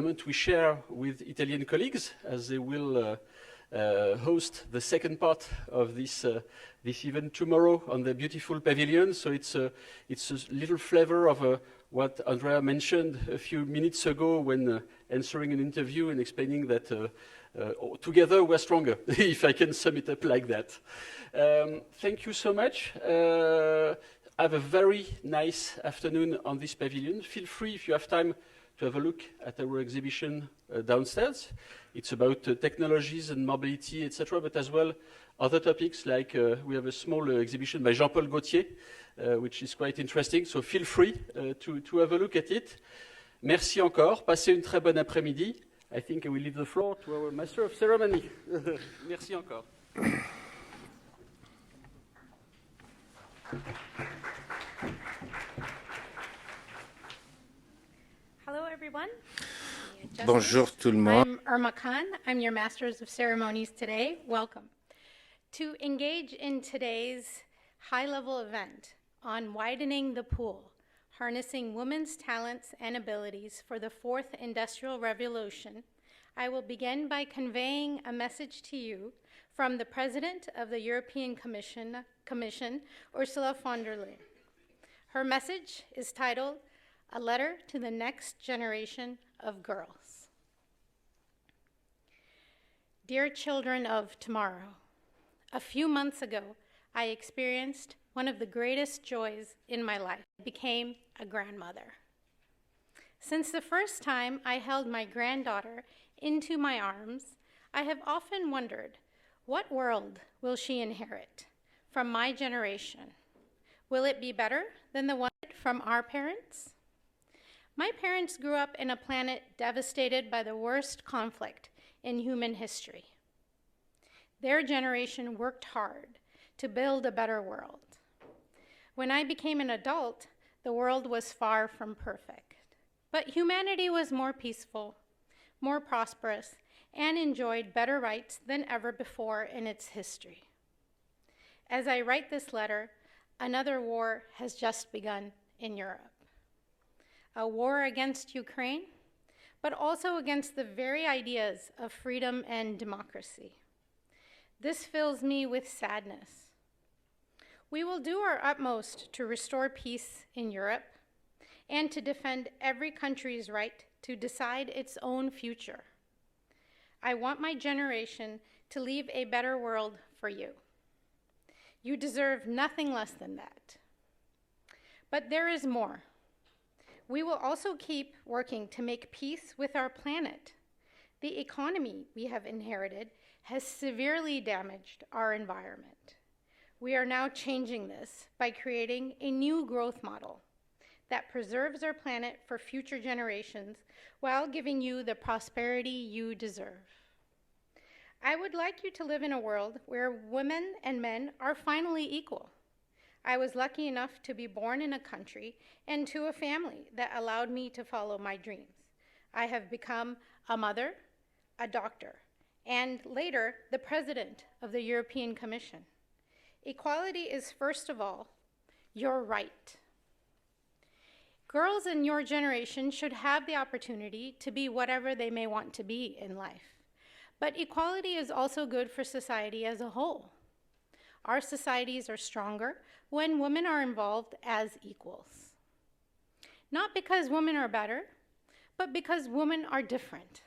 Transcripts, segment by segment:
moment we share with Italian colleagues, as they will host the second part of this event tomorrow on the beautiful pavilion. So it's a little flavor of what Andrea mentioned a few minutes ago when answering an interview and explaining that together we're stronger, if I can sum it up like that. Thank you so much. Have a very nice afternoon on this pavilion. Feel free, if you have time, to have a look at our exhibition downstairs. It's about technologies and mobility, etc., but as well other topics, like we have a small exhibition by Jean-Paul Gaultier, which is quite interesting, so feel free to have a look at it. Merci encore, passez une très bonne après-midi. I think I will leave the floor to our Master of Ceremony. Merci encore. Hello, everyone. Bonjour tout le monde. I'm Irma Khan. I'm your Masters of Ceremonies today. Welcome. To engage in today's high-level event on widening the pool, harnessing women's talents and abilities for the fourth industrial revolution, I will begin by conveying a message to you from the President of the European Commission, Ursula von der Leyen. Her message is titled, "A Letter to the Next Generation of Girls." Dear children of tomorrow, a few months ago, I experienced one of the greatest joys in my life. I became a grandmother. Since the first time I held my granddaughter into my arms, I have often wondered, what world will she inherit from my generation? Will it be better than the one from our parents? My parents grew up in a planet devastated by the worst conflict in human history. Their generation worked hard to build a better world. When I became an adult, the world was far from perfect. But humanity was more peaceful, more prosperous, and enjoyed better rights than ever before in its history. As I write this letter, another war has just begun in Europe. A war against Ukraine, but also against the very ideas of freedom and democracy. This fills me with sadness. We will do our utmost to restore peace in Europe and to defend every country's right to decide its own future. I want my generation to leave a better world for you. You deserve nothing less than that. But there is more. We will also keep working to make peace with our planet. The economy we have inherited has severely damaged our environment. We are now changing this by creating a new growth model that preserves our planet for future generations while giving you the prosperity you deserve. I would like you to live in a world where women and men are finally equal. I was lucky enough to be born in a country and to a family that allowed me to follow my dreams. I have become a mother, a doctor, and later the president of the European Commission. Equality is, first of all, your right. Girls in your generation should have the opportunity to be whatever they may want to be in life. But equality is also good for society as a whole. Our societies are stronger when women are involved as equals. Not because women are better, but because women are different.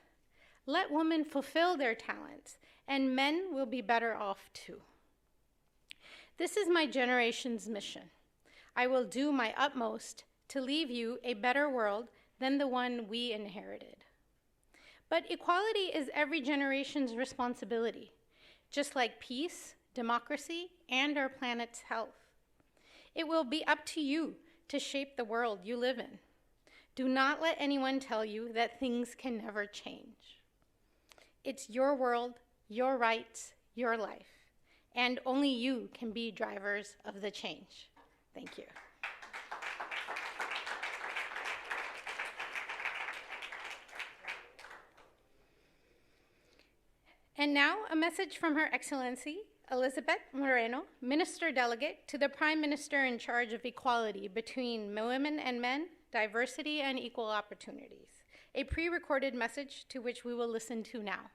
Let women fulfill their talents, and men will be better off too. This is my generation's mission. I will do my utmost to leave you a better world than the one we inherited. But equality is every generation's responsibility, just like peace, democracy, and our planet's health. It will be up to you to shape the world you live in. Do not let anyone tell you that things can never change. It's your world, your rights, your life, and only you can be drivers of the change. Thank you. And now, a message from Her Excellency, Elizabeth Moreno, Minister Delegate to the Prime Minister in charge of equality between women and men, diversity and equal opportunities. a pre-recorded message to which we will listen to now.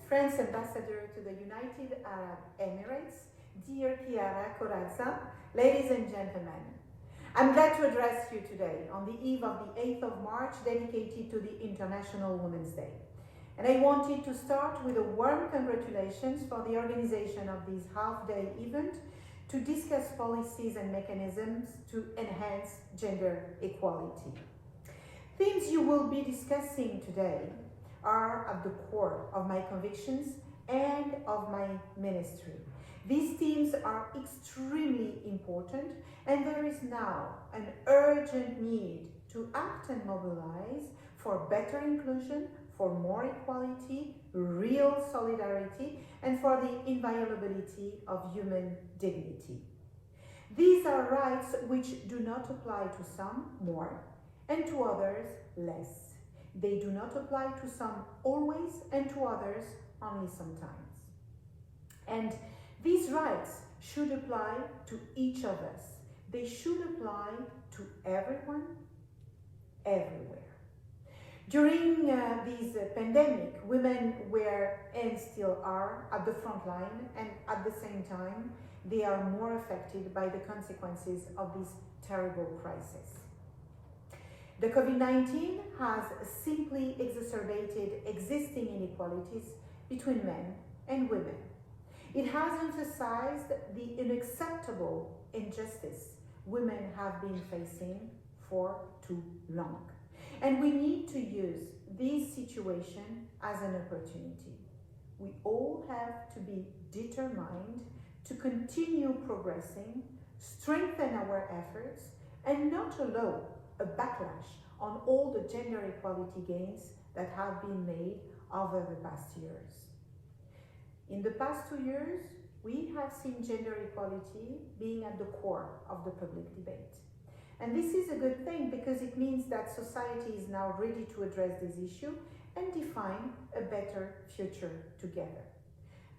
France Ambassador to the United Arab Emirates, dear Chiara Corazza, ladies and gentlemen, I'm glad to address you today on the eve of the 8th of March dedicated to the International Women's Day. And I wanted to start with a warm congratulations for the organization of this half-day event to discuss policies and mechanisms to enhance gender equality. Themes you will be discussing today are at the core of my convictions and of my ministry. These themes are extremely important, and there is now an urgent need to act and mobilize for better inclusion, for more equality, real solidarity, and for the inviolability of human dignity. These are rights which do not apply to some more and to others less. They do not apply to some always and to others only sometimes. And these rights should apply to each of us. They should apply to everyone, everywhere. During this pandemic, women were and still are at the front line, and at the same time, they are more affected by the consequences of this terrible crisis. The COVID-19 has simply exacerbated existing inequalities between men and women. It has emphasized the unacceptable injustice women have been facing for too long. And we need to use this situation as an opportunity. We all have to be determined to continue progressing, strengthen our efforts, and not allow a backlash on all the gender equality gains that have been made over the past years. In the past 2 years, we have seen gender equality being at the core of the public debate. And this is a good thing because it means that society is now ready to address this issue and define a better future together.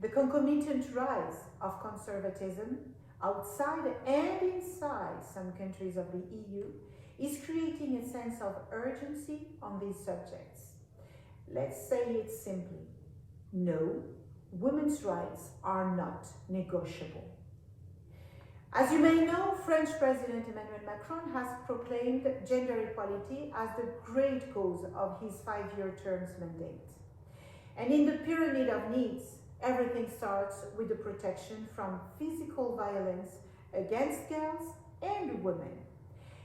The concomitant rise of conservatism outside and inside some countries of the EU is creating a sense of urgency on these subjects. Let's say it simply. No, women's rights are not negotiable. As you may know, French President Emmanuel Macron has proclaimed gender equality as the great cause of his 5-year term's mandate. And in the pyramid of needs, everything starts with the protection from physical violence against girls and women.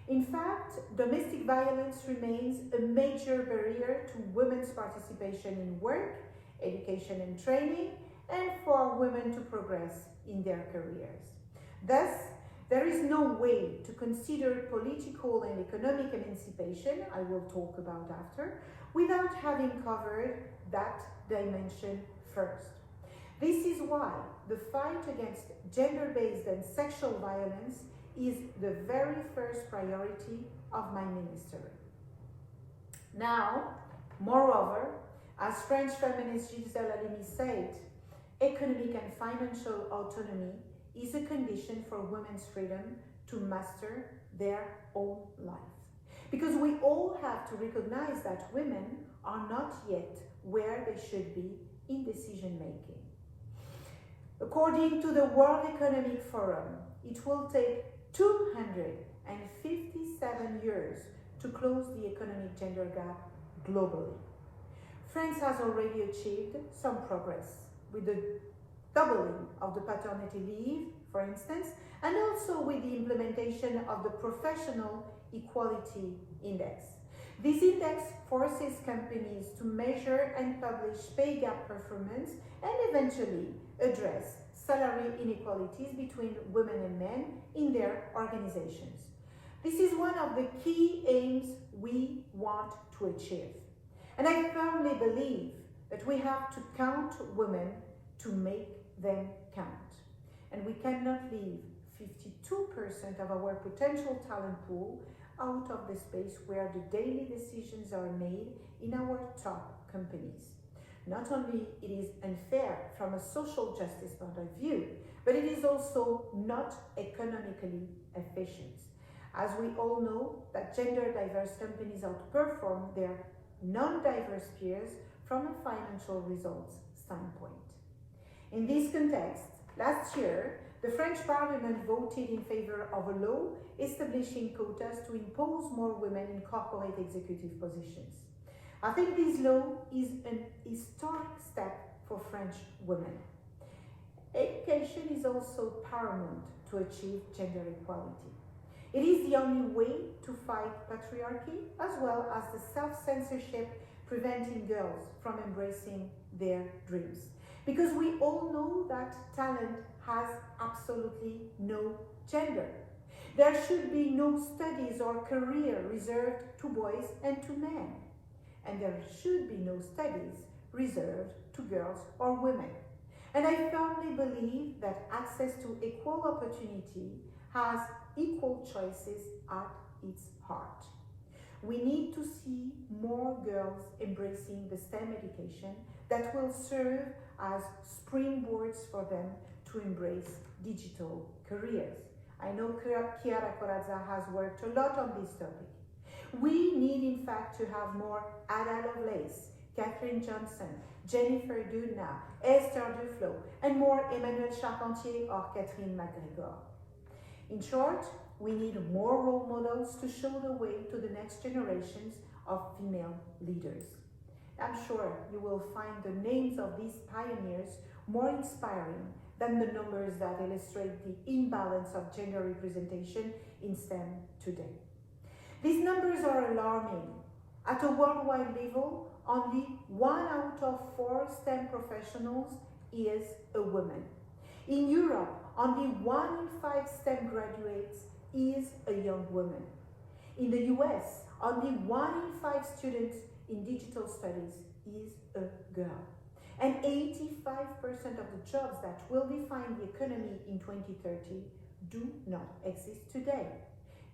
In fact, domestic violence remains a major barrier to women's participation in work, education and training, and for women to progress in their careers. Thus, there is no way to consider political and economic emancipation, I will talk about after, without having covered that dimension first. This is why the fight against gender-based and sexual violence is the very first priority of my ministry. Now, moreover, as French feminist Gisèle Halimi said, economic and financial autonomy is a condition for women's freedom to master their own life. Because we all have to recognize that women are not yet where they should be in decision making. According to the World Economic Forum, it will take 257 years to close the economic gender gap globally. France has already achieved some progress with the doubling of the paternity leave, for instance, and also with the implementation of the Professional Equality Index. This index forces companies to measure and publish pay gap performance and eventually address salary inequalities between women and men in their organizations. This is one of the key aims we want to achieve. And I firmly believe that we have to count women to make them count. And we cannot leave 52% of our potential talent pool out of the space where the daily decisions are made in our top companies. Not only it is unfair from a social justice point of view, but it is also not economically efficient. As we all know that gender diverse companies outperform their non-diverse peers from a financial results standpoint. In this context, last year, the French Parliament voted in favor of a law establishing quotas to impose more women in corporate executive positions. I think this law is an historic step for French women. Education is also paramount to achieve gender equality. It is the only way to fight patriarchy, as well as the self-censorship preventing girls from embracing their dreams. Because we all know that talent has absolutely no gender. There should be no studies or career reserved to boys and to men. And there should be no studies reserved to girls or women. And I firmly believe that access to equal opportunity has equal choices at its heart. We need to see more girls embracing the STEM education that will serve as springboards for them to embrace digital careers. I know Chiara Corazza has worked a lot on this topic. We need, in fact, to have more Ada Lovelace, Catherine Johnson, Jennifer Doudna, Esther Duflo, and more Emmanuelle Charpentier or Catherine McGregor. In short, we need more role models to show the way to the next generations of female leaders. I'm sure you will find the names of these pioneers more inspiring than the numbers that illustrate the imbalance of gender representation in STEM today. These numbers are alarming. At a worldwide level, only 1 out of 4 STEM professionals is a woman. In Europe, only 1 in 5 STEM graduates is a young woman. In the US, only 1 in 5 students in digital studies is a girl. And 85% of the jobs that will define the economy in 2030 do not exist today.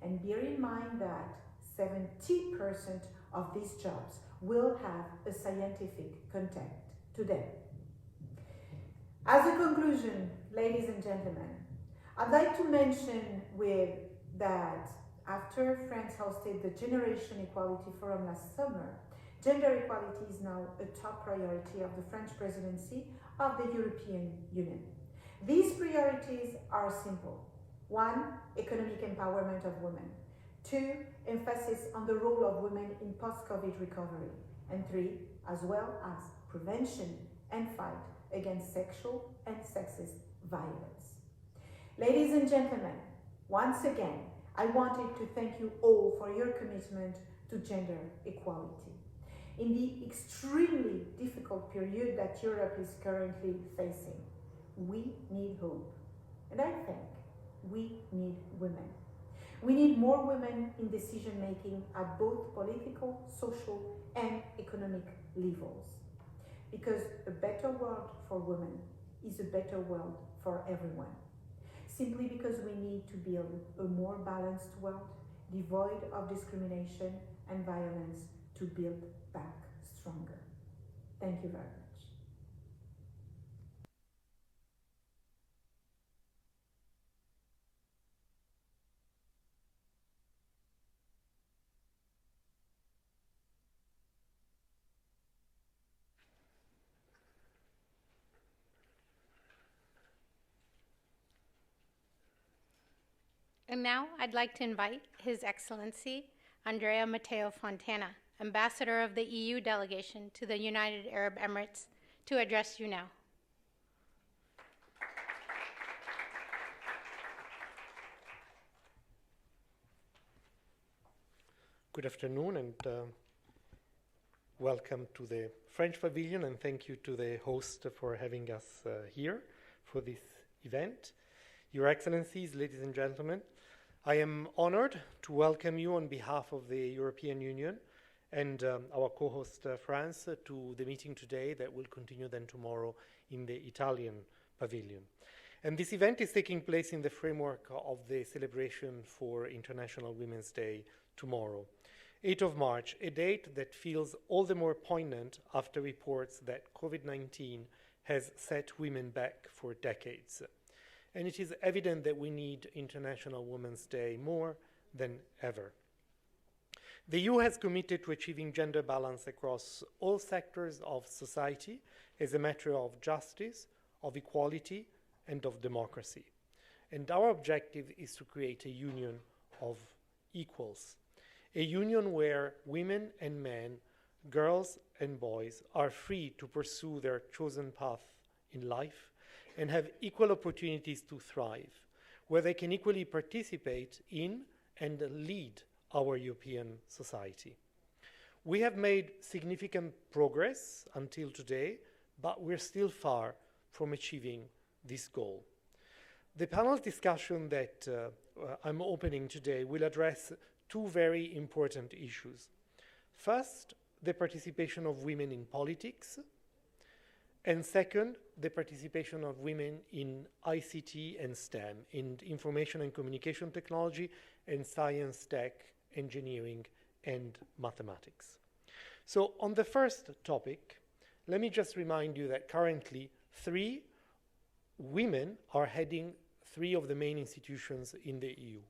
And bear in mind that 70% of these jobs will have a scientific content today. As a conclusion, ladies and gentlemen, I'd like to mention that after France hosted the Generation Equality Forum last summer, gender equality is now a top priority of the French presidency of the European Union. These priorities are simple. 1, economic empowerment of women. 2, emphasis on the role of women in post-COVID recovery. And 3, as well as prevention and fight against sexual and sexist violence. Ladies and gentlemen, once again, I wanted to thank you all for your commitment to gender equality. In the extremely difficult period that Europe is currently facing, we need hope. And I think we need women. We need more women in decision-making at both political, social, and economic levels. Because a better world for women is a better world for everyone. Simply because we need to build a more balanced world, devoid of discrimination and violence, to build back stronger. Thank you very much. And now I'd like to invite His Excellency Andrea Matteo Fontana, Ambassador of the EU delegation to the United Arab Emirates, to address you now. Good afternoon and welcome to the French Pavilion, and thank you to the host for having us here for this event. Your Excellencies, ladies and gentlemen, I am honored to welcome you on behalf of the European Union and our co-host France to the meeting today that will continue then tomorrow in the Italian Pavilion. And this event is taking place in the framework of the celebration for International Women's Day tomorrow. 8th of March, a date that feels all the more poignant after reports that COVID-19 has set women back for decades. And it is evident that we need International Women's Day more than ever. The EU has committed to achieving gender balance across all sectors of society as a matter of justice, of equality, and of democracy. And our objective is to create a union of equals, a union where women and men, girls and boys are free to pursue their chosen path in life and have equal opportunities to thrive, where they can equally participate in and lead our European society. We have made significant progress until today, but we're still far from achieving this goal. The panel discussion that I'm opening today will address two very important issues. First, the participation of women in politics, and second, the participation of women in ICT and STEM, in information and communication technology, and science, tech, engineering, and mathematics. So on the first topic, let me just remind you that currently 3 women are heading 3 of the main institutions in the EU.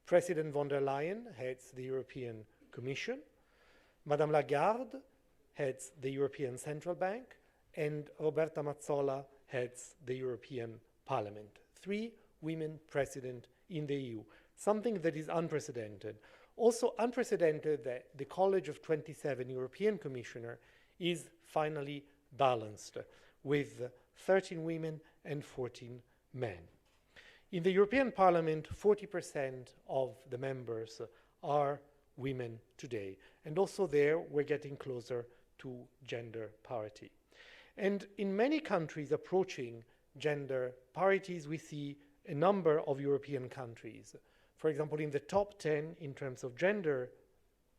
President von der Leyen heads the European Commission, Madame Lagarde heads the European Central Bank, and Roberta Mazzola heads the European Parliament. 3 women president in the EU, something that is unprecedented. Also unprecedented that the College of 27 European Commissioners is finally balanced, with 13 women and 14 men. In the European Parliament, 40% of the members are women today. And also there, we're getting closer to gender parity. And in many countries approaching gender parities, we see a number of European countries. For example, in the top 10 in terms of gender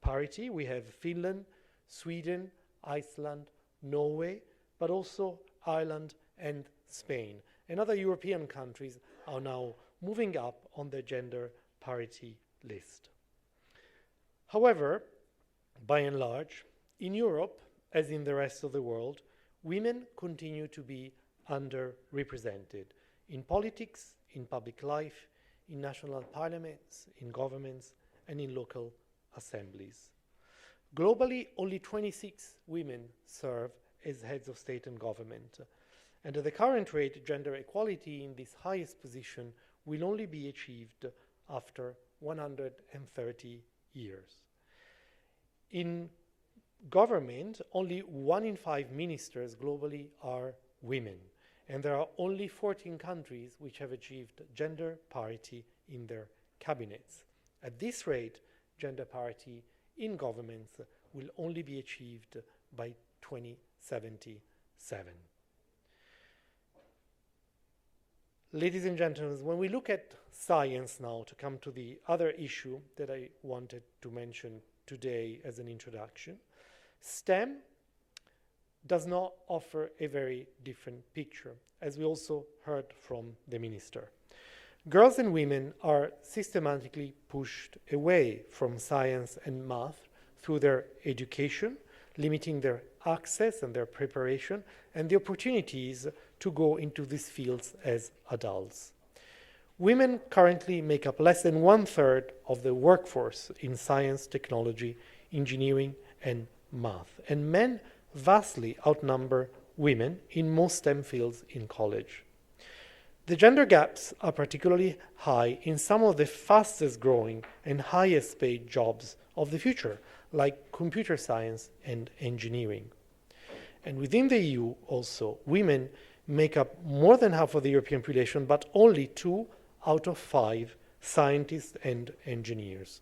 parity, we have Finland, Sweden, Iceland, Norway, but also Ireland and Spain. And other European countries are now moving up on the gender parity list. However, by and large, in Europe, as in the rest of the world, women continue to be underrepresented in politics, in public life, in national parliaments, in governments, and in local assemblies. Globally, only 26 women serve as heads of state and government. And at the current rate, gender equality in this highest position will only be achieved after 130 years. In government, only 1 in 5 ministers globally are women. And there are only 14 countries which have achieved gender parity in their cabinets. At this rate, gender parity in governments will only be achieved by 2077. Ladies and gentlemen, when we look at science now, to come to the other issue that I wanted to mention today as an introduction, STEM does not offer a very different picture, as we also heard from the minister. Girls and women are systematically pushed away from science and math through their education, limiting their access and their preparation and the opportunities to go into these fields as adults. Women currently make up less than 1/3 of the workforce in science, technology, engineering, and math, and men vastly outnumber women in most STEM fields in college. The gender gaps are particularly high in some of the fastest growing and highest paid jobs of the future, like computer science and engineering. And within the EU also, women make up more than half of the European population, but only 2 out of 5 scientists and engineers.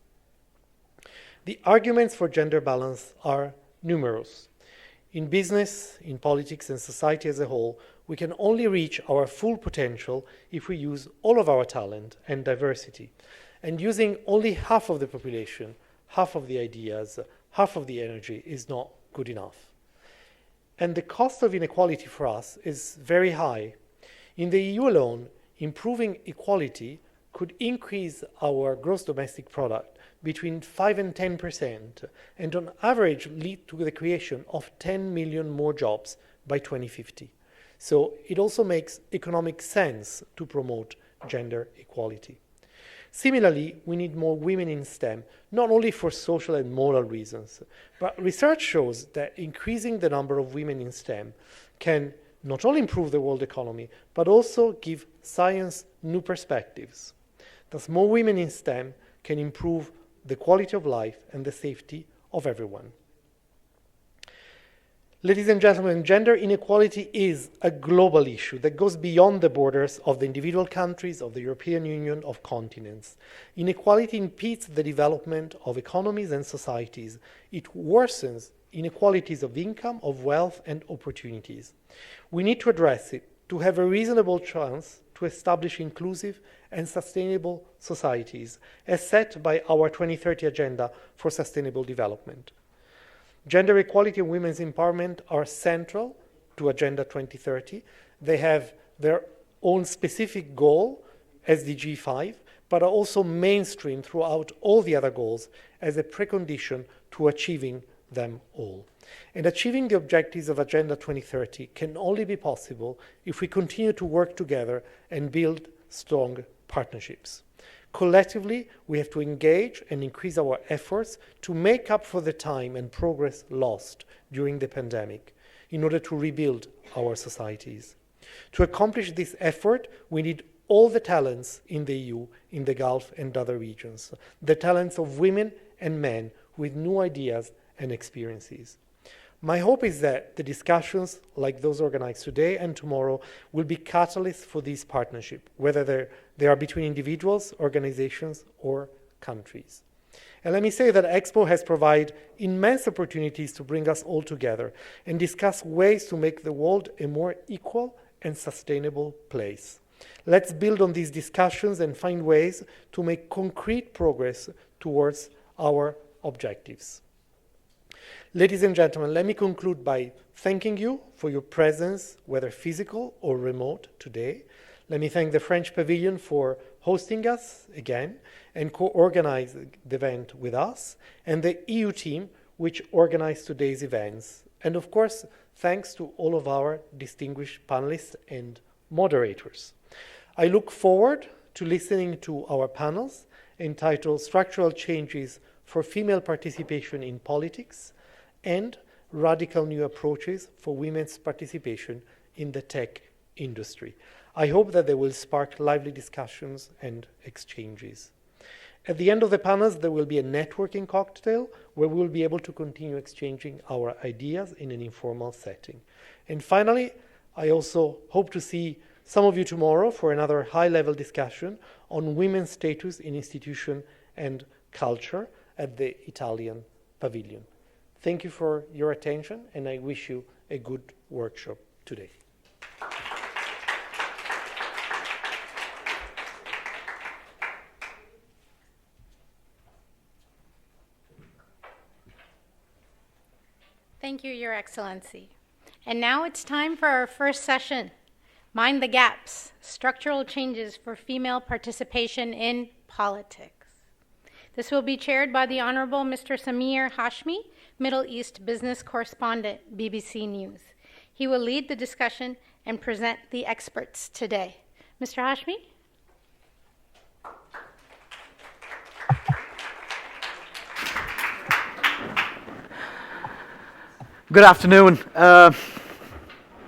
The arguments for gender balance are numerous. In business, in politics, and society as a whole, we can only reach our full potential if we use all of our talent and diversity. And using only half of the population, half of the ideas, half of the energy is not good enough. And the cost of inequality for us is very high. In the EU alone, improving equality could increase our gross domestic product between 5 and 10%, and on average lead to the creation of 10 million more jobs by 2050. So it also makes economic sense to promote gender equality. Similarly, we need more women in STEM, not only for social and moral reasons, but research shows that increasing the number of women in STEM can not only improve the world economy, but also give science new perspectives. Thus, more women in STEM can improve the quality of life and the safety of everyone. Ladies and gentlemen, gender inequality is a global issue that goes beyond the borders of the individual countries, of the European Union, of continents. Inequality impedes the development of economies and societies. It worsens inequalities of income, of wealth, and opportunities. We need to address it to have a reasonable chance to establish inclusive and sustainable societies, as set by our 2030 Agenda for Sustainable Development. Gender equality and women's empowerment are central to Agenda 2030. They have their own specific goal, SDG 5, but are also mainstream throughout all the other goals as a precondition to achieving them all. And achieving the objectives of Agenda 2030 can only be possible if we continue to work together and build strong partnerships. Collectively, we have to engage and increase our efforts to make up for the time and progress lost during the pandemic in order to rebuild our societies. To accomplish this effort, we need all the talents in the EU, in the Gulf and other regions, the talents of women and men with new ideas and experiences. My hope is that the discussions like those organized today and tomorrow will be catalysts for this partnership, whether they are between individuals, organizations, or countries. And let me say that Expo has provided immense opportunities to bring us all together and discuss ways to make the world a more equal and sustainable place. Let's build on these discussions and find ways to make concrete progress towards our objectives. Ladies and gentlemen, let me conclude by thanking you for your presence, whether physical or remote, today. Let me thank the French Pavilion for hosting us again and co-organizing the event with us, and the EU team which organized today's events. And of course, thanks to all of our distinguished panelists and moderators. I look forward to listening to our panels entitled Structural Changes for Female Participation in Politics and Radical New Approaches for Women's Participation in the Tech Industry. I hope that they will spark lively discussions and exchanges. At the end of the panels, there will be a networking cocktail where we will be able to continue exchanging our ideas in an informal setting. And finally, I also hope to see some of you tomorrow for another high-level discussion on women's status in institution and culture at the Italian Pavilion. Thank you for your attention, and I wish you a good workshop today. Thank you, Your Excellency. And now it's time for our first session, Mind the Gaps, Structural Changes for Female Participation in Politics. This will be chaired by the Honorable Mr. Samir Hashmi, Middle East Business Correspondent, BBC News. He will lead the discussion and present the experts today. Mr. Hashmi? Good afternoon.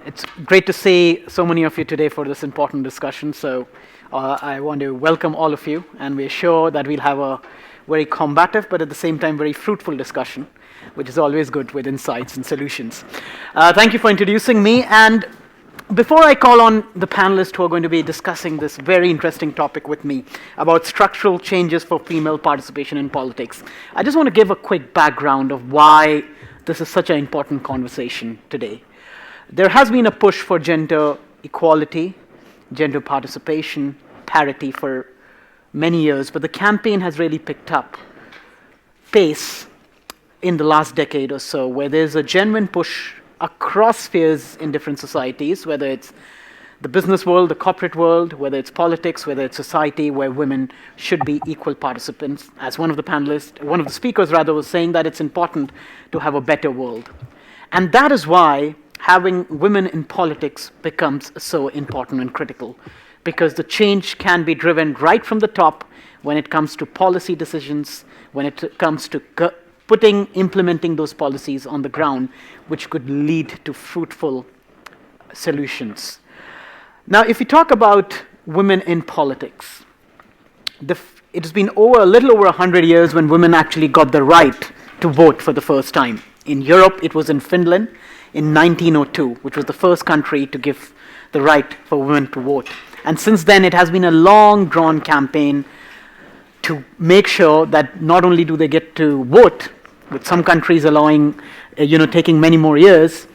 It's great to see so many of you today for this important discussion. So I want to welcome all of you, and we're sure that we'll have a very combative, but at the same time very fruitful discussion, which is always good with insights and solutions. Thank you for introducing me. And before I call on the panelists who are going to be discussing this very interesting topic with me about structural changes for female participation in politics, I just want to give a quick background of why this is such an important conversation today. There has been a push for gender equality, gender participation, parity for many years, but the campaign has really picked up pace in the last decade or so, where there's a genuine push across spheres in different societies, whether it's the business world, the corporate world, whether it's politics, whether it's society, where women should be equal participants. As one of the speakers rather, was saying that it's important to have a better world. And that is why having women in politics becomes so important and critical, because the change can be driven right from the top when it comes to policy decisions, when it comes to implementing those policies on the ground, which could lead to fruitful solutions. Now, if we talk about women in politics, it has been a little over 100 years when women actually got the right to vote for the first time. In Europe, it was in Finland in 1902, which was the first country to give the right for women to vote. And since then, it has been a long, drawn campaign to make sure that not only do they get to vote, with some countries allowing, taking many more years,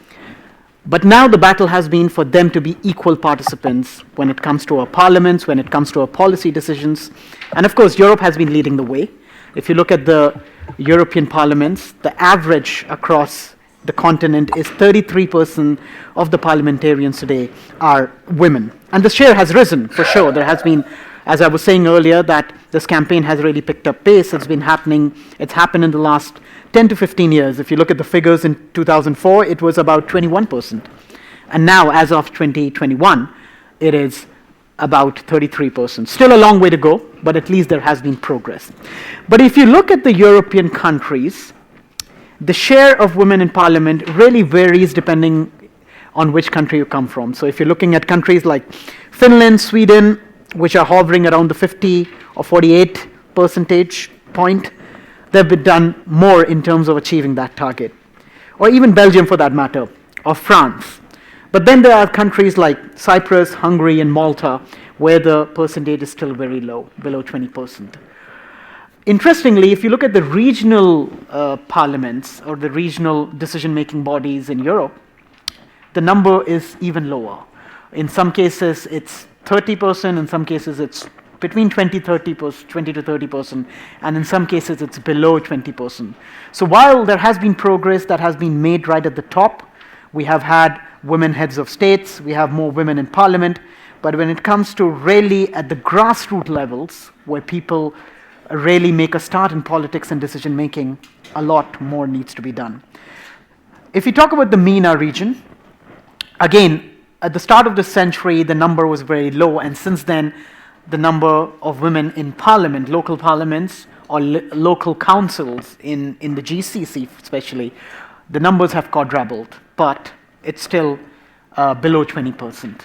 but now the battle has been for them to be equal participants when it comes to our parliaments, when it comes to our policy decisions. And of course, Europe has been leading the way. If you look at the European parliaments, the average across the continent is 33% of the parliamentarians today are women. And the share has risen, for sure. There has been, as I was saying earlier, that this campaign has really picked up pace. It's happened in the last 10 to 15 years. If you look at the figures in 2004, it was about 21%. And now, as of 2021, it is about 33%. Still a long way to go, but at least there has been progress. But if you look at the European countries, the share of women in parliament really varies depending on which country you come from. So if you're looking at countries like Finland, Sweden, which are hovering around the 50 or 48 percentage point, they've done more in terms of achieving that target. Or even Belgium, for that matter, or France. But then there are countries like Cyprus, Hungary, and Malta, where the percentage is still very low, below 20%. Interestingly, if you look at the regional parliaments or the regional decision-making bodies in Europe, the number is even lower. In some cases, it's 30%. In some cases, it's between 20 to 30%, and in some cases, it's below 20%. So while there has been progress that has been made right at the top, we have had women heads of states, we have more women in parliament, but when it comes to really at the grassroots levels, where people really make a start in politics and decision making, a lot more needs to be done. If you talk about the MENA region, again, at the start of the century, the number was very low, and since then, the number of women in parliament, local parliaments, or local councils in the GCC especially, the numbers have quadrupled, but it's still below 20%.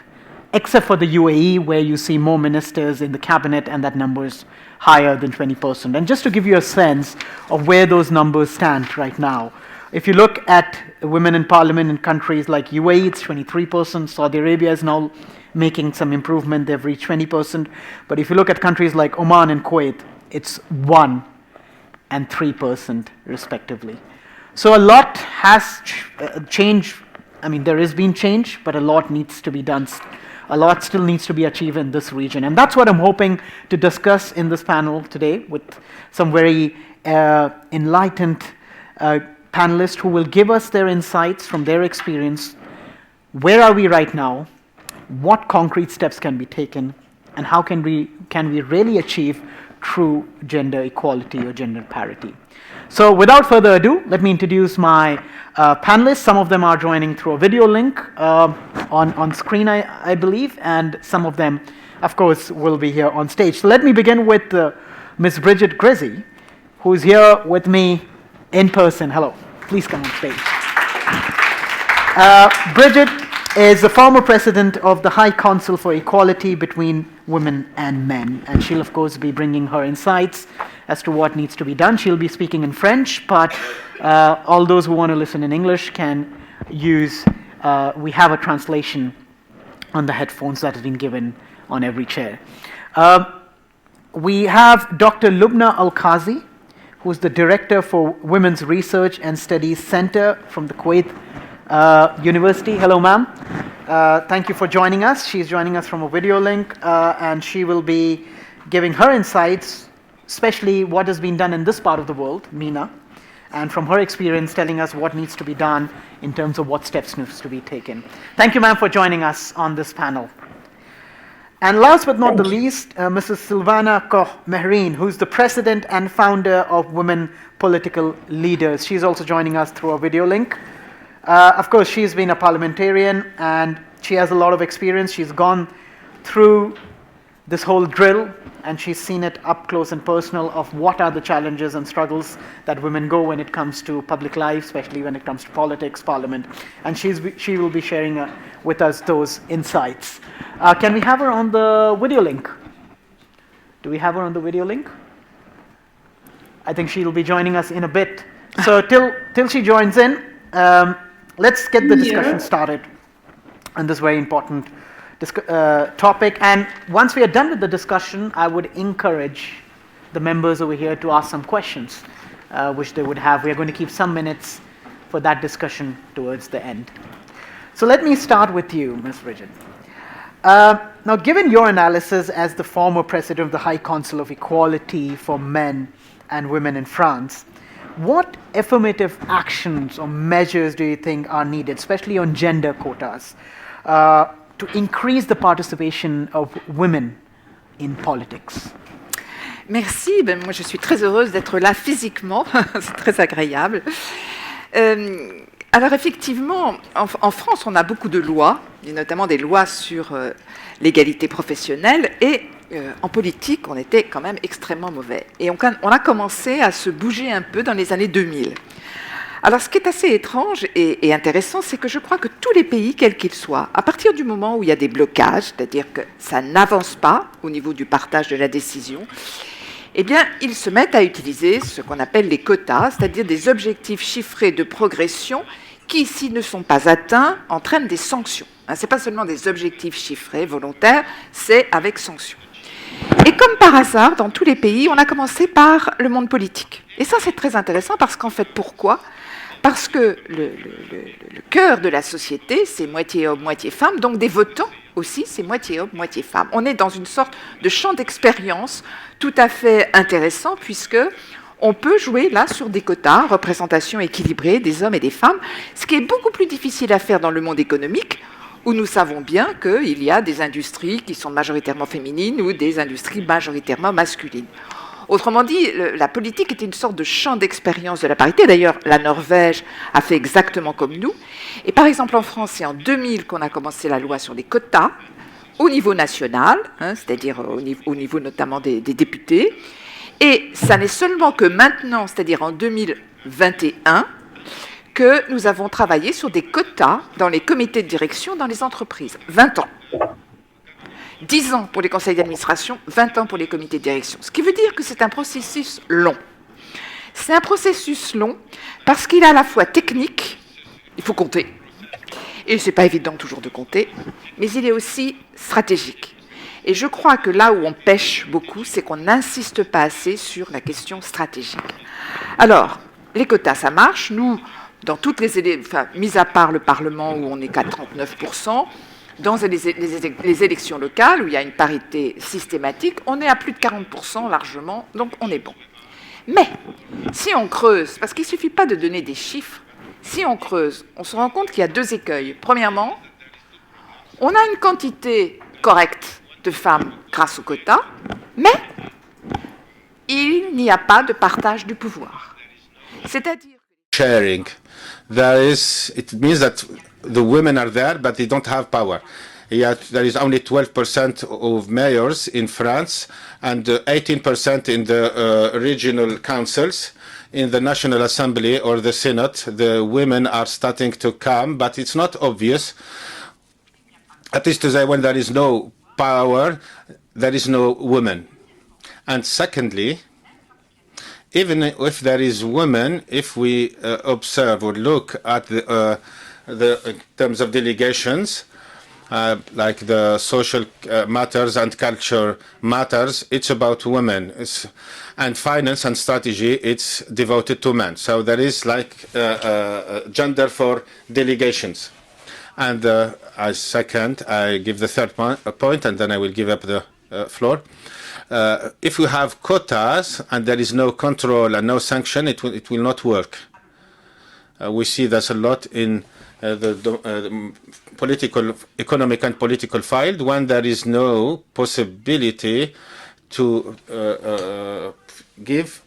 Except for the UAE, where you see more ministers in the cabinet, and that number is higher than 20%. And just to give you a sense of where those numbers stand right now, if you look at women in parliament in countries like UAE, it's 23%. Saudi Arabia is now making some improvement. They've reached 20%. But if you look at countries like Oman and Kuwait, it's 1% and 3% respectively. So a lot has changed. I mean, there has been change, but a lot needs to be done. A lot still needs to be achieved in this region. And that's what I'm hoping to discuss in this panel today with some very enlightened panelists who will give us their insights from their experience. Where are we right now? What concrete steps can be taken? And how can we really achieve true gender equality or gender parity? So without further ado, let me introduce my panelists. Some of them are joining through a video link on screen, I believe, and some of them, of course, will be here on stage. So let me begin with Ms. Bridget Grizzy, who is here with me in person. Hello. Please come on stage. Bridget is the former president of the High Council for Equality between Women and Men, and she'll, of course, be bringing her insights as to what needs to be done. She'll be speaking in French, but all those who want to listen in English can use, we have a translation on the headphones that has been given on every chair. We have Dr. Lubna Al-Qazi, who's the director for Women's Research and Studies Center from the Kuwait University. Hello, ma'am. Thank you for joining us. She's joining us from a video link, and she will be giving her insights, especially what has been done in this part of the world, MENA, and from her experience telling us what needs to be done in terms of what steps needs to be taken. Thank you, ma'am, for joining us on this panel. And last but not the least, Mrs. Silvana Koch-Mehreen, who's the president and founder of Women Political Leaders. She's also joining us through a video link. Of course, she's been a parliamentarian and she has a lot of experience. She's gone through this whole drill and she's seen it up close and personal of what are the challenges and struggles that women go when it comes to public life, especially when it comes to politics, parliament. And she will be sharing with us those insights. Can we have her on the video link? Do we have her on the video link? I think she'll be joining us in a bit. So till she joins in, let's get the discussion started on this very important topic. And once we are done with the discussion, I would encourage the members over here to ask some questions, which they would have. We are going to keep some minutes for that discussion towards the end. So let me start with you, Ms. Bridget. Now, given your analysis as the former president of the High Council of Equality for Men and Women in France, what affirmative actions or measures do you think are needed, especially on gender quotas, to increase the participation of women in politics? Merci, moi je suis très heureuse d'être là physiquement, c'est très agréable. Alors effectivement, en France, on a beaucoup de lois, et notamment des lois sur l'égalité professionnelle, et en politique, on était quand même extrêmement mauvais. Et on a commencé à se bouger un peu dans les années 2000. Alors ce qui est assez étrange et intéressant, c'est que je crois que tous les pays, quels qu'ils soient, à partir du moment où il y a des blocages, c'est-à-dire que ça n'avance pas au niveau du partage de la décision, eh bien, ils se mettent à utiliser ce qu'on appelle les quotas, c'est-à-dire des objectifs chiffrés de progression qui, s'ils ne sont pas atteints, entraînent des sanctions. Ce n'est pas seulement des objectifs chiffrés volontaires, c'est avec sanctions. Et comme par hasard, dans tous les pays, on a commencé par le monde politique. Et ça, c'est très intéressant parce qu'en fait, pourquoi ? Parce que le cœur de la société, c'est moitié homme, moitié femme, donc des votants aussi, c'est moitié homme, moitié femme. On est dans une sorte de champ d'expérience tout à fait intéressant puisque on peut jouer là sur des quotas, représentation équilibrée des hommes et des femmes, ce qui est beaucoup plus difficile à faire dans le monde économique, où nous savons bien qu'il y a des industries qui sont majoritairement féminines ou des industries majoritairement masculines. Autrement dit, la politique était une sorte de champ d'expérience de la parité. D'ailleurs, la Norvège a fait exactement comme nous. Et par exemple, en France, c'est en 2000 qu'on a commencé la loi sur les quotas au niveau national, c'est-à-dire au niveau notamment des députés. Et ça n'est seulement que maintenant, c'est-à-dire en 2021, que nous avons travaillé sur des quotas dans les comités de direction dans les entreprises. 20 ans. 10 ans pour les conseils d'administration, 20 ans pour les comités de direction. Ce qui veut dire que c'est un processus long. C'est un processus long parce qu'il est à la fois technique, il faut compter, et ce n'est pas évident toujours de compter, mais il est aussi stratégique. Et je crois que là où on pêche beaucoup, c'est qu'on n'insiste pas assez sur la question stratégique. Alors, les quotas, ça marche. Nous, dans toutes mis à part le Parlement où on n'est qu'à 39%, dans les élections locales, où il y a une parité systématique, on est à plus de 40% largement, donc on est bon. Mais, si on creuse, parce qu'il ne suffit pas de donner des chiffres, si on creuse, on se rend compte qu'il y a deux écueils. Premièrement, on a une quantité correcte de femmes grâce au quota, mais il n'y a pas de partage du pouvoir. C'est-à-dire... Sharing. It means that the women are there, but they don't have power. Yet there is only 12% of mayors in France and 18% in the regional councils. In the National Assembly or the Senate, the women are starting to come, but it's not obvious. At least to say when there is no power, there is no woman. And secondly, even if there is women, if we observe or look at the in terms of delegations, like the social matters and culture matters, it's about women. And finance and strategy, it's devoted to men. So there is like gender for delegations. And as second, I give the third point, and then I will give up the floor. If we have quotas and there is no control and no sanction, it will not work. We see this a lot in the political, economic and political field when there is no possibility to give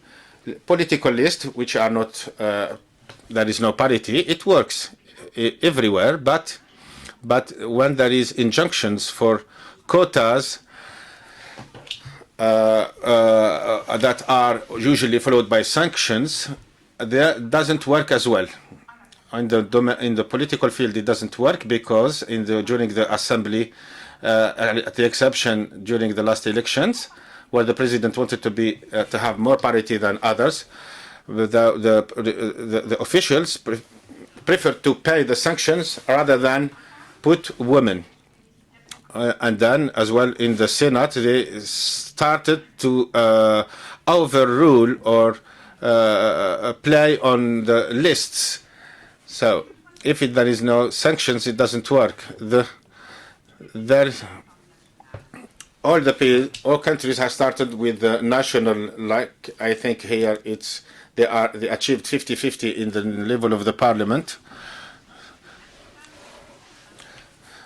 political lists which are not, there is no parity. It works everywhere, but when there is injunctions for quotas that are usually followed by sanctions, that doesn't work as well. In the political field, it doesn't work because during the assembly, at the exception during the last elections, where the president wanted to have more parity than others, the officials preferred to pay the sanctions rather than put women. And then, as well, in the Senate, they started to overrule or play on the lists. So, if there is no sanctions, it doesn't work. All countries have started with the national. Like I think here, they achieved 50-50 in the level of the parliament.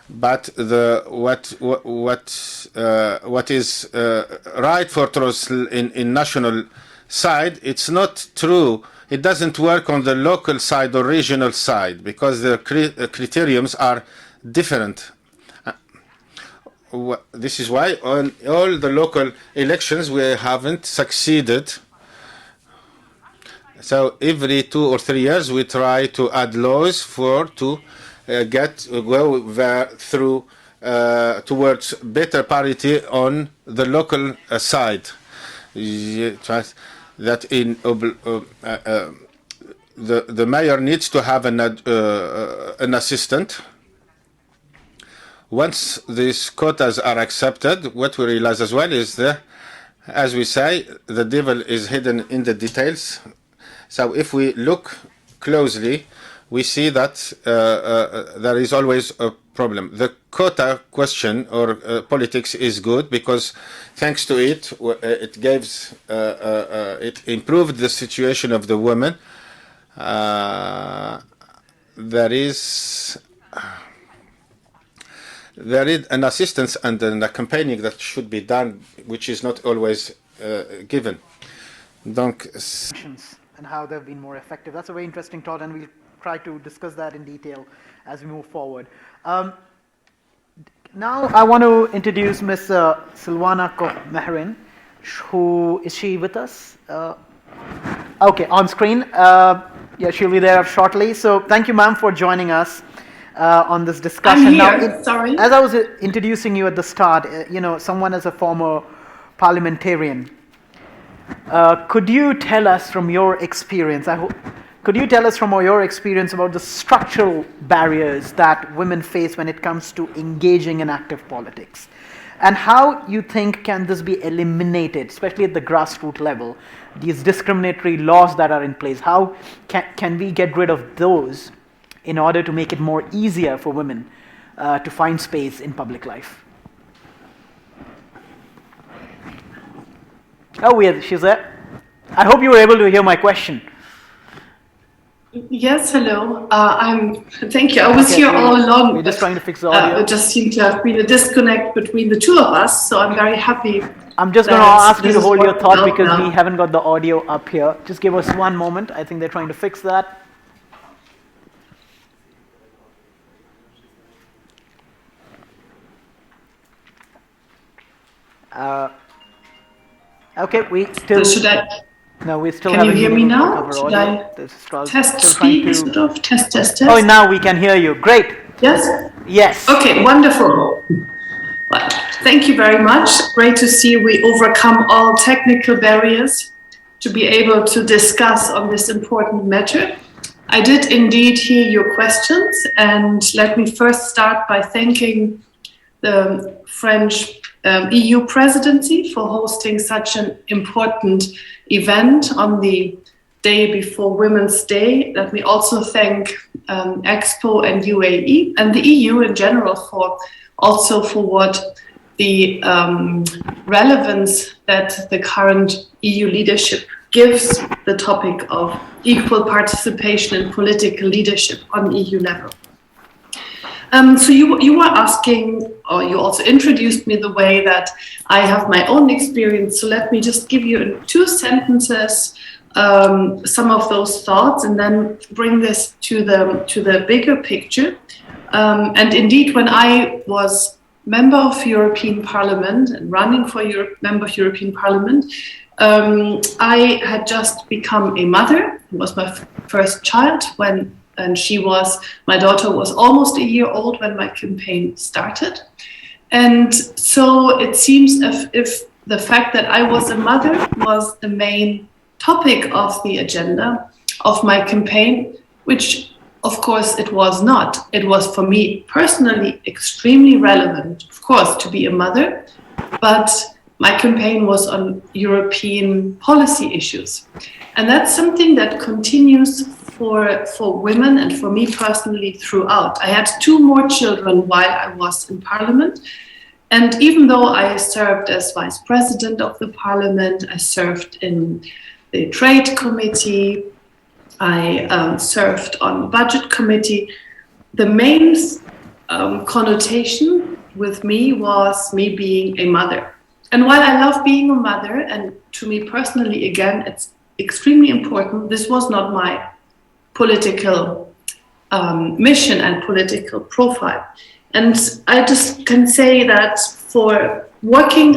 But what is right for truth in national side, it's not true. It doesn't work on the local side or regional side because the criteriums are different. This is why on all the local elections we haven't succeeded. So every 2 or 3 years we try to add laws to go through towards better parity on the local side. That the mayor needs to have an assistant. Once these quotas are accepted, what we realize as well is as we say, the devil is hidden in the details. So if we look closely, we see that there is always a problem. The quota question or politics is good because thanks to it, it improved the situation of the women. There is an assistance and an accompanying that should be done, which is not always given. And how they've been more effective. That's a very interesting thought, and we'll try to discuss that in detail as we move forward. Now I want to introduce Ms. Silvana Koch-Mehrin. Who is she with us? Okay, on screen. Yeah, she'll be there shortly. So thank you, ma'am, for joining us on this discussion. I'm here. Sorry. As I was introducing you at the start, someone as a former parliamentarian, could you tell us from your experience? Could you tell us from your experience about the structural barriers that women face when it comes to engaging in active politics, and how you think can this be eliminated, especially at the grassroots level? These discriminatory laws that are in place, how can we get rid of those in order to make it more easier for women to find space in public life? Oh, yeah, she's there. I hope you were able to hear my question. Yes, hello. Thank you. I was here all along. We're just trying to fix the audio. It just seemed to have been a disconnect between the two of us, so I'm very happy. I'm just going to ask you to hold your thought because we haven't got the audio up here. Just give us one moment. I think they're trying to fix that. Okay, we still. No, we still. Can you hear me now? Should I test speak? Test. Oh, now we can hear you. Great. Yes. Yes. Okay. Wonderful. Well, thank you very much. Great to see we overcome all technical barriers to be able to discuss on this important matter. I did indeed hear your questions, and let me first start by thanking the French EU presidency for hosting such an important event on the day before Women's Day. Let me also thank Expo and UAE and the EU in general for what the relevance that the current EU leadership gives the topic of equal participation in political leadership on EU level. So you were asking, or you also introduced me the way that I have my own experience. So let me just give you in 2 sentences some of those thoughts, and then bring this to the bigger picture. And indeed, when I was member of European Parliament and running for member of European Parliament, I had just become a mother. It was my first child my daughter was almost a year old when my campaign started. And so it seems if the fact that I was a mother was the main topic of the agenda of my campaign, which of course it was not. It was for me personally extremely relevant, of course, to be a mother, but my campaign was on European policy issues. And that's something that continues for women and for me personally throughout. I had 2 more children while I was in Parliament. And even though I served as Vice President of the Parliament, I served in the Trade Committee, I served on the Budget Committee, the main connotation with me was me being a mother. And while I love being a mother, and to me personally, again, it's extremely important, this was not my political mission and political profile. And I just can say that for working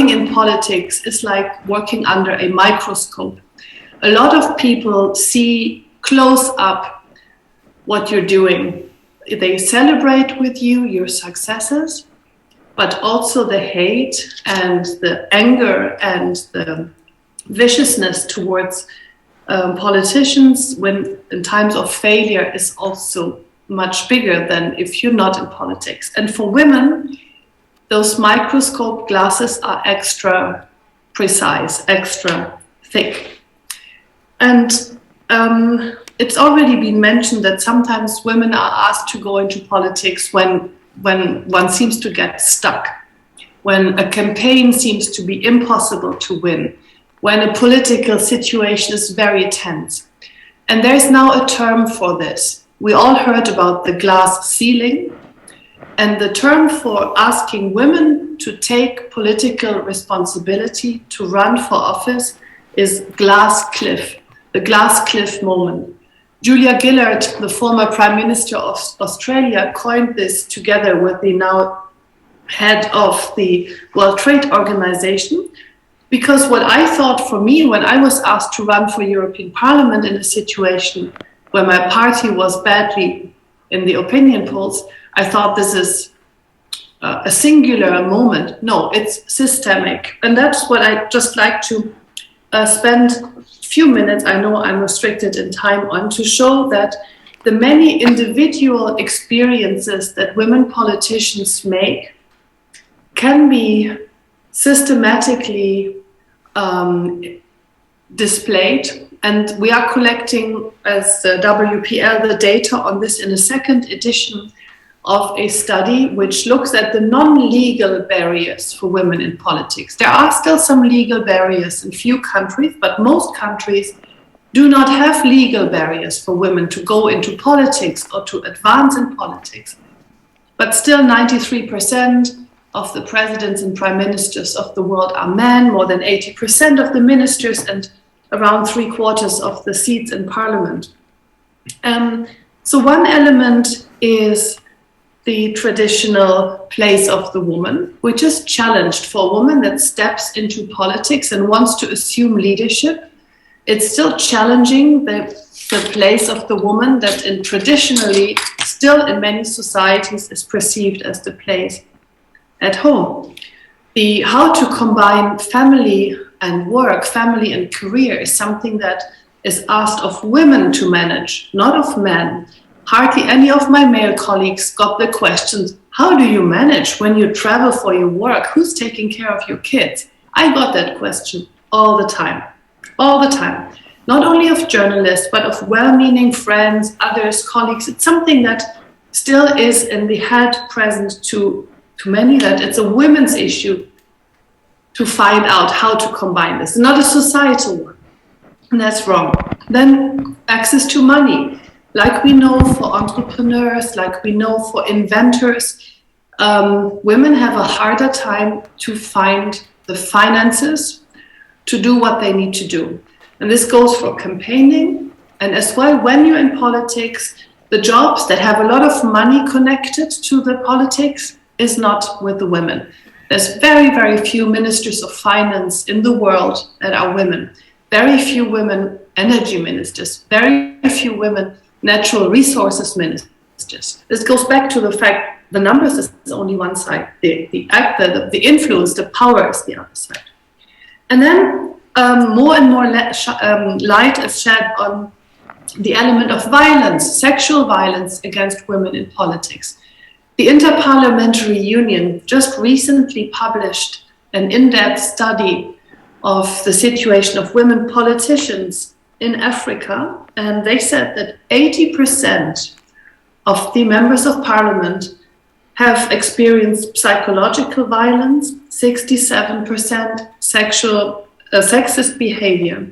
in politics is like working under a microscope. A lot of people see close up what you're doing. They celebrate with you your successes, but also the hate and the anger and the viciousness towards politicians when in times of failure is also much bigger than if you're not in politics. And for women, those microscope glasses are extra precise, extra thick. And it's already been mentioned that sometimes women are asked to go into politics when one seems to get stuck, when a campaign seems to be impossible to win, when a political situation is very tense. And there's now a term for this. We all heard about the glass ceiling, and the term for asking women to take political responsibility to run for office is glass cliff, the glass cliff moment. Julia Gillard, the former Prime Minister of Australia, coined this together with the now head of the World Trade Organization, because what I thought for me when I was asked to run for European Parliament in a situation where my party was badly in the opinion polls, I thought this is a singular moment. No, it's systemic. And that's what I just like to spend a few minutes, I know I'm restricted in time on, to show that the many individual experiences that women politicians make can be systematically displayed. And we are collecting, as WPL, the data on this in a second edition of a study which looks at the non-legal barriers for women in politics. There are still some legal barriers in few countries, but most countries do not have legal barriers for women to go into politics or to advance in politics. But still 93% of the presidents and prime ministers of the world are men, more than 80% of the ministers, and around 3/4 of the seats in parliament. So one element is the traditional place of the woman, which is challenged for a woman that steps into politics and wants to assume leadership. It's still challenging the place of the woman that traditionally, still in many societies, is perceived as the place at home. The how to combine family and work, family and career, is something that is asked of women to manage, not of men. Hardly any of my male colleagues got the questions, how do you manage when you travel for your work? Who's taking care of your kids? I got that question all the time. Not only of journalists, but of well-meaning friends, others, colleagues. It's something that still is in the head present to many, that it's a women's issue to find out how to combine this, not a societal one. And that's wrong. Then access to money. Like we know for entrepreneurs, like we know for inventors, women have a harder time to find the finances to do what they need to do. And this goes for campaigning, and as well, when you're in politics, the jobs that have a lot of money connected to the politics is not with the women. There's very, very few ministers of finance in the world that are women. Very few women energy ministers. Very few women natural resources ministers. This goes back to the fact the numbers is only one side. The influence, the power is the other side. And then more and more light is shed on the element of violence, sexual violence against women in politics. The Interparliamentary Union just recently published an in-depth study of the situation of women politicians in Africa, and they said that 80% of the members of parliament have experienced psychological violence, 67% sexist behavior.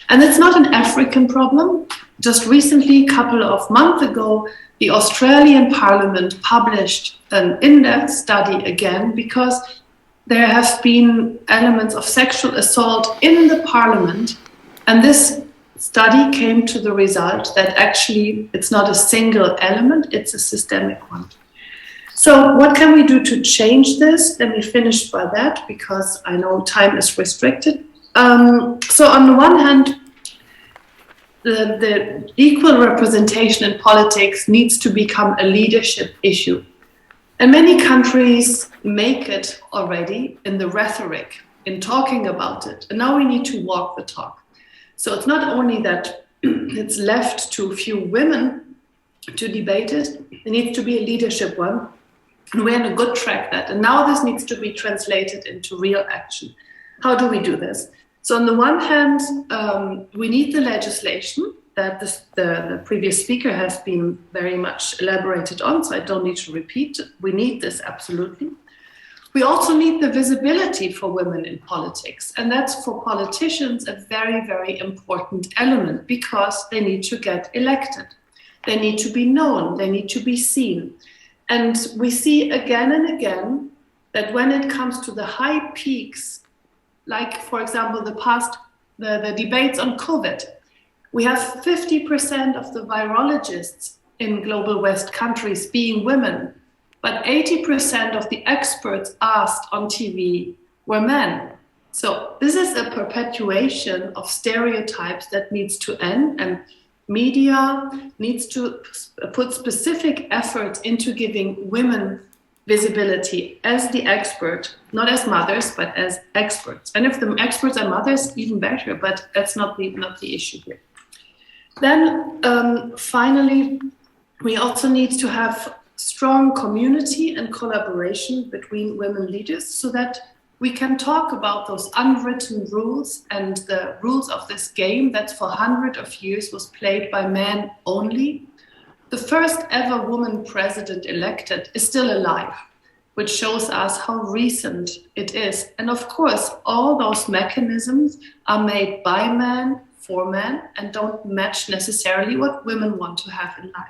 And it's not an African problem. Just recently, a couple of months ago, the Australian Parliament published an in-depth study again because there have been elements of sexual assault in the Parliament, and this study came to the result that actually it's not a single element, it's a systemic one. So what can we do to change this? Let me finish by that because I know time is restricted. So on the one hand, the equal representation in politics needs to become a leadership issue. And many countries make it already in the rhetoric, in talking about it. And now we need to walk the talk. So it's not only that it's left to a few women to debate it, it needs to be a leadership one. And we're on a good track that. And now this needs to be translated into real action. How do we do this? So on the one hand, we need the legislation that the previous speaker has been very much elaborated on, so I don't need to repeat. We need this absolutely. We also need the visibility for women in politics, and that's for politicians a very, very important element because they need to get elected. They need to be known, they need to be seen. And we see again and again that when it comes to the high peaks, like for example the debates on COVID, we have 50% of the virologists in global West countries being women, but 80% of the experts asked on TV were men. So this is a perpetuation of stereotypes that needs to end, and media needs to put specific effort into giving women visibility as the expert, not as mothers, but as experts. And if the experts are mothers, even better, but that's not the issue here. Then finally, we also need to have strong community and collaboration between women leaders so that we can talk about those unwritten rules and the rules of this game that for hundreds of years was played by men only. The first ever woman president elected is still alive, which shows us how recent it is. And of course, all those mechanisms are made by men, for men, and don't match necessarily what women want to have in life.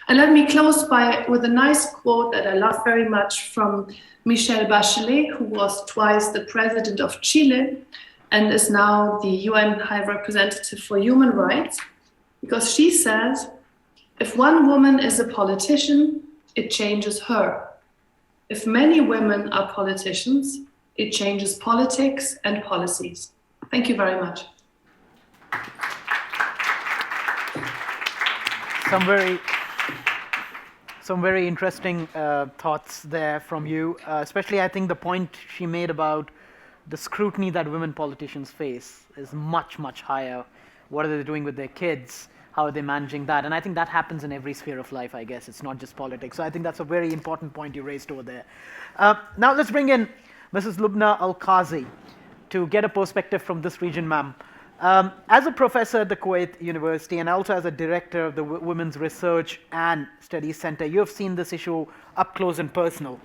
And let me close with a nice quote that I love very much from Michelle Bachelet, who was twice the president of Chile and is now the UN High Representative for Human Rights, because she says, if one woman is a politician, it changes her. If many women are politicians, it changes politics and policies. Thank you very much. Some very interesting thoughts there from you, especially I think the point she made about the scrutiny that women politicians face is much, much higher. What are they doing with their kids? How are they managing that? And I think that happens in every sphere of life, I guess. It's not just politics. So I think that's a very important point you raised over there. Now let's bring in Mrs. Lubna Al-Qazi to get a perspective from this region, ma'am. As a professor at the Kuwait University and also as a director of the Women's Research and Studies Center, you have seen this issue up close and personal.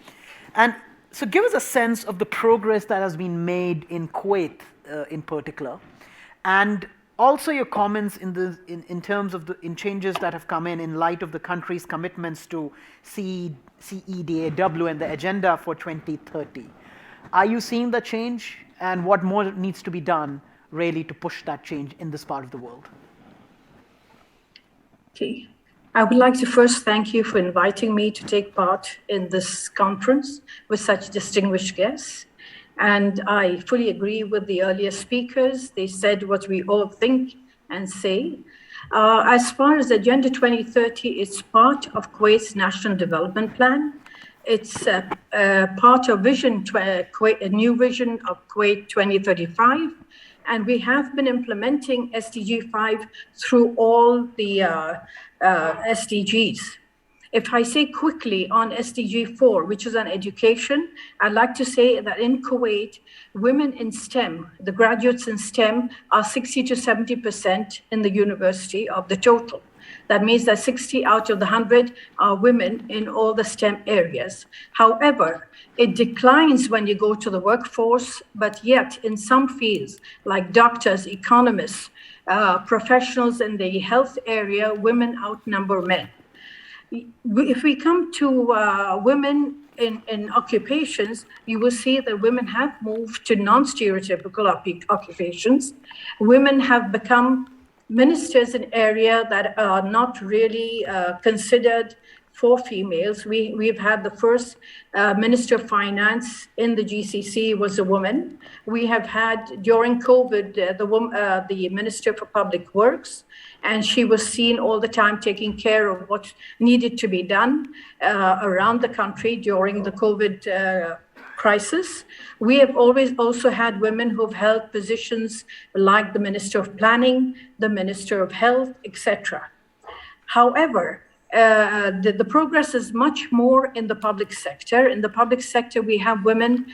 And so give us a sense of the progress that has been made in Kuwait in particular, and Also, your comments in terms of in changes that have come in light of the country's commitments to CEDAW and the agenda for 2030. Are you seeing the change, and what more needs to be done really to push that change in this part of the world? Okay. I would like to first thank you for inviting me to take part in this conference with such distinguished guests. And I fully agree with the earlier speakers. They said what we all think and say. As far as Agenda 2030, it's part of Kuwait's National Development Plan. It's part of a new vision of Kuwait 2035. And we have been implementing SDG 5 through all the SDGs. If I say quickly on SDG 4, which is on education, I'd like to say that in Kuwait, women in STEM, the graduates in STEM, are 60 to 70% in the university of the total. That means that 60 out of the 100 are women in all the STEM areas. However, it declines when you go to the workforce, but yet in some fields, like doctors, economists, professionals in the health area, women outnumber men. If we come to women in occupations, you will see that women have moved to non-stereotypical occupations. Women have become ministers in areas that are not really considered for females. We've had the first Minister of Finance in the GCC was a woman. We have had, during COVID, the Minister for Public Works, and she was seen all the time taking care of what needed to be done around the country during the COVID crisis. We have always also had women who've held positions like the Minister of Planning, the Minister of Health, etc. However, the progress is much more in the public sector. In the public sector, we have women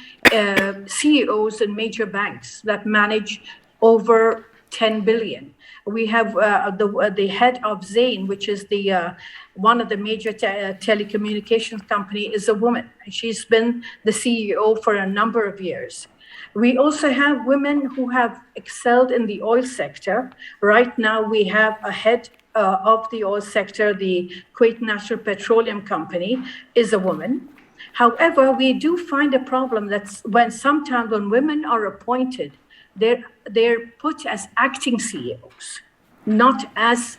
CEOs in major banks that manage over 10 billion. We have the head of Zain, which is the one of the major telecommunications company, is a woman. She's been the CEO for a number of years. We also have women who have excelled in the oil sector. Right now, we have a head of the oil sector, the Kuwait National Petroleum Company, is a woman. However, we do find a problem that sometimes when women are appointed, they're put as acting CEOs, not as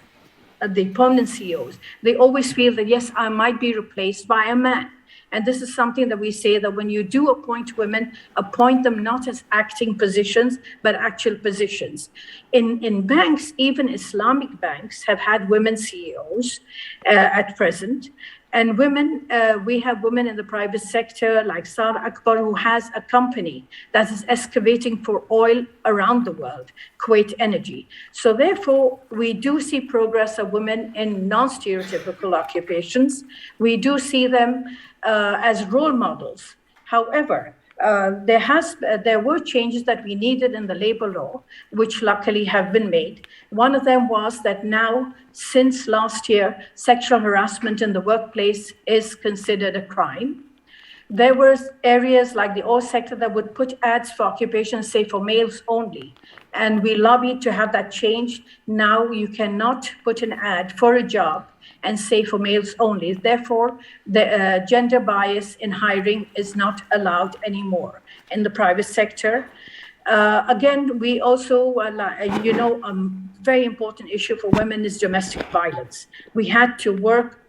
the permanent CEOs. They always feel that, yes, I might be replaced by a man. And this is something that we say that when you do appoint women, appoint them not as acting positions, but actual positions. In banks, even Islamic banks have had women CEOs at present. And women, we have women in the private sector like Sara Akbar, who has a company that is excavating for oil around the world, Kuwait Energy. So therefore, we do see progress of women in non-stereotypical occupations. We do see them as role models. However, there were changes that we needed in the labor law, which luckily have been made. One of them was that now, since last year, sexual harassment in the workplace is considered a crime. There were areas like the oil sector that would put ads for occupations, say for males only. And we lobbied to have that changed. Now you cannot put an ad for a job and say for males only. Therefore, the gender bias in hiring is not allowed anymore in the private sector. Again, we also, very important issue for women is domestic violence. We had to work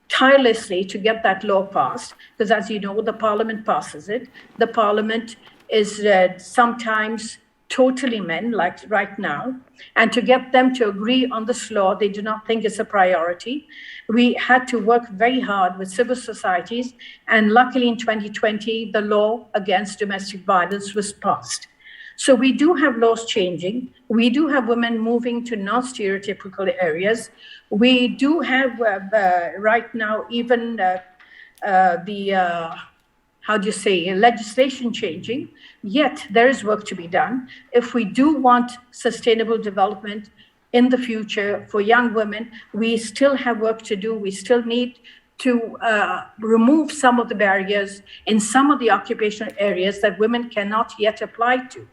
tirelessly to get that law passed, because as you know, the parliament passes it. The parliament is sometimes totally men, like right now, and to get them to agree on this law, they do not think it's a priority. We had to work very hard with civil societies, and luckily in 2020, the law against domestic violence was passed. So we do have laws changing. We do have women moving to non-stereotypical areas. We do have right now even legislation changing, yet there is work to be done. If we do want sustainable development in the future for young women, we still have work to do. We still need to remove some of the barriers in some of the occupational areas that women cannot yet apply to.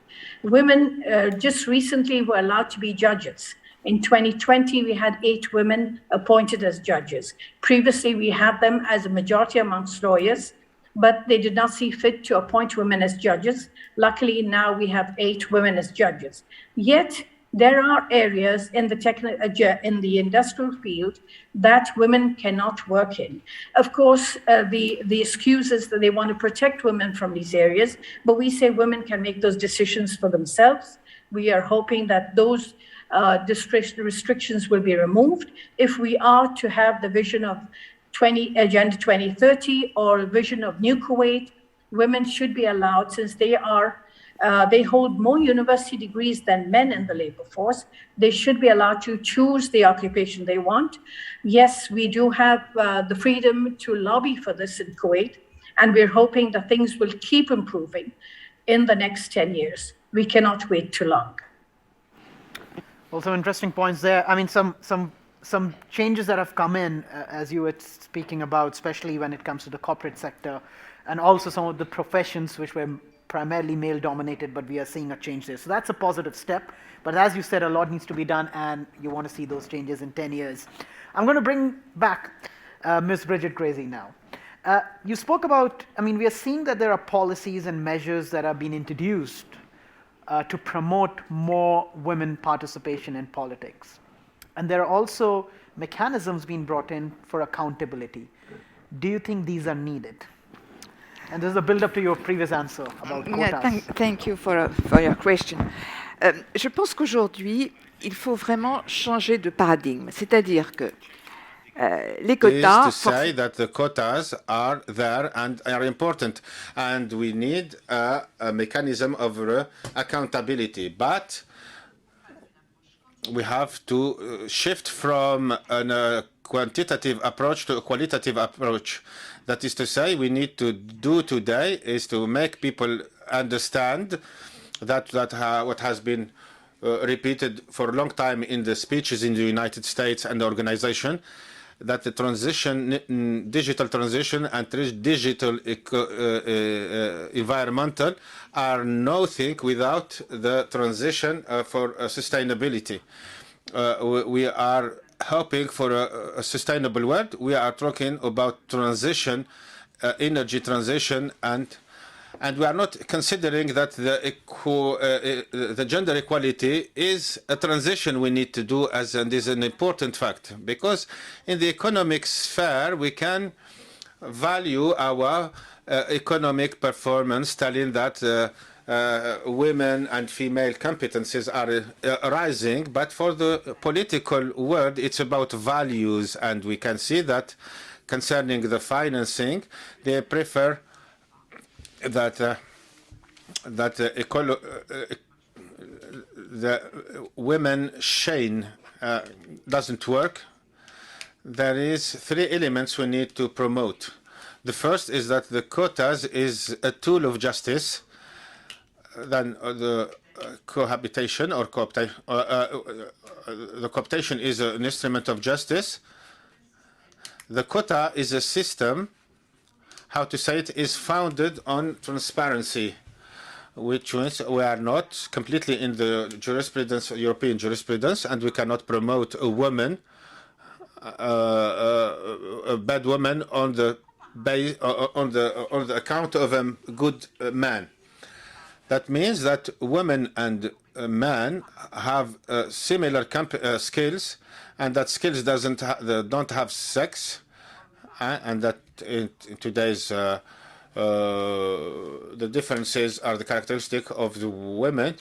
Women just recently were allowed to be judges. In 2020, we had 8 women appointed as judges. Previously, we had them as a majority amongst lawyers, but they did not see fit to appoint women as judges. Luckily, now we have 8 women as judges. Yet, there are areas in the industrial field that women cannot work in. Of course, the excuse is that they want to protect women from these areas, but we say women can make those decisions for themselves. We are hoping that those restrictions will be removed if we are to have the vision of Agenda 2030 or vision of New Kuwait. Women should be allowed, since they hold more university degrees than men in the labor force. They should be allowed to choose the occupation they want. Yes, we do have the freedom to lobby for this in Kuwait, and we're hoping that things will keep improving in the next 10 years. We cannot wait too long. Also interesting points there. I mean, some changes that have come in, as you were speaking about, especially when it comes to the corporate sector, and also some of the professions which were primarily male-dominated, but we are seeing a change there. So that's a positive step. But as you said, a lot needs to be done, and you want to see those changes in 10 years. I'm going to bring back Ms. Bridget Gracie now. You spoke about, I mean, we are seeing that there are policies and measures that are being introduced to promote more women participation in politics. And there are also mechanisms being brought in for accountability. Do you think these are needed? And this is a build-up to your previous answer about quotas. Thank you for your question. Je pense qu'aujourd'hui, il faut vraiment changer de paradigme. C'est-à-dire que les quotas... Is to say that the quotas are there and are important, and we need a mechanism of accountability. But we have to shift from a quantitative approach to a qualitative approach. That is to say, we need to do today is to make people understand that what has been repeated for a long time in the speeches in the United States and the organization, that the transition, digital transition and digital environmental are nothing without the transition for sustainability. We are hoping for a sustainable world. We are talking about transition, energy transition, and we are not considering that the gender equality is a transition we need to do, and is an important fact, because in the economic sphere we can value our economic performance, telling that women and female competencies are rising, but for the political world it's about values, and we can see that concerning the financing they prefer that the women chain doesn't work. There is 3 elements we need to promote. The first is that the quotas is a tool of justice. Then the cohabitation or the cooptation is an instrument of justice. The quota is a system, how to say it, is founded on transparency, which means we are not completely in the jurisprudence, European jurisprudence, and we cannot promote a woman, a bad woman on the account of a good man. That means that women and men have similar skills, and that skills don't have sex, and that in today's the differences are the characteristic of the women.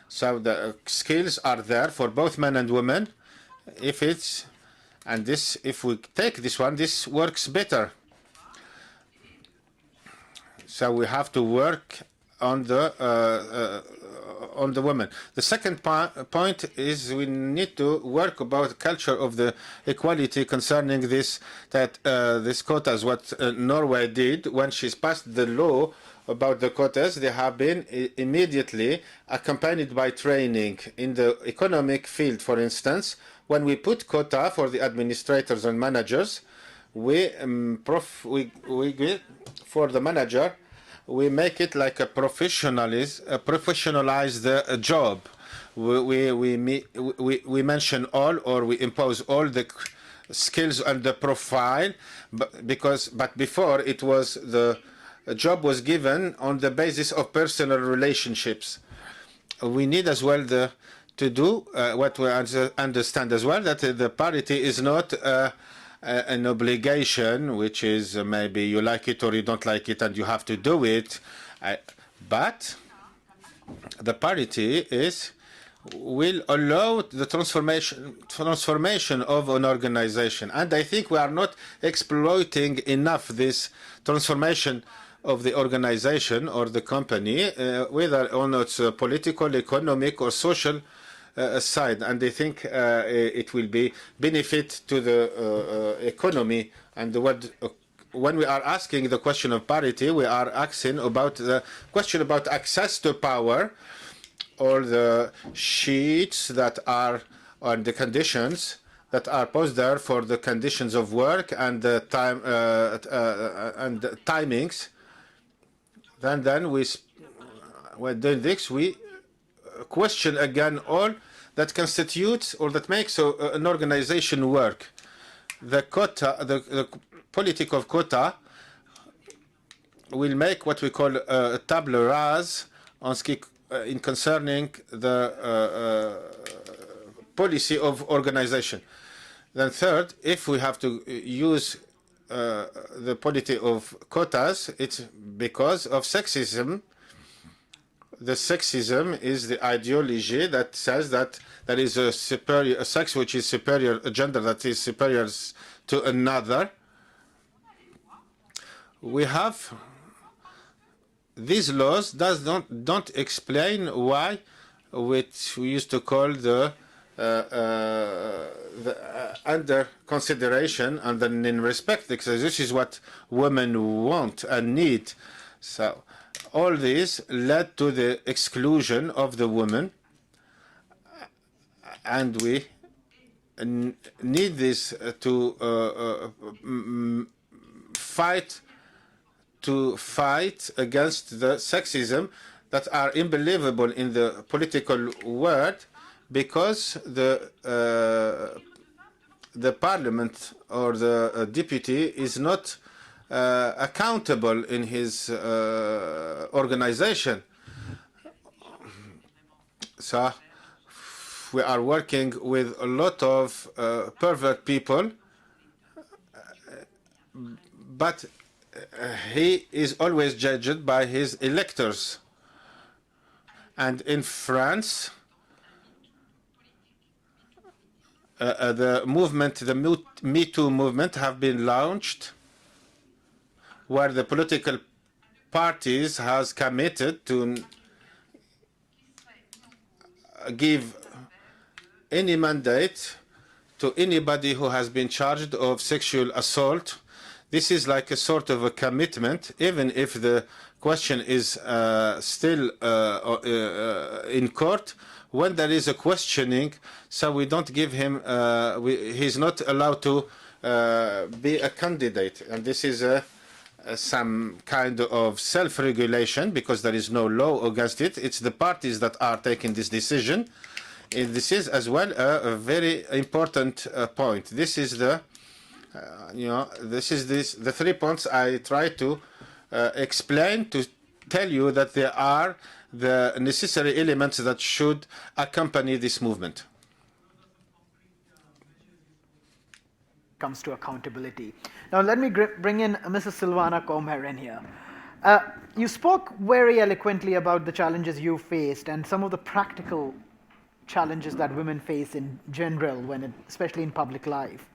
So the skills are there for both men and women. If we take this one, this works better. So we have to work on the women. The second point is we need to work about culture of the equality concerning this quotas. What Norway did when she passed the law about the quotas, they have been immediately accompanied by training in the economic field. For instance, when we put quota for the administrators and managers, for the manager, we make it like a professionalized job. We mention all, or we impose all the skills and the profile, but before it was the job was given on the basis of personal relationships. We need as well to do what we understand as well, that the parity is not an obligation, which is maybe you like it or you don't like it and you have to do it. But the parity will allow the transformation of an organization. And I think we are not exploiting enough this transformation of the organization or the company, whether on its political, economic, or social side. And I think it will be benefit to the economy. And when we are asking the question of parity, we are asking about the question about access to power, or the sheets that are on the conditions that are posed there for the conditions of work and the time and the timings. Then when doing this, we question again all that constitutes or that makes an organization work. The quota, the politic of quota, will make what we call a table rase in concerning the policy of organization. Then third, if we have to use the policy of quotas, it's because of sexism. The sexism is the ideology that says that there is a sex which is superior, a gender that is superior to another. We have these laws don't explain why, which we used to call the under consideration and then in respect, because this is what women want and need. So all this led to the exclusion of the woman, and we need this to fight against the sexism that are unbelievable in the political world, because the parliament or the deputy is not accountable in his organization. So we are working with a lot of pervert people, but he is always judged by his electors. And in France, the movement, the Me Too movement, have been launched, where the political parties has committed to give any mandate to anybody who has been charged of sexual assault. This is like a sort of a commitment, even if the question is still in court. When there is a questioning, so we don't give him, he's not allowed to be a candidate. And this is some kind of self-regulation, because there is no law against it. It's the parties that are taking this decision. And this is as well a very important point. This is the the 3 points I try to explain, to tell you that there are the necessary elements that should accompany this movement. Comes to accountability. Now let me bring in Mrs. Silvana Comer in here. You spoke very eloquently about the challenges you faced and some of the practical challenges that women face in general, especially in public life.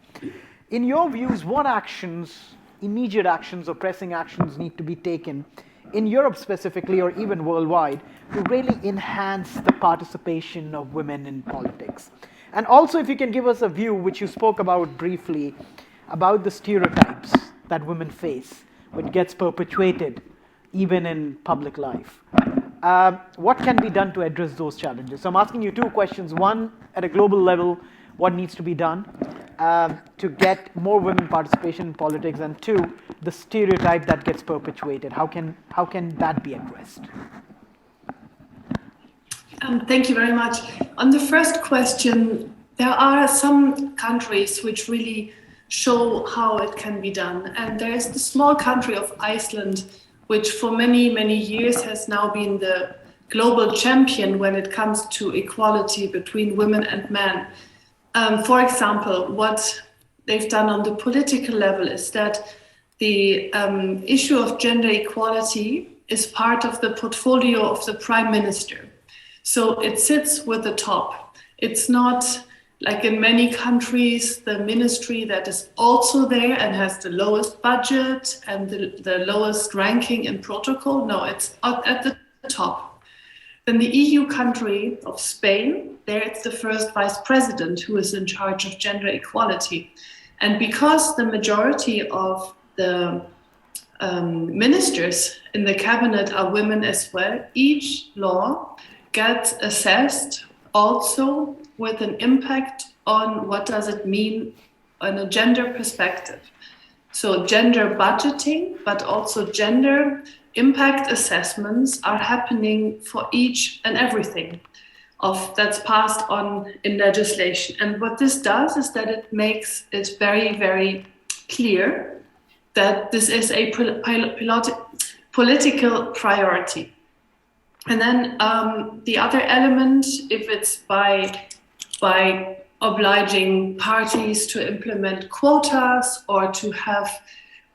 In your views, what actions, immediate actions or pressing actions, need to be taken in Europe specifically, or even worldwide, to really enhance the participation of women in politics? And also, if you can give us a view, which you spoke about briefly, about the stereotypes that women face, which gets perpetuated even in public life. What can be done to address those challenges? So I'm asking you two questions. One, at a global level, what needs to be done? to get more women participation in politics, and two, the stereotype that gets perpetuated? How can that be addressed? Thank you very much. On the first question, there are some countries which really show how it can be done. And there is the small country of Iceland, which for many, many years has now been the global champion when it comes to equality between women and men. For example, what they've done on the political level is that the issue of gender equality is part of the portfolio of the prime minister. So it sits with the top. It's not like in many countries, the ministry that is also there and has the lowest budget and the lowest ranking in protocol. No, it's at the top. Then the EU country of Spain, there it's the first vice president who is in charge of gender equality. And because the majority of the ministers in the cabinet are women as well, each law gets assessed also with an impact on what does it mean on a gender perspective. So gender budgeting, but also gender impact assessments are happening for each and everything that's passed on in legislation. And what this does is that it makes it very, very clear that this is a political priority. And then the other element, if it's by obliging parties to implement quotas or to have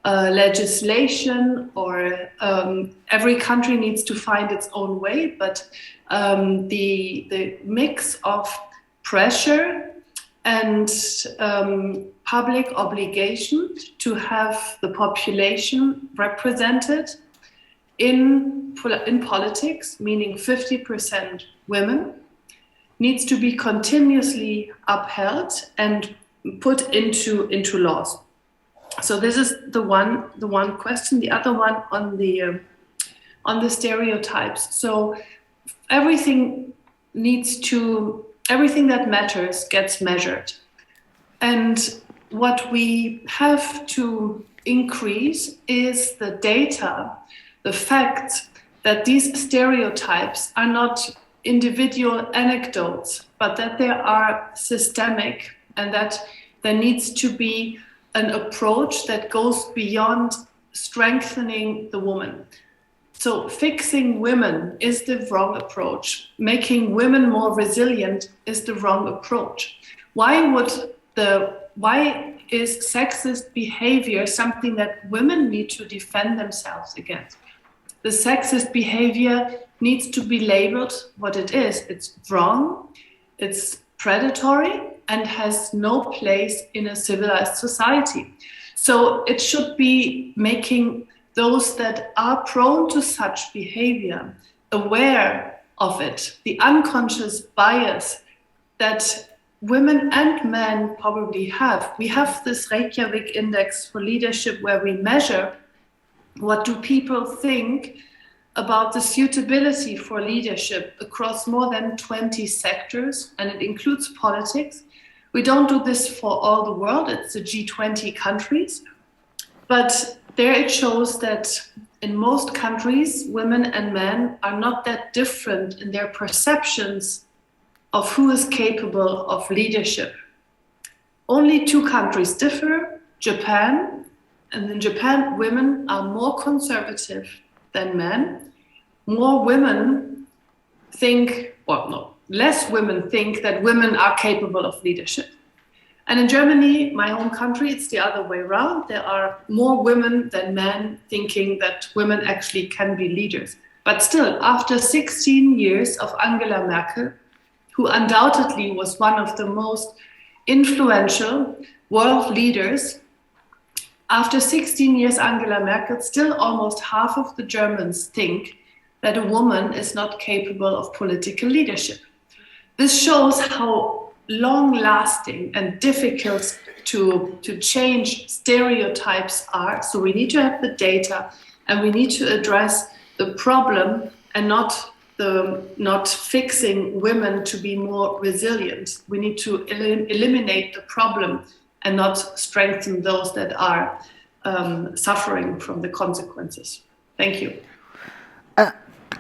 legislation, or every country needs to find its own way, but the mix of pressure and public obligation to have the population represented in politics, meaning 50% women, needs to be continuously upheld and put into laws. So this is the one question. The other one on the stereotypes. So everything that matters gets measured, and what we have to increase is the data, the fact that these stereotypes are not individual anecdotes, but that they are systemic, and that there needs to be an approach that goes beyond strengthening the woman. So fixing women is the wrong approach. Making women more resilient is the wrong approach. Why is sexist behavior something that women need to defend themselves against? The sexist behavior needs to be labeled what it is. It's wrong, it's predatory, and has no place in a civilized society. So it should be making those that are prone to such behavior aware of it, the unconscious bias that women and men probably have. We have this Reykjavik index for leadership where we measure what do people think about the suitability for leadership across more than 20 sectors, and it includes politics. We don't do this for all the world, it's the G20 countries, but there it shows that in most countries, women and men are not that different in their perceptions of who is capable of leadership. Only two countries differ, Japan, and in Japan, women are more conservative than men. More women think, less women think that women are capable of leadership. And in Germany, my home country, it's the other way around. There are more women than men thinking that women actually can be leaders. But still, after 16 years of Angela Merkel, who undoubtedly was one of the most influential world leaders, after 16 years, Angela Merkel, still almost half of the Germans think that a woman is not capable of political leadership. This shows how long-lasting and difficult to change stereotypes are. So we need to have the data, and we need to address the problem and not fixing women to be more resilient. We need to eliminate the problem and not strengthen those that are suffering from the consequences. Thank you.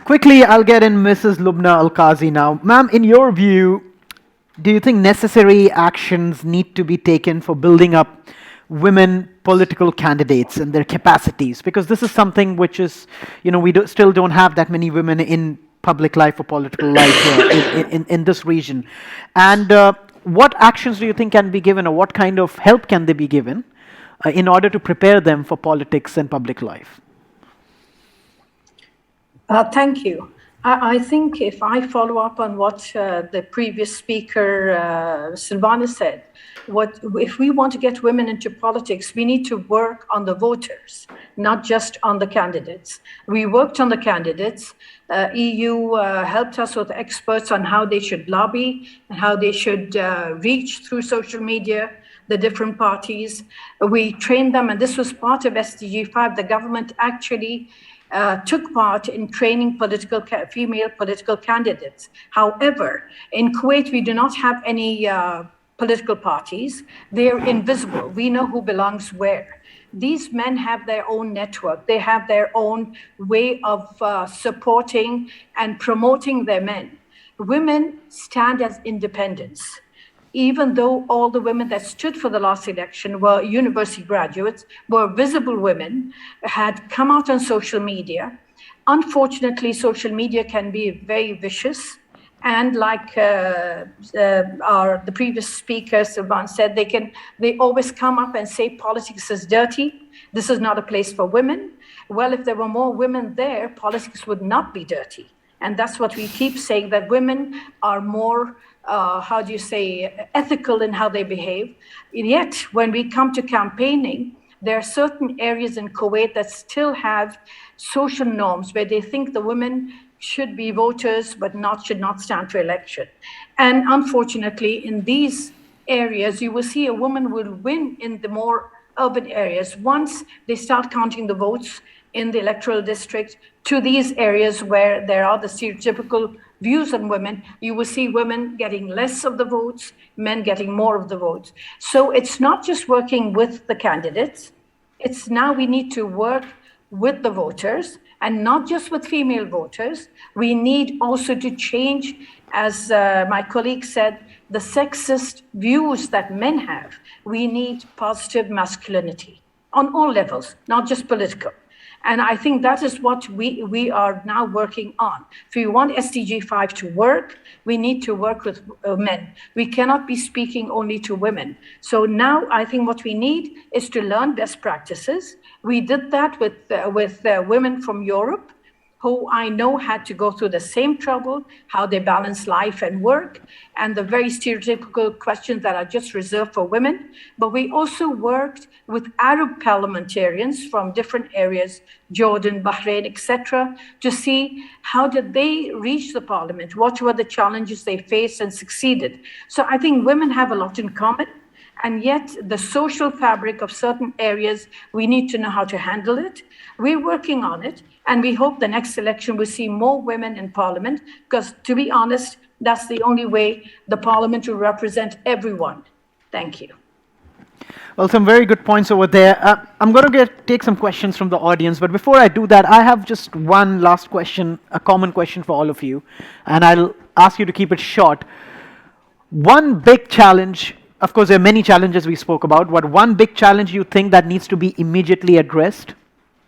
Quickly, I'll get in Mrs. Lubna Al-Qazi now. Ma'am, in your view, do you think necessary actions need to be taken for building up women political candidates and their capacities? Because this is something which is, we still don't have that many women in public life or political life in this region. And what actions do you think can be given, or what kind of help can they be given in order to prepare them for politics and public life? Thank you. I think if I follow up on what the previous speaker, Silvana, said, if we want to get women into politics, we need to work on the voters, not just on the candidates. We worked on the candidates. EU helped us with experts on how they should lobby and how they should reach through social media the different parties. We trained them, and this was part of SDG 5. The government actually took part in training female political candidates. However, in Kuwait, we do not have any political parties. They're invisible. We know who belongs where. These men have their own network. They have their own way of supporting and promoting their men. Women stand as independents. Even though all the women that stood for the last election were university graduates, were visible women, had come out on social media. Unfortunately, social media can be very vicious. And like the previous speaker, Silvan, said, they always come up and say politics is dirty. This is not a place for women. Well, if there were more women there, politics would not be dirty. And that's what we keep saying, that women are more ethical in how they behave. And yet, when we come to campaigning, there are certain areas in Kuwait that still have social norms where they think the women should be voters, but should not stand for election. And unfortunately, in these areas, you will see a woman will win in the more urban areas once they start counting the votes in the electoral district to these areas where there are the stereotypical views on women. You will see women getting less of the votes, men getting more of the votes. So it's not just working with the candidates, it's now we need to work with the voters, and not just with female voters. We need also to change, as my colleague said, the sexist views that men have. We need positive masculinity on all levels, not just political. And I think that is what we are now working on. If we want SDG 5 to work, we need to work with men. We cannot be speaking only to women. So now I think what we need is to learn best practices. We did that with women from Europe, who I know had to go through the same trouble, how they balance life and work, and the very stereotypical questions that are just reserved for women. But we also worked with Arab parliamentarians from different areas, Jordan, Bahrain, etc., to see how did they reach the parliament, what were the challenges they faced and succeeded. So I think women have a lot in common. And yet the social fabric of certain areas, we need to know how to handle it. We're working on it, and we hope the next election will see more women in parliament, because to be honest, that's the only way the parliament will represent everyone. Thank you. Well, some very good points over there. I'm going to take some questions from the audience, but before I do that, I have just one last question, a common question for all of you, and I'll ask you to keep it short. One big challenge, of course, there are many challenges we spoke about, but one big challenge you think that needs to be immediately addressed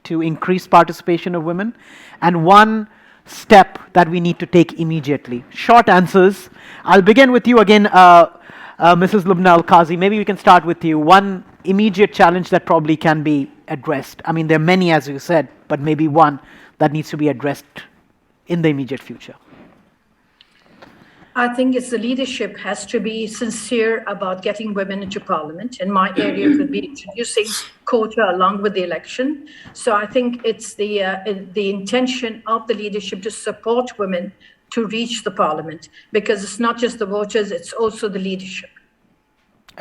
to increase participation of women, and one step that we need to take immediately. Short answers. I'll begin with you again, Mrs. Lubna Al-Qazi. Maybe we can start with you. One immediate challenge that probably can be addressed. I mean, there are many, as you said, but maybe one that needs to be addressed in the immediate future. I think it's the leadership has to be sincere about getting women into parliament. In my area, could be introducing quota along with the election. So I think it's the intention of the leadership to support women to reach the parliament, because it's not just the voters, it's also the leadership.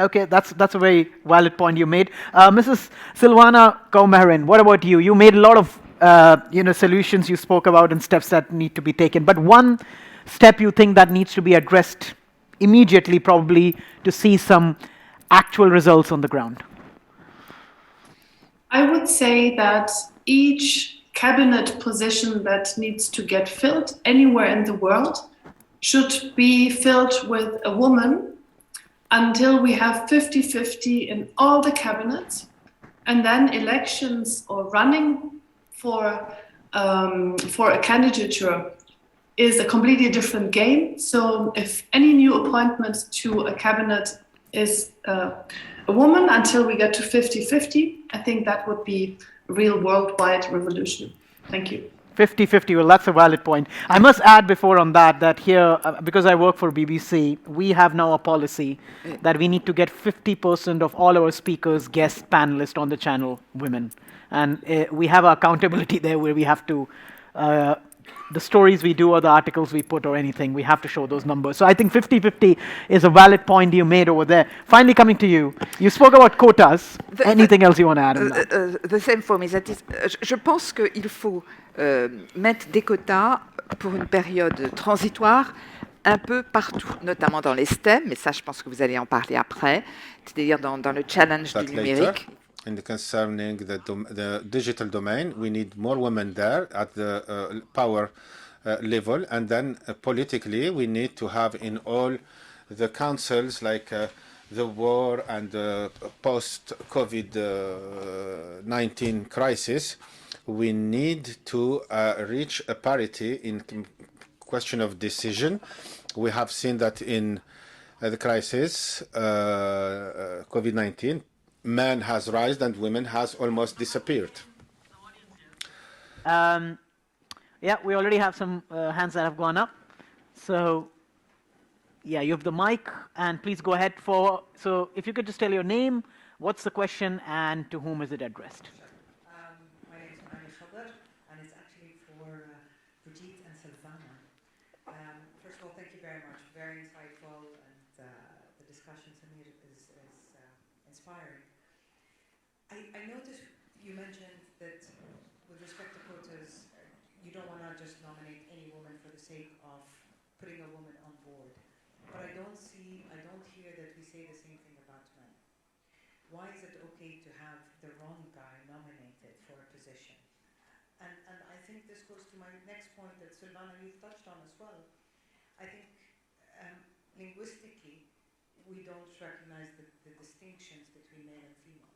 Okay, that's a very valid point you made. Mrs. Silvana Kaumarin, what about you? You made a lot of solutions you spoke about and steps that need to be taken, but one step you think that needs to be addressed immediately, probably, to see some actual results on the ground? I would say that each cabinet position that needs to get filled anywhere in the world should be filled with a woman until we have 50-50 in all the cabinets, and then elections or running for a candidature is a completely different game. So if any new appointment to a cabinet is a woman until we get to 50-50, I think that would be a real worldwide revolution. Thank you. 50-50, well, that's a valid point. I must add before on that here, because I work for BBC, we have now a policy that we need to get 50% of all our speakers, guests, panelists on the channel, women. And we have our accountability there where we have to, the stories we do or the articles we put or anything, we have to show those numbers. So I think 50-50 is a valid point you made over there. Finally coming to you, you spoke about quotas. Anything else you want to add on that? The same for me. That is, je pense qu'il faut mettre des quotas pour une période transitoire un peu partout, notamment dans les STEM, mais ça je pense que vous allez en parler après, c'est-à-dire dans le challenge du numérique. In concerning the digital domain, we need more women there at the power level, and then politically we need to have in all the councils like the war and the post-COVID-19 crisis, we need to reach a parity in question of decision. We have seen that in the crisis, COVID-19, men has risen and women has almost disappeared. Yeah, we already have some hands that have gone up. So, yeah, you have the mic, and please go ahead for. So, if you could just tell your name, what's the question, and to whom is it addressed? My name is Anya Schobler, and it's actually for Brigitte and Silvana. First of all, thank you very much. Very insightful, and the discussion to me is inspiring. I noticed you mentioned that with respect to quotas, you don't want to just nominate any woman for the sake of putting a woman on board. But I don't hear that we say the same thing about men. Why is it okay to have the wrong guy nominated for a position? And I think this goes to my next point that Silvana, you've touched on as well. I think linguistically, we don't recognize the distinctions between male and female.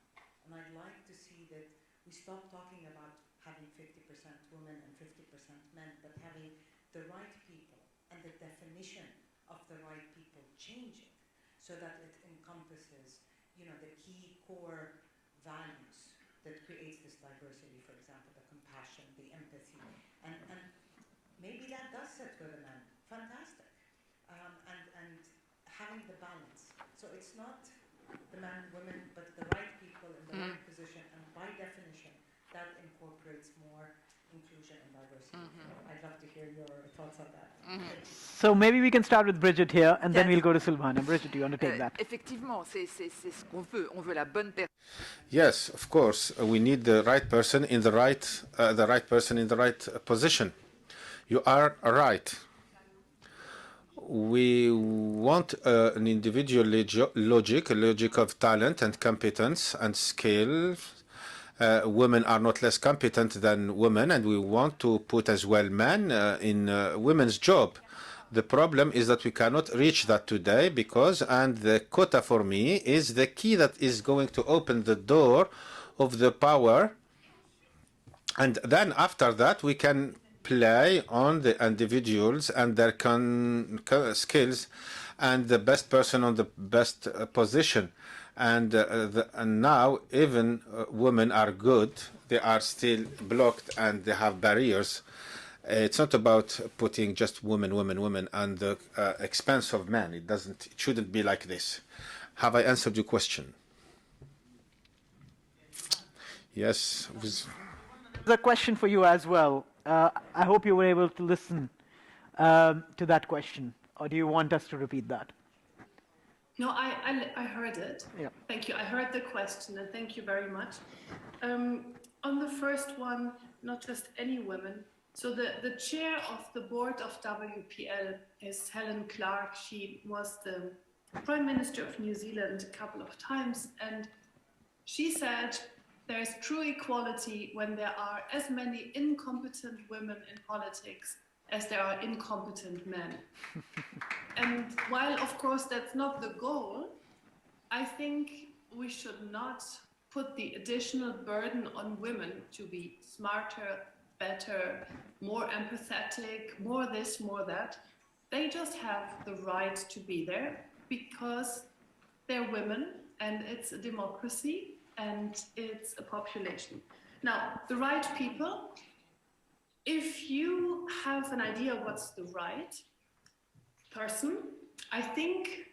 And I'd like to see that we stop talking about having 50% women and 50% men, but having the right people and the definition of the right people changing so that it encompasses, the key core values that creates this diversity, for example, the compassion, the empathy. And maybe that does sit with the men. Fantastic. And having the balance. So it's not the men, women, but the right people in the right position, and by definition, that incorporates more inclusion and diversity. I'd love to hear your thoughts on that. So maybe we can start with Brigitte here, and then we'll go to Silvana. Brigitte, do you want to take that? Effectivement, c'est ce qu'on veut. On veut la bonne personne. Yes, of course, we need the right person in the right person in the right position. You are right. We want an individual logic, a logic of talent and competence and skill. Women are not less competent than women, and we want to put as well men in women's job. The problem is that we cannot reach that today because, and the quota for me is the key that is going to open the door of the power. And then after that, we can play on the individuals and their skills and the best person on the best position. And now even women are good. They are still blocked and they have barriers. It's not about putting just women at the expense of men. It shouldn't be like this. Have I answered your question? Yes. There's a question for you as well. I hope you were able to listen to that question, or do you want us to repeat that? No, I heard it. Yeah. Thank you. I heard the question, and thank you very much. On the first one, not just any women. So the chair of the board of WPL is Helen Clark. She was the Prime Minister of New Zealand a couple of times, and she said there's true equality when there are as many incompetent women in politics as there are incompetent men. And while, of course, that's not the goal, I think we should not put the additional burden on women to be smarter, better, more empathetic, more this, more that. They just have the right to be there because they're women and it's a democracy and it's a population. Now, the right people, if you have an idea what's the right person, I think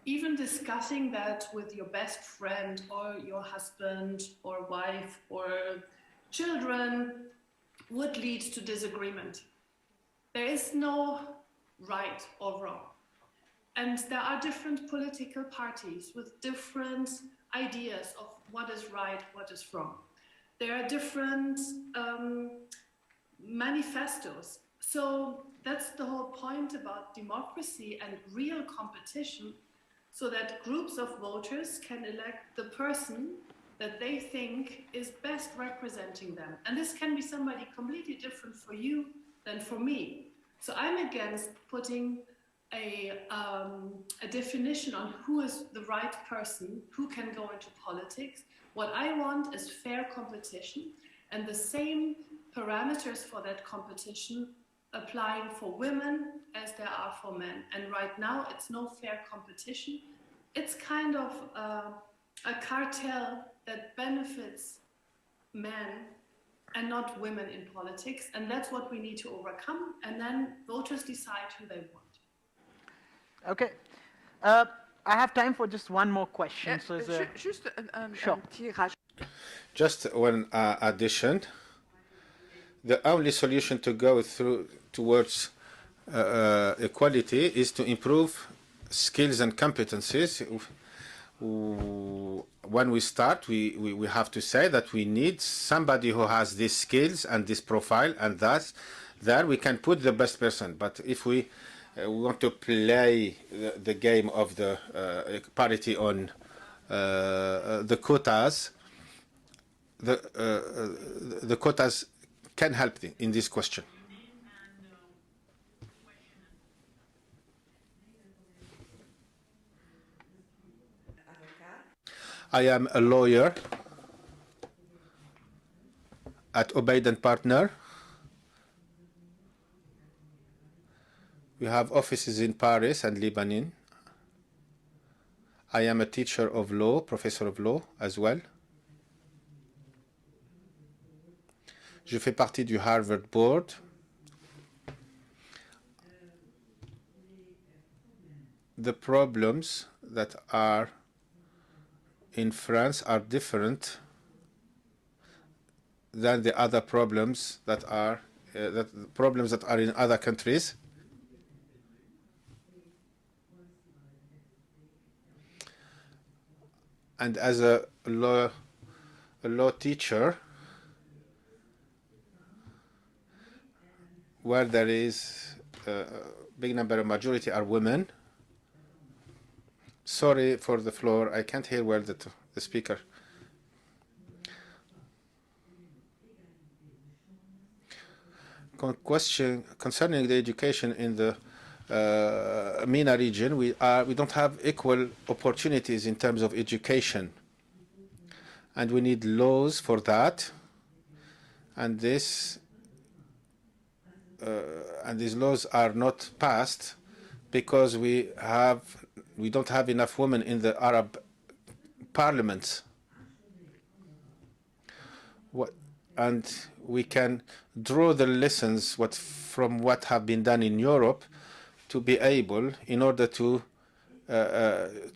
even discussing that with your best friend or your husband or wife or children would lead to disagreement. There is no right or wrong. And there are different political parties with different ideas of what is right, what is wrong. There are different manifestos. So that's the whole point about democracy and real competition, so that groups of voters can elect the person that they think is best representing them. And this can be somebody completely different for you than for me. So I'm against putting a definition on who is the right person, who can go into politics. What I want is fair competition and the same parameters for that competition applying for women as there are for men. And right now it's no fair competition. It's kind of a cartel that benefits men and not women in politics. And that's what we need to overcome. And then voters decide who they want. Okay. I have time for just one more question. So Juste un Sure. petit rajout. Just one addition. The only solution to go towards equality is to improve skills and competencies. When we start, we have to say that we need somebody who has these skills and this profile, and thus there we can put the best person. But if we want to play the game of the parity on the quotas, the quotas can help in this question. I am a lawyer at Obeid & Partner. We have offices in Paris and Lebanon. I am a teacher of law, professor of law as well. Je fais partie du Harvard Board. The problems that are in France are different than the other problems that are in other countries. And as a law teacher, where there is a big number of majority are women. Sorry for the floor, I can't hear well the speaker. Question concerning the education in the MENA region, we don't have equal opportunities in terms of education, and we need laws for that. And these laws are not passed because we don't have enough women in the Arab parliaments. And we can draw the lessons from what have been done in Europe to be able, in order to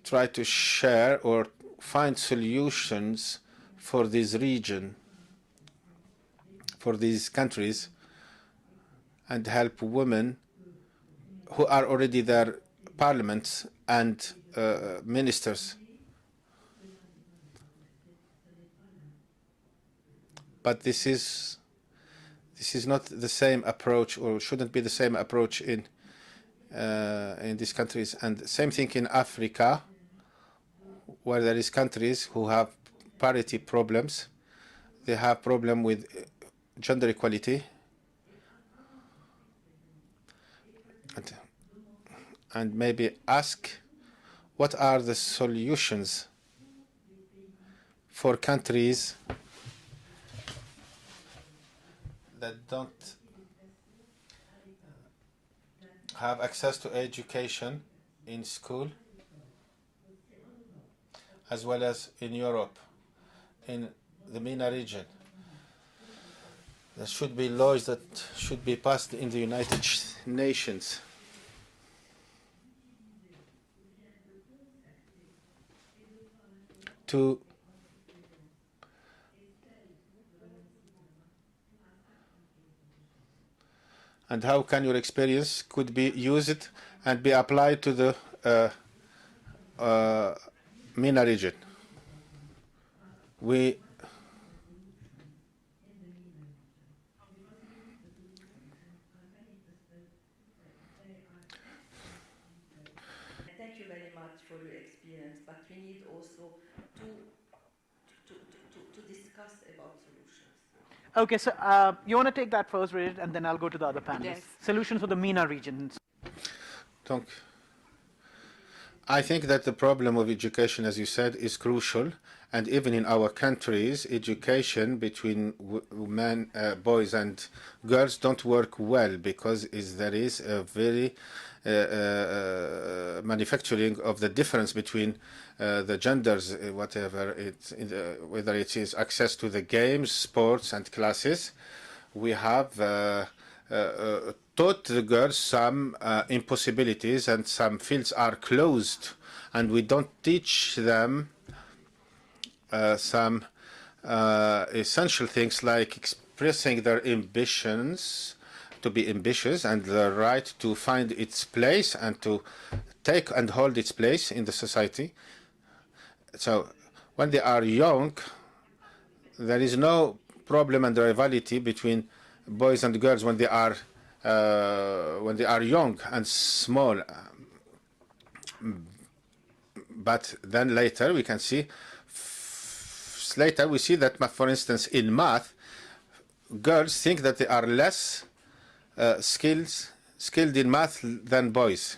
try to share or find solutions for this region, for these countries, and help women who are already their parliaments and ministers. But this is not the same approach, or shouldn't be the same approach in in these countries. And same thing in Africa, where there is countries who have parity problems. They have problem with gender equality. And maybe ask what are the solutions for countries that don't have access to education in school, as well as in Europe, in the MENA region. There should be laws that should be passed in the United Nations. And how can your experience could be used and be applied to the MENA region? Thank you very much for your experience, but we need also to discuss about solutions. Okay, so you want to take that first, Bridget, and then I'll go to the other panelists. Yes. Solutions for the MENA region. I think that the problem of education, as you said, is crucial. And even in our countries, education between boys and girls don't work well, because there is a very manufacturing of the difference between the genders, whether it is access to the games, sports, and classes. We have taught the girls some impossibilities, and some fields are closed, and we don't teach them some essential things like expressing their ambitions, to be ambitious, and the right to find its place and to take and hold its place in the society. So when they are young, there is no problem and rivalry between boys and girls when they are young and small. But then later we can see. Later we see that, for instance, in math, girls think that they are less skilled in math than boys.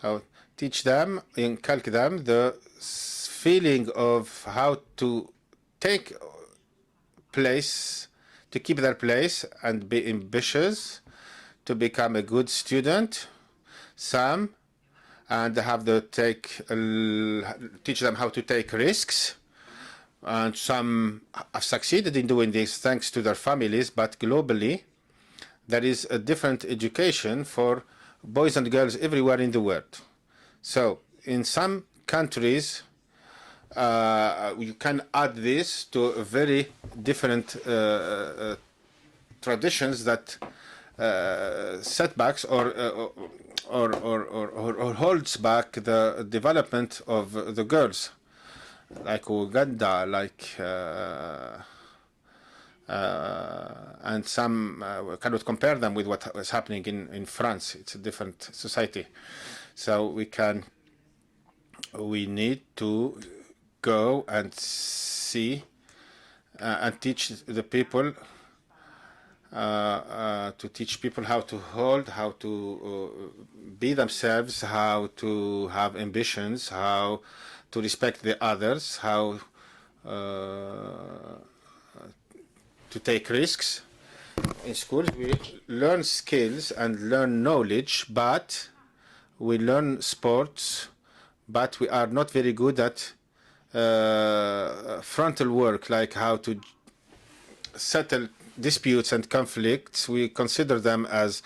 So teach them, inculcate them the feeling of how to take place, to keep their place and be ambitious, to become a good student. Some, and have to teach them how to take risks. And some have succeeded in doing this thanks to their families, but globally, there is a different education for boys and girls everywhere in the world. So in some countries, you can add this to very different traditions that setbacks or holds back the development of the girls, like Uganda, and some cannot compare them with what was happening in France. It's a different society. So we need to go and see and teach the people, to teach people how to hold, how to be themselves, how to have ambitions, how to respect the others, how to take risks. In schools, we learn skills and learn knowledge, but we learn sports, but we are not very good at frontal work, like how to settle disputes and conflicts. We consider them as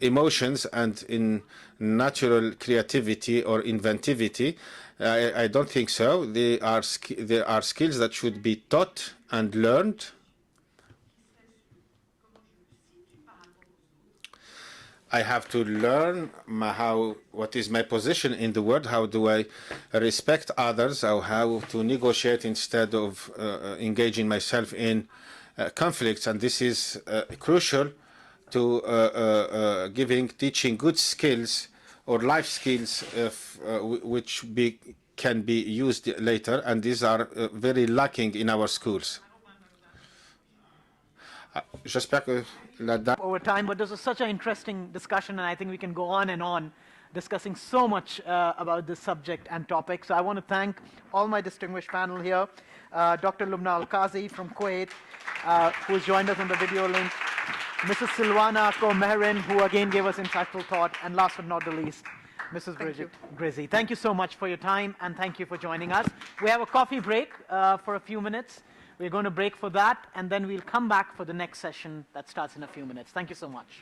emotions, and in natural creativity or inventivity, I don't think so. They are skills that should be taught and learned. I have to learn what is my position in the world, how do I respect others, or how to negotiate instead of engaging myself in conflicts. And this is crucial to giving, teaching good skills or life skills which can be used later, and these are very lacking in our schools. J'espère que la dame over time, but this was such an interesting discussion, and I think we can go on and on discussing so much about this subject and topic. So I want to thank all my distinguished panel here, Dr. Lubna Al-Qazi from Kuwait, who has joined us on the video link, Mrs. Silvana Ko-Mehrin, who again gave us insightful thought, and last but not the least, Mrs. Bridget Grizzy. Thank you so much for your time, and thank you for joining us. We have a coffee break for a few minutes. We're going to break for that, and then we'll come back for the next session that starts in a few minutes. Thank you so much.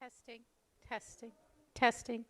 Testing, testing, testing.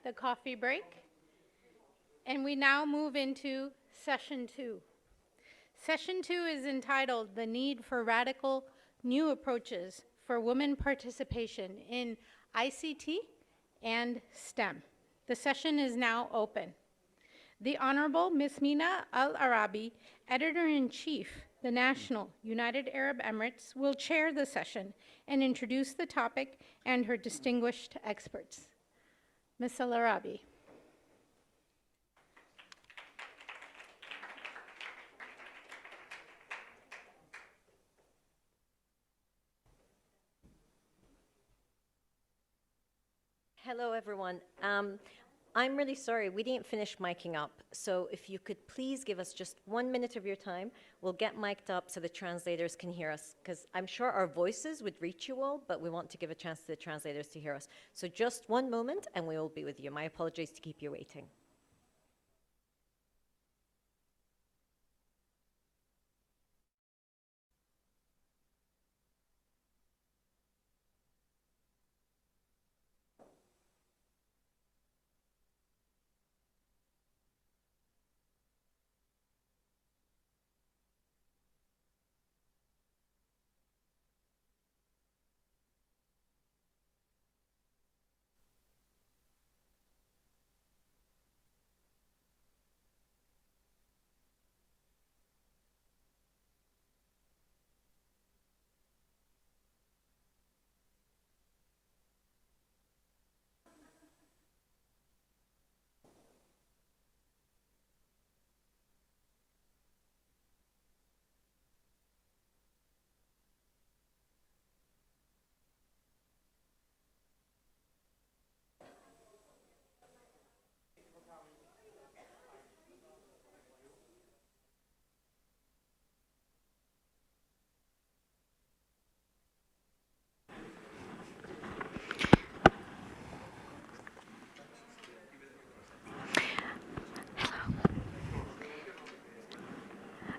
The coffee break. And we now move into session 2. Session 2 is entitled The Need for Radical New Approaches for Women Participation in ICT and STEM. The session is now open. The Honorable Ms. Mina Al-Arabi, Editor-in-Chief, the National United Arab Emirates, will chair the session and introduce the topic and her distinguished experts. Ms. Al-Arabi. Hello, everyone. I'm really sorry, we didn't finish miking up. So if you could please give us just 1 minute of your time, we'll get mic'd up so the translators can hear us. Because I'm sure our voices would reach you all, but we want to give a chance to the translators to hear us. So just 1 moment and we will be with you. My apologies to keep you waiting.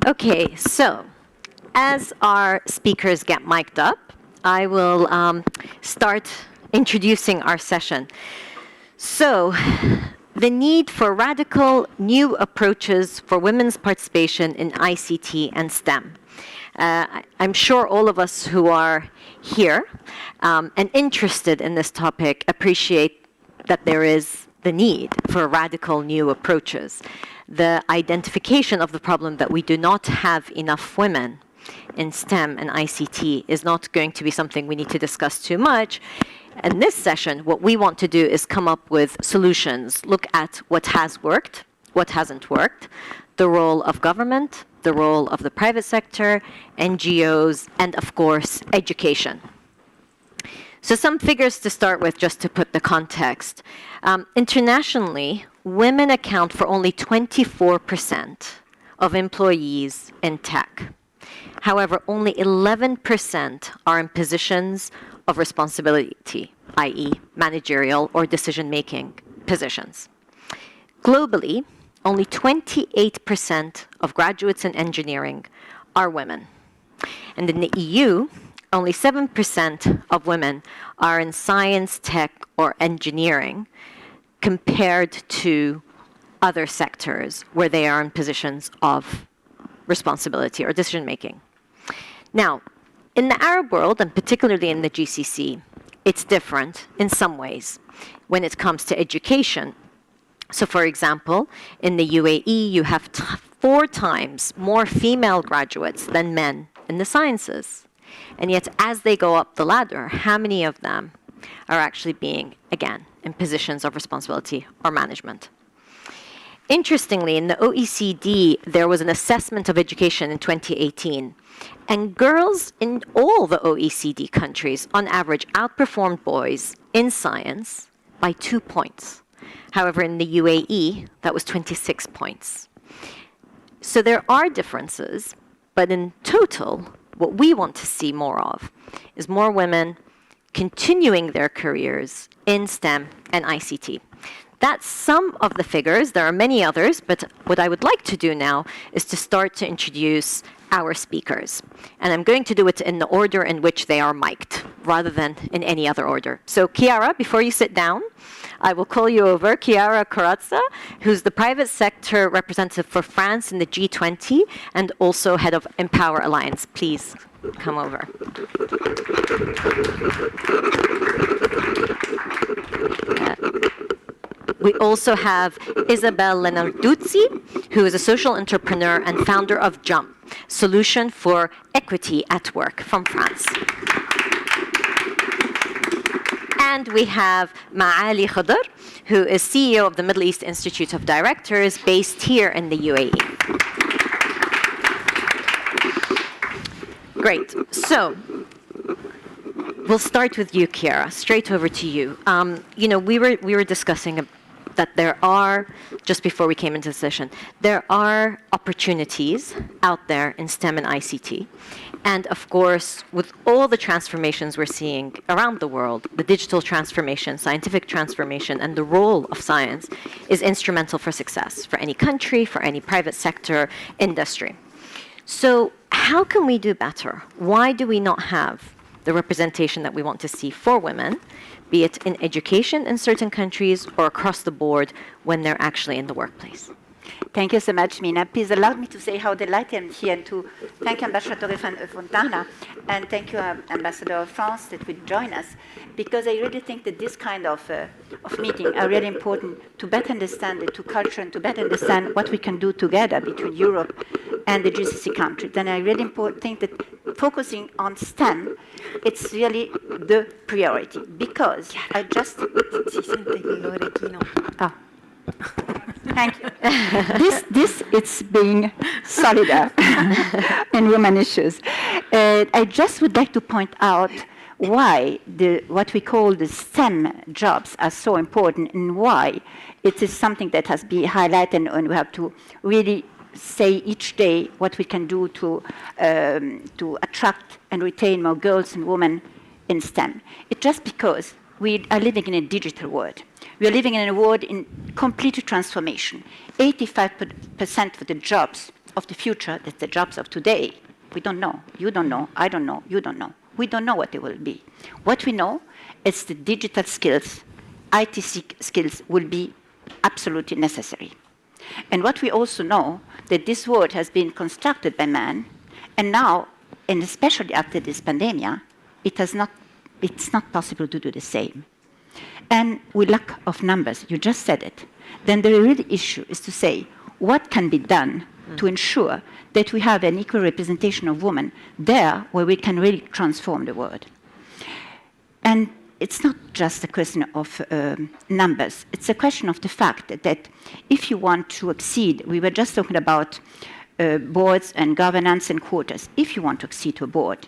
Okay, so as our speakers get mic'd up, I will start introducing our session. So, the need for radical new approaches for women's participation in ICT and STEM. I'm sure all of us who are here and interested in this topic appreciate that there is the need for radical new approaches. The identification of the problem that we do not have enough women in STEM and ICT is not going to be something we need to discuss too much. In this session, what we want to do is come up with solutions, look at what has worked, what hasn't worked, the role of government, the role of the private sector, NGOs, and of course, education. So some figures to start with, just to put the context. Internationally, women account for only 24% of employees in tech. However, only 11% are in positions of responsibility, i.e., managerial or decision-making positions. Globally, only 28% of graduates in engineering are women. And in the EU, only 7% of women are in science, tech, or engineering, compared to other sectors where they are in positions of responsibility or decision-making. Now, in the Arab world, and particularly in the GCC, it's different in some ways when it comes to education. So, for example, in the UAE, you have 4 times more female graduates than men in the sciences. And yet, as they go up the ladder, how many of them are actually being, again, in positions of responsibility or management? Interestingly, in the OECD, there was an assessment of education in 2018, and girls in all the OECD countries, on average, outperformed boys in science by 2 points. However, in the UAE, that was 26 points. So there are differences, but in total, what we want to see more of is more women continuing their careers in STEM and ICT. That's some of the figures. There are many others, but what I would like to do now is to start to introduce our speakers. And I'm going to do it in the order in which they are mic'd, rather than in any other order. So Chiara, before you sit down, I will call you over. Chiara Corazza, who's the private sector representative for France in the G20 and also head of Empower Alliance. Please come over. We also have Isabelle Lenarduzzi, who is a social entrepreneur and founder of Jump, Solution for Equity at Work from France. And we have Maali Khadr, who is CEO of the Middle East Institute of Directors, based here in the UAE. Great. So we'll start with you, Chiara. Straight over to you. We were discussing that there are, just before we came into the session, there are opportunities out there in STEM and ICT. And of course, with all the transformations we're seeing around the world, the digital transformation, scientific transformation, and the role of science is instrumental for success for any country, for any private sector industry. So how can we do better? Why do we not have the representation that we want to see for women, be it in education in certain countries or across the board when they're actually in the workplace? Thank you so much, Mina. Please allow me to say how delighted I am here and to thank Ambassador Fontana and thank you, Ambassador of France, that will join us, because I really think that this kind of meeting are really important to better understand the two cultures and to better understand what we can do together between Europe and the GCC countries. And I really think that focusing on STEM, it's really the priority, because I just... Oh. Thank you. This it's being solidar in women issues. I just would like to point out why what we call the STEM jobs are so important and why it is something that has been highlighted, and we have to really say each day what we can do to attract and retain more girls and women in STEM. It's just because we are living in a digital world. We are living in a world in complete transformation. 85% of the jobs of the future, that's the jobs of today, we don't know. You don't know. I don't know. You don't know. We don't know what they will be. What we know is the digital skills, IT skills will be absolutely necessary. And what we also know, that this world has been constructed by man, and now, and especially after this pandemic, it's not possible to do the same. And with lack of numbers, you just said it, then the real issue is to say, what can be done to ensure that we have an equal representation of women there where we can really transform the world? And it's not just a question of numbers. It's a question of the fact that if you want to exceed, we were just talking about boards and governance and quotas. If you want to exceed to a board,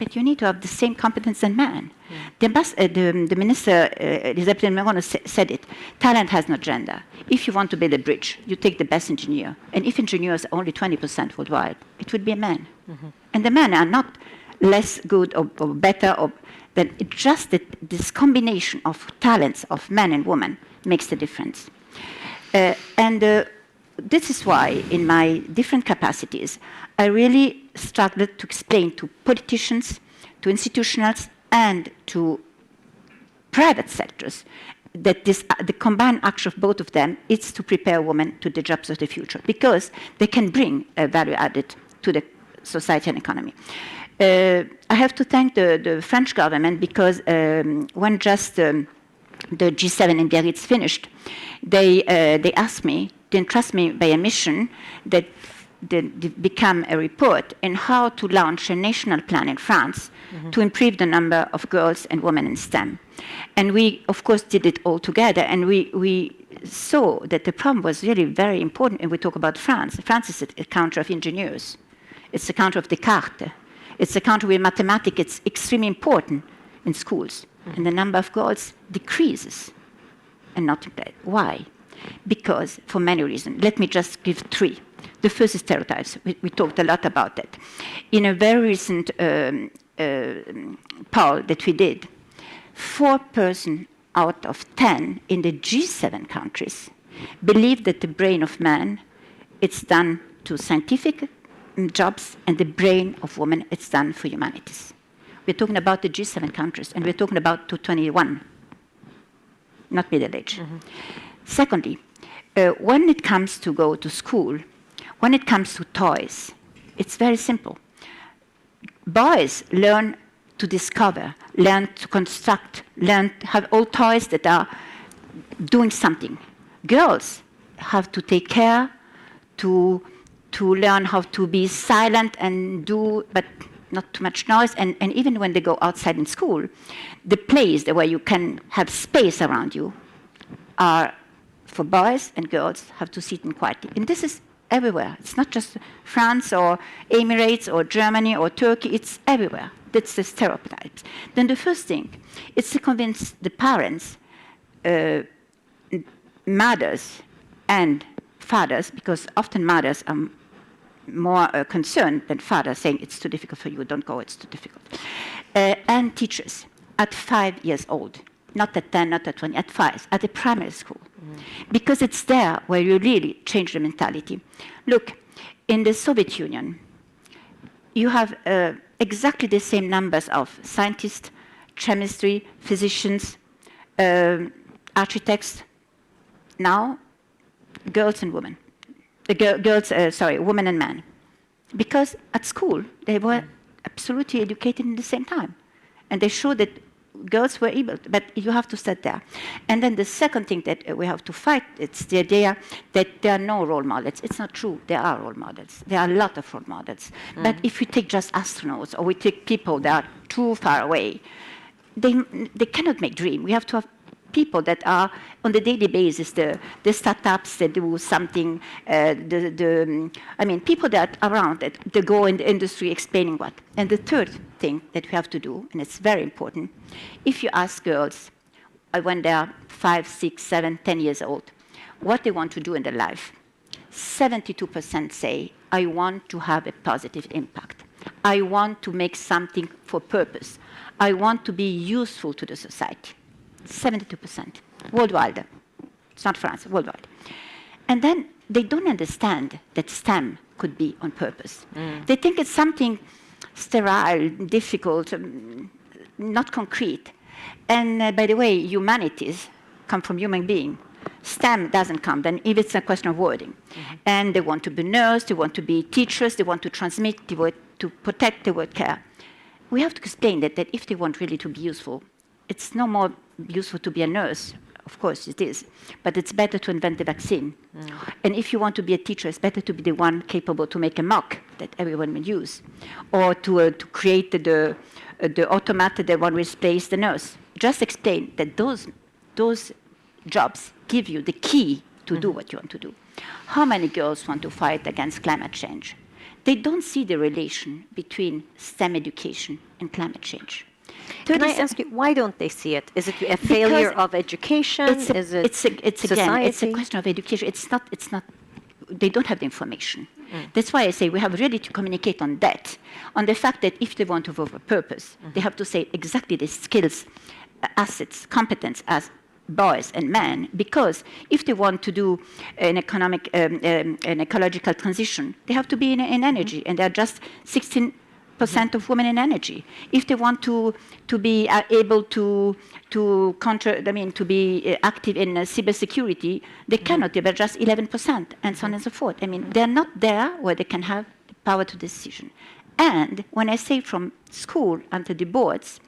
but you need to have the same competence as men. The minister, Elisabeth Meron, said it. Talent has no gender. If you want to build a bridge, you take the best engineer. And if engineers are only 20% worldwide, it would be a man. And the men are not less good or better, than it's just that this combination of talents of men and women makes the difference. This is why, in my different capacities, I really struggled to explain to politicians, to institutionals, and to private sectors that the combined action of both of them is to prepare women to the jobs of the future, because they can bring a value added to the society and economy. I have to thank the French government, because when just the G7 in Biarritz finished, they asked me, they entrust me by a mission that become a report in how to launch a national plan in France to improve the number of girls and women in STEM. And we, of course, did it all together, and we saw that the problem was really very important. And we talk about France. France is a country of engineers. It's a country of Descartes. It's a country where mathematics is extremely important in schools. And the number of girls decreases and not implied. Why? Because for many reasons. Let me just give three. The first is stereotypes. We talked a lot about that. In a very recent poll that we did, 4% out of 10 in the G7 countries believe that the brain of man, it's done to scientific jobs, and the brain of women, it's done for humanities. We're talking about the G7 countries, and we're talking about 21, not middle age. Secondly, when it comes to go to school, when it comes to toys, it's very simple. Boys learn to discover, learn to construct, learn to have all toys that are doing something. Girls have to take care, to learn how to be silent and do, but not too much noise. And even when they go outside in school, the plays where you can have space around you are for boys, and girls have to sit in quietly. And this is everywhere. It's not just France or Emirates or Germany or Turkey. It's everywhere. That's the stereotypes. Then the first thing, is to convince the parents, mothers and fathers, because often mothers are more concerned than fathers, saying it's too difficult for you, don't go, it's too difficult. And teachers at 5 years old, not at 10, not at 20, at 5, at the primary school. Because it's there where you really change the mentality. Look, in the Soviet Union, you have exactly the same numbers of scientists, chemistry, physicians, architects. Now, girls and women. Women and men. Because at school, they were absolutely educated in the same time. And they showed that girls were able, but you have to start there. And then the second thing that we have to fight, it's the idea that there are no role models. It's not true. There are role models. There are a lot of role models. But if we take just astronauts, or we take people that are too far away, they cannot make dream. We have to have people that are on the daily basis, the startups that do something, people that are around, that go in the industry explaining what. And the third thing that we have to do, and it's very important, if you ask girls when they are 5, 6, 7, 10 years old, what they want to do in their life, 72% say, I want to have a positive impact. I want to make something for purpose. I want to be useful to the society. 72%, worldwide. It's not France, worldwide. And then they don't understand that STEM could be on purpose. They think it's something sterile, difficult, not concrete. And by the way, humanities come from human being. STEM doesn't come, then if it's a question of wording. And they want to be nurses, they want to be teachers, they want to transmit, they want to protect, they want care. We have to explain that if they want really to be useful, it's no more useful to be a nurse. Of course it is, but it's better to invent the vaccine. And if you want to be a teacher, it's better to be the one capable to make a mock that everyone will use, or to create the automated that one will replace the nurse. Just explain that those jobs give you the key to do what you want to do. How many girls want to fight against climate change? they don't see the relation between STEM education and climate change. Can I ask you, why don't they see it? Is it a failure of education? It's a question of education. It's not, they don't have the information. That's why I say we have really to communicate on that, on the fact that if they want to vote for purpose, they have to say exactly the skills, assets, competence as boys and men, because if they want to do an ecological transition, they have to be in energy, and there are just 16% of women in energy. If they want to be able to be active in cybersecurity, they cannot. They're just 11%, and so on and so forth. I mean, they're not there where they can have the power to decision. And when I say from school until the boards,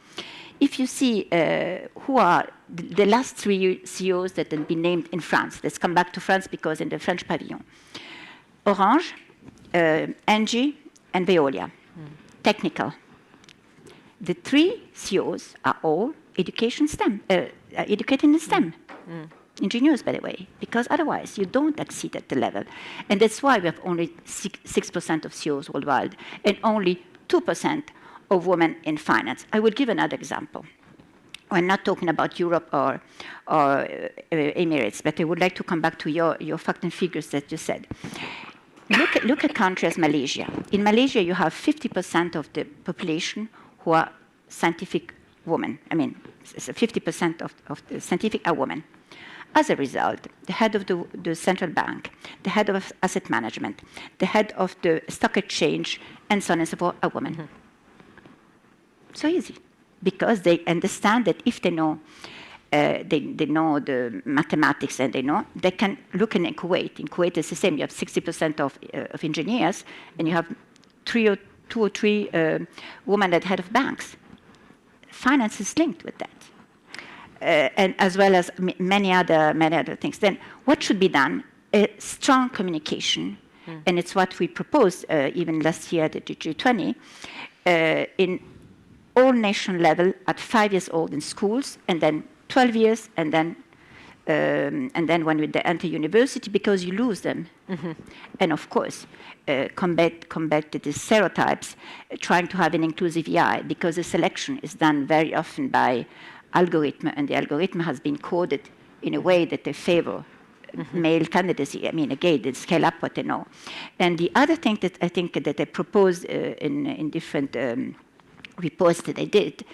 if you see who are the last 3 CEOs that have been named in France, let's come back to France because in the French pavilion, Orange, Engie, and Veolia, technical. The 3 CEOs are all educated in STEM. Engineers, by the way, because otherwise you don't exceed at the level. And that's why we have only 6% of CEOs worldwide and only 2% of women in finance. I will give another example. We're not talking about Europe or Emirates, but I would like to come back to your fact and figures that you said. Look at countries as Malaysia. In Malaysia, you have 50% of the population who are scientific women. I mean, 50% of the scientific are women. As a result, the head of the central bank, the head of asset management, the head of the stock exchange, and so on and so forth are women. So easy, because they understand that if they know, they know the mathematics and they can look in Kuwait. In Kuwait, it's the same. You have 60% of engineers, and you have 2 or 3 women at head of banks. Finance is linked with that, and as well as many other things. Then what should be done? A strong communication, and it's what we proposed even last year at the G20 in all nation level at 5 years old in schools, and then 12 years, and then when they enter university, because you lose them. And of course, combat the stereotypes, trying to have an inclusive EI, because the selection is done very often by algorithm, and the algorithm has been coded in a way that they favor male candidacy. I mean, again, they scale up what they know. And the other thing that I think that I proposed in different reports that I did,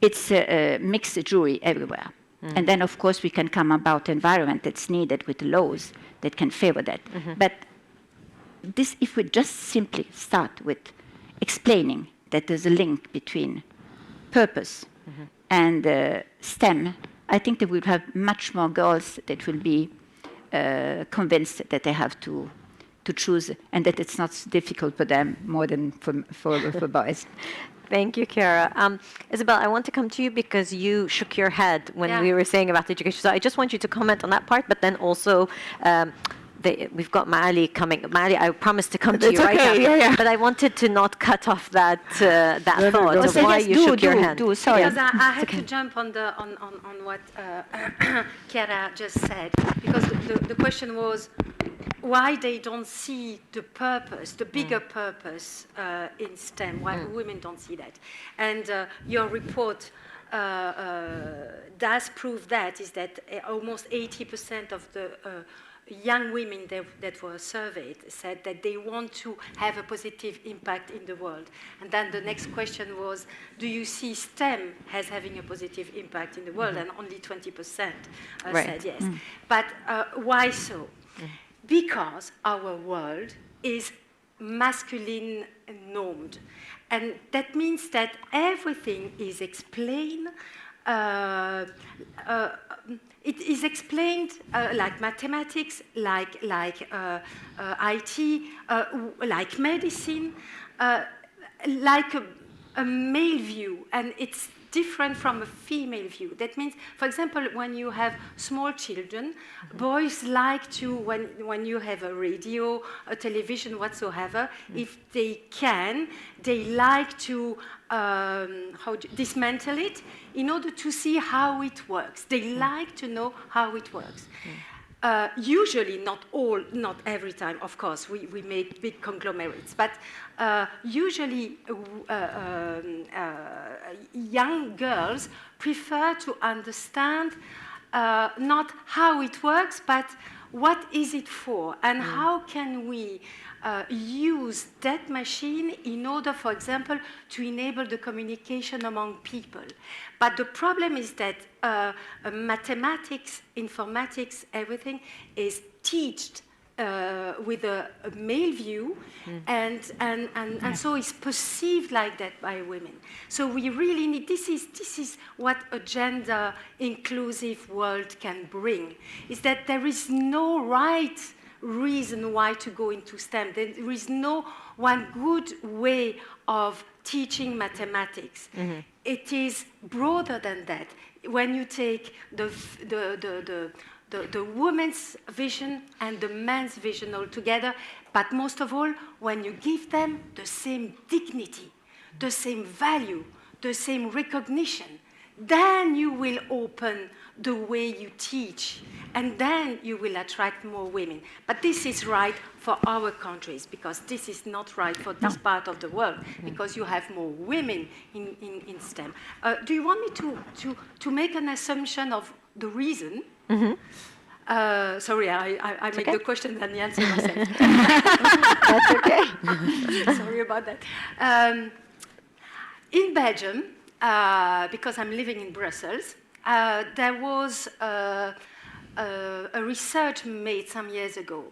it's a mixed jury everywhere. And then, of course, we can come about environment that's needed with laws that can favor that. But this, if we just simply start with explaining that there's a link between purpose and STEM, I think that we'll have much more girls that will be convinced that they have to choose, and that it's not difficult for them more than for boys. Thank you, Chiara. Isabel, I want to come to you because you shook your head when we were saying about education. So I just want you to comment on that part, but then also we've got Maali coming. Maali, I promised to come to you right after, but I wanted to not cut off that thought of why you shook your head. Sorry. Because I had to jump on what Chiara just said, because the question was why they don't see the purpose, the bigger purpose in STEM, why women don't see that. And your report does prove that, is that almost 80% of the young women that were surveyed said that they want to have a positive impact in the world. And then the next question was, do you see STEM as having a positive impact in the world? And only 20% said yes. But why so? Because our world is masculine normed. And that means that everything is explained, it is explained like mathematics, like IT, like medicine, like a male view, and it's different from a female view. That means, for example, when you have small children, boys like to, when you have a radio, a television, whatsoever, if they can, they like to dismantle it in order to see how it works. They like to know how it works. Usually, not every time, of course, we make big conglomerates, but usually young girls prefer to understand not how it works, but what is it for, and how can we use that machine in order, for example, to enable the communication among people. But the problem is that mathematics, informatics, everything is taught with a male view, and so it's perceived like that by women. So we really need, this is what a gender inclusive world can bring, is that there is no right reason why to go into STEM. There is no one good way of teaching mathematics. It is broader than that. When you take the woman's vision and the man's vision all together, but most of all, when you give them the same dignity, the same value, the same recognition, then you will open the way you teach, and then you will attract more women. But this is right for our countries, because this is not right for this part of the world, because you have more women in STEM. Do you want me to make an assumption of the reason? Sorry, I made the question and the answer myself. That's okay. Sorry about that. In Belgium, because I'm living in Brussels, there was a research made some years ago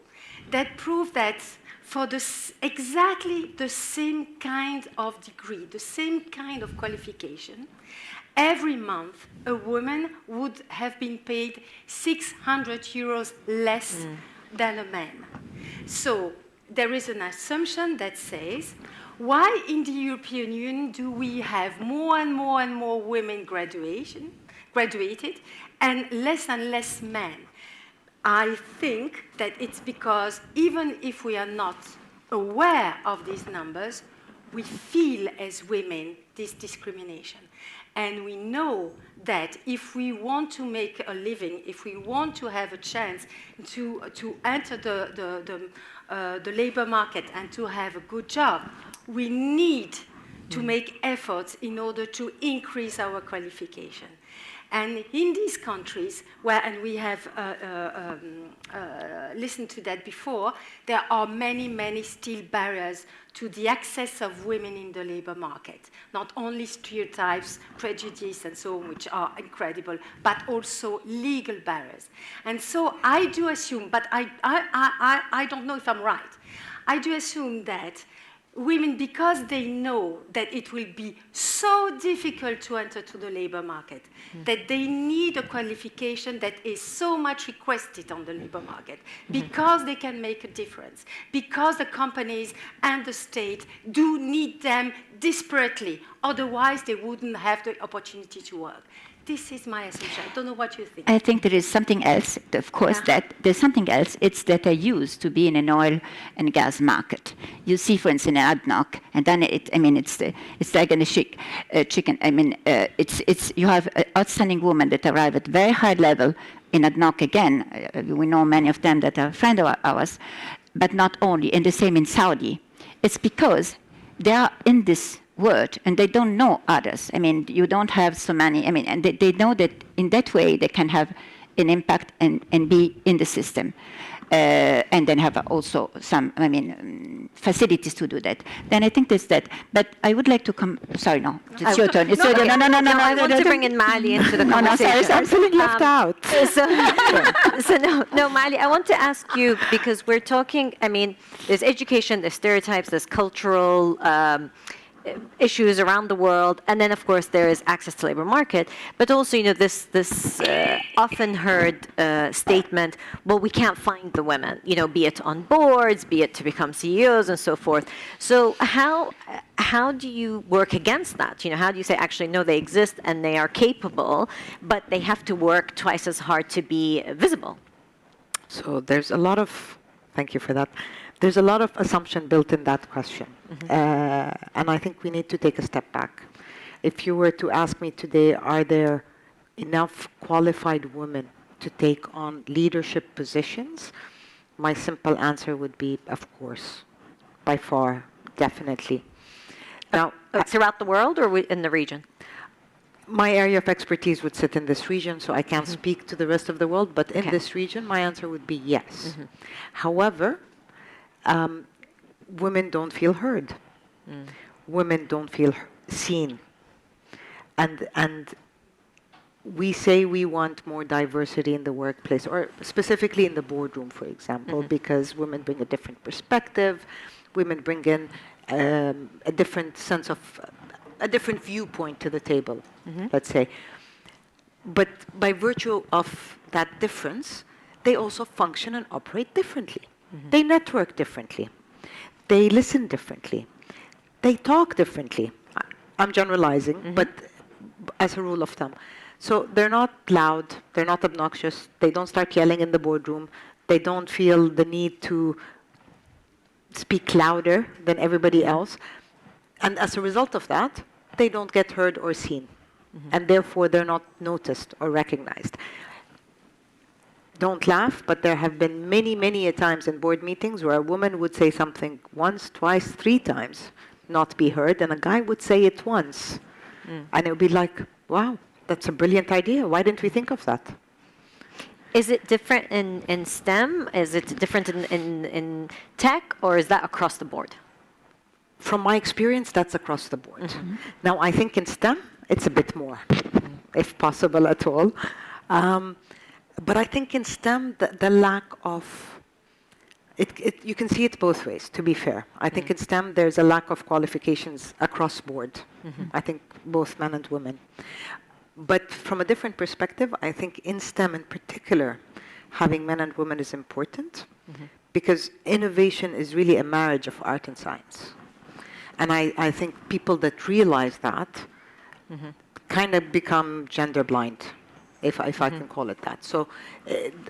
that proved that for exactly the same kind of degree, the same kind of qualification, every month a woman would have been paid 600 euros less than a man. So there is an assumption that says, why in the European Union do we have more and more and more women graduated and less men? I think that it's because even if we are not aware of these numbers, we feel as women this discrimination. And we know that if we want to make a living, if we want to have a chance to enter the labor market and to have a good job, we need to make efforts in order to increase our qualification. And in these countries, and we have listened to that before, there are many still barriers to the access of women in the labor market. Not only stereotypes, prejudice, and so on, which are incredible, but also legal barriers. And so I do assume, but I don't know if I'm right, I do assume that women, because they know that it will be so difficult to enter to the labor market, that they need a qualification that is so much requested on the labor market, because they can make a difference, because the companies and the state do need them desperately, otherwise they wouldn't have the opportunity to work. This is my assumption. I don't know what you think. I think there is something else, of course, that there's something else. It's that I used to be in an oil and gas market. You see, for instance, in ADNOC, and then it's like in a chicken. You have outstanding women that arrive at very high level in ADNOC again. We know many of them that are friends of ours, but not only, and the same in Saudi. It's because they are in this word and they don't know others. You don't have so many, and they know that in that way they can have an impact and be in the system. And then have also some, facilities to do that. Then I think there's that. But I would like to come. Sorry, no, it's your turn. No, I want to bring in Mali into the conversation. I'm feeling left out. No, Mali, I want to ask you, because we're talking. There's education, there's stereotypes, there's cultural issues around the world, and then of course there is access to labor market, but also this often heard statement, well, we can't find the women, be it on boards, be it to become CEOs and so forth. So how do you work against that? How do you say, actually, no, they exist and they are capable, but they have to work twice as hard to be visible? So there's a lot of, thank you for that. There's a lot of assumption built in that question. And I think we need to take a step back. If you were to ask me today, are there enough qualified women to take on leadership positions, my simple answer would be, of course, by far, definitely. Now, throughout the world or in the region? My area of expertise would sit in this region, so I can't speak to the rest of the world, but in this region, my answer would be yes. However, women don't feel heard. Women don't feel seen. And we say we want more diversity in the workplace, or specifically in the boardroom, for example, because women bring a different perspective, women bring in a different sense of, a different viewpoint to the table, let's say. But by virtue of that difference, they also function and operate differently. They network differently. They listen differently. They talk differently. I'm generalizing, but as a rule of thumb. So they're not loud, they're not obnoxious, they don't start yelling in the boardroom, they don't feel the need to speak louder than everybody else. And as a result of that, they don't get heard or seen. And therefore, they're not noticed or recognized. Don't laugh, but there have been many, many a times in board meetings where a woman would say something once, twice, 3 times, not be heard, and a guy would say it once. And it would be like, wow, that's a brilliant idea. Why didn't we think of that? Is it different in STEM? Is it different in tech, or is that across the board? From my experience, that's across the board. Now, I think in STEM, it's a bit more, if possible at all. But I think in STEM, the lack of, you can see it both ways, to be fair. I think in STEM, there's a lack of qualifications across board. I think both men and women. But from a different perspective, I think in STEM in particular, having men and women is important because innovation is really a marriage of art and science. And I think people that realize that kind of become gender blind, if I can call it that. So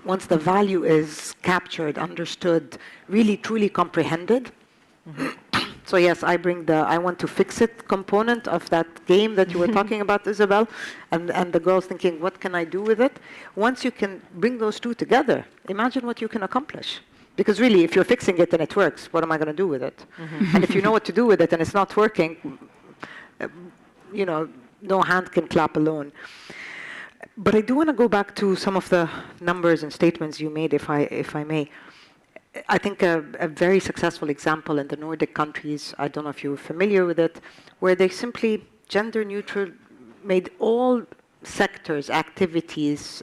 once the value is captured, understood, really truly comprehended, so yes, I bring the I want to fix it component of that game that you were talking about, Isabel, and the girls thinking, what can I do with it? Once you can bring those two together, imagine what you can accomplish. Because really, if you're fixing it and it works, what am I going to do with it? And if you know what to do with it and it's not working, you know, no hand can clap alone. But I do want to go back to some of the numbers and statements you made, if I may. I think a very successful example in the Nordic countries, I don't know if you're familiar with it, where they simply gender neutral, made all sectors, activities,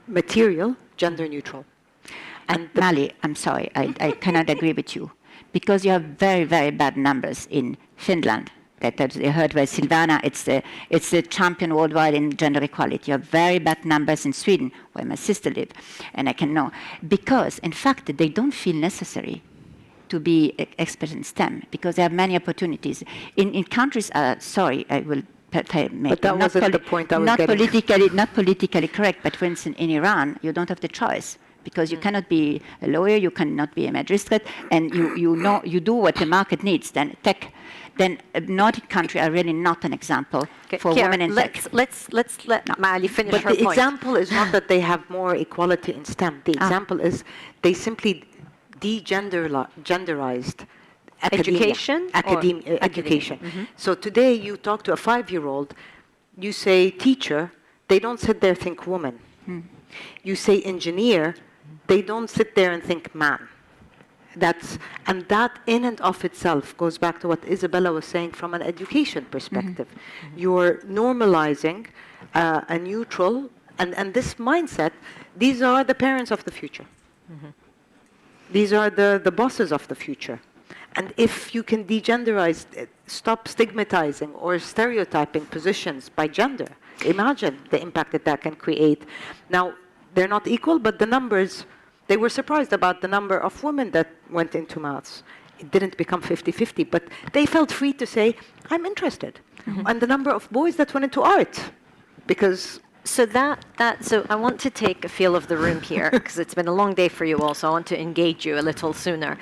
material gender neutral. And Mali, I'm sorry, I cannot agree with you, because you have very, very bad numbers in Finland. That you heard by Silvana, it's the champion worldwide in gender equality. You have very bad numbers in Sweden, where my sister lived, and I can know. Because, in fact, they don't feel necessary to be experts in STEM, because they have many opportunities. In countries, sorry, I will make but that wasn't the point I was getting. Not politically correct, but for instance, in Iran, you don't have the choice. Because you cannot be a lawyer, you cannot be a magistrate, and you do what the market needs. Then tech, then a Nordic country are really not an example for women in tech. Let's let Mali finish her point. But the point. example is not that they have more equality in STEM. The example is they simply degenderized education. Education. So today you talk to a 5-year-old, you say teacher, they don't sit there and think woman. You say engineer, they don't sit there and think man. And that in and of itself goes back to what Isabella was saying from an education perspective. You're normalizing a neutral, and this mindset, these are the parents of the future. These are the bosses of the future. And if you can degenderize, stop stigmatizing or stereotyping positions by gender, imagine the impact that can create. Now, they're not equal, but the numbers, they were surprised about the number of women that went into maths. It didn't become 50-50, but they felt free to say, I'm interested. And the number of boys that went into art, because... So so I want to take a feel of the room here, because it's been a long day for you all, so I want to engage you a little sooner.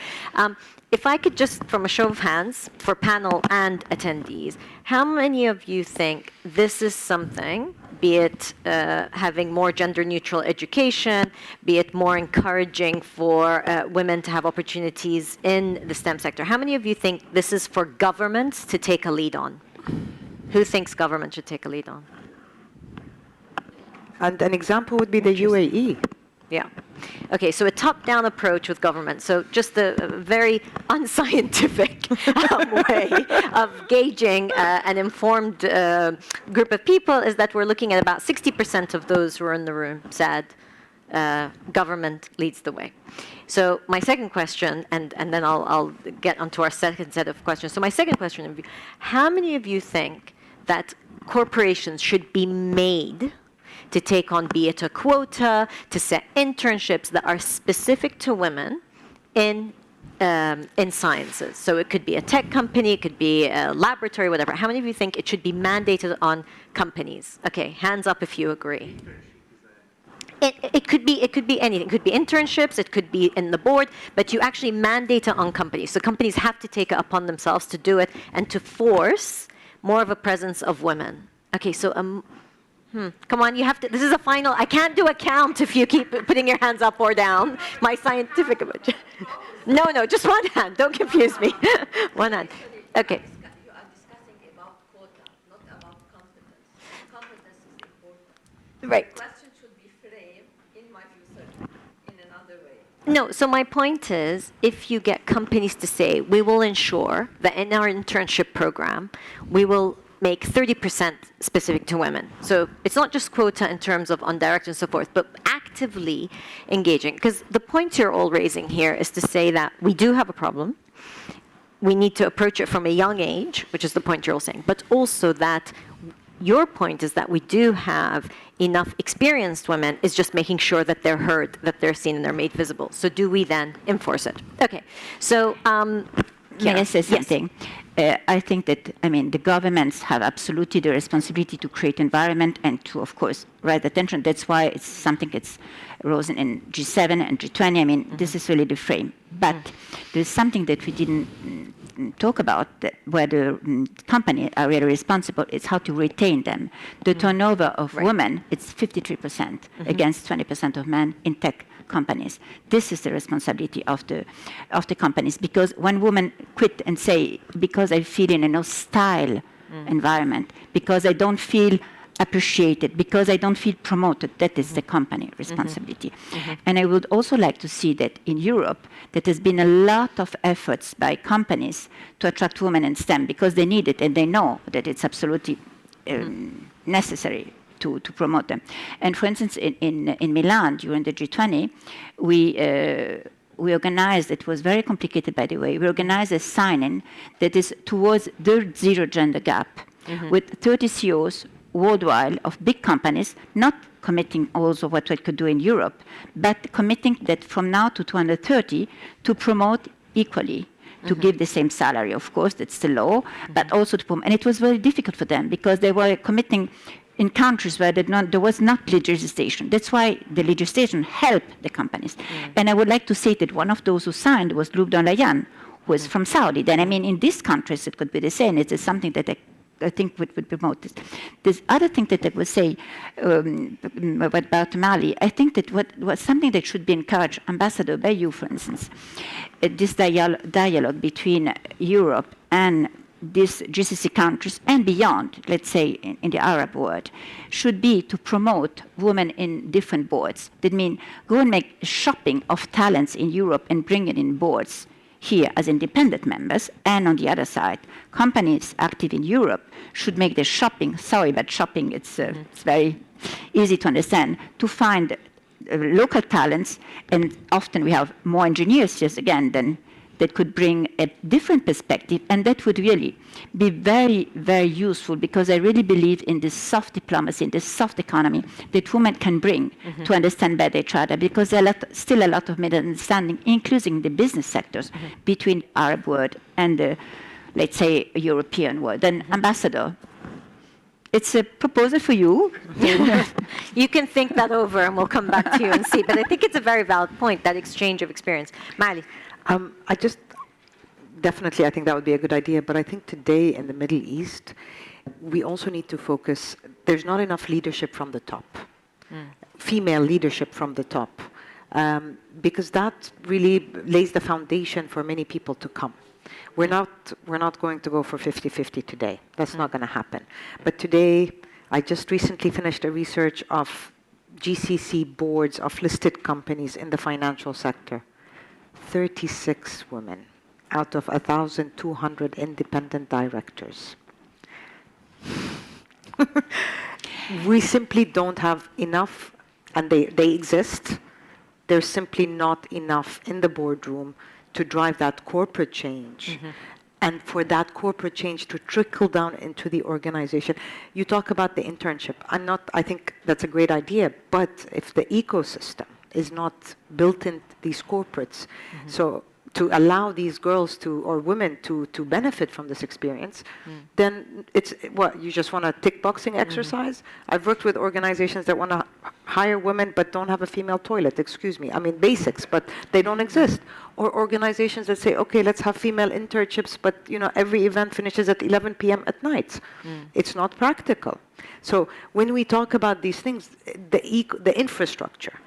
If I could just, from a show of hands, for panel and attendees, how many of you think this is something be it having more gender-neutral education, be it more encouraging for women to have opportunities in the STEM sector. How many of you think this is for governments to take a lead on? Who thinks government should take a lead on? And an example would be the UAE. Yeah. Okay, so a top-down approach with government. So just a very unscientific way of gauging an informed group of people is that we're looking at about 60% of those who are in the room said government leads the way. So my second question, and then I'll get onto our second set of questions. So my second question, how many of you think that corporations should be made to take on, be it a quota, to set internships that are specific to women in sciences? So it could be a tech company, it could be a laboratory, whatever. How many of you think it should be mandated on companies? Okay, hands up if you agree. It could be anything. It could be internships, it could be in the board, but you actually mandate it on companies. So companies have to take it upon themselves to do it and to force more of a presence of women. Okay, so come on, you have to, this is a final, I can't do a count if you keep putting your hands up or down. My scientific, no, just one hand, don't confuse me. One hand, okay. You are discussing about quota, not about competence. Competence is important. Right. The question should be framed, in my view, in another way. No, so my point is, if you get companies to say, we will ensure that in our internship program, we will make 30% specific to women. So it's not just quota in terms of on direct and so forth, but actively engaging. Because the point you're all raising here is to say that we do have a problem. We need to approach it from a young age, which is the point you're all saying. But also that your point is that we do have enough experienced women, is just making sure that they're heard, that they're seen, and they're made visible. So do we then enforce it? Okay, so May I say something? Yes. I think that, the governments have absolutely the responsibility to create environment and to, of course, raise attention. That's why it's something that's risen in G7 and G20. This is really the frame. But there's something that we didn't talk about, where the companies are really responsible, is how to retain them. The turnover of women, it's 53% against 20% of men in tech companies. This is the responsibility of the companies, because when women quit and say, because I feel in a hostile environment, because I don't feel appreciated, because I don't feel promoted, that is the company responsibility. And I would also like to see that in Europe, there has been a lot of efforts by companies to attract women in STEM, because they need it and they know that it's absolutely necessary to promote them. And for instance, in Milan, during the G20, we organized, it was very complicated by the way, we organized a sign-in that is towards the zero gender gap, with 30 CEOs worldwide of big companies, not committing also what we could do in Europe, but committing that from now to 2030 to promote equally, to give the same salary, of course, that's the law, but also to promote. And it was very difficult for them because they were committing in countries where there was not legislation. That's why the legislation helped the companies. And I would like to say that one of those who signed was Luc Donlayan, who is from Saudi. Then, in these countries, it could be the same. It is something that I think would promote this. This other thing that I would say about Mali, I think that what was something that should be encouraged, Ambassador, by you, for instance, this dialogue between Europe and these GCC countries and beyond, let's say in the Arab world, should be to promote women in different boards. That means go and make shopping of talents in Europe and bring it in boards here as independent members, and on the other side, companies active in Europe should make the shopping, sorry, but shopping, it's very easy to understand, to find local talents, and often we have more engineers, just again, than that could bring a different perspective, and that would really be very, very useful, because I really believe in this soft diplomacy, in this soft economy that women can bring to understand better each other, because there are still a lot of misunderstanding, including the business sectors, between Arab world and the, let's say, European world. And Ambassador, it's a proposal for you. You can think that over and we'll come back to you and see. But I think it's a very valid point, that exchange of experience. Mali. Definitely, I think that would be a good idea. But I think today in the Middle East, we also need to focus, there's not enough leadership from the top, female leadership from the top, because that really lays the foundation for many people to come. We're not going to go for 50-50 today. That's not going to happen. But today, I just recently finished a research of GCC boards of listed companies in the financial sector. 36 women out of 1,200 independent directors. We simply don't have enough, and they exist. There's simply not enough in the boardroom to drive that corporate change. And for that corporate change to trickle down into the organization. You talk about the internship. I think that's a great idea, but if the ecosystem is not built in these corporates, so to allow these girls or women to benefit from this experience, then it's what, you just want a tick boxing exercise? I've worked with organizations that want to hire women but don't have a female toilet, excuse me. I mean, basics, but they don't exist. Or organizations that say, okay, let's have female internships, but every event finishes at 11 p.m. at night. It's not practical. So when we talk about these things, the infrastructure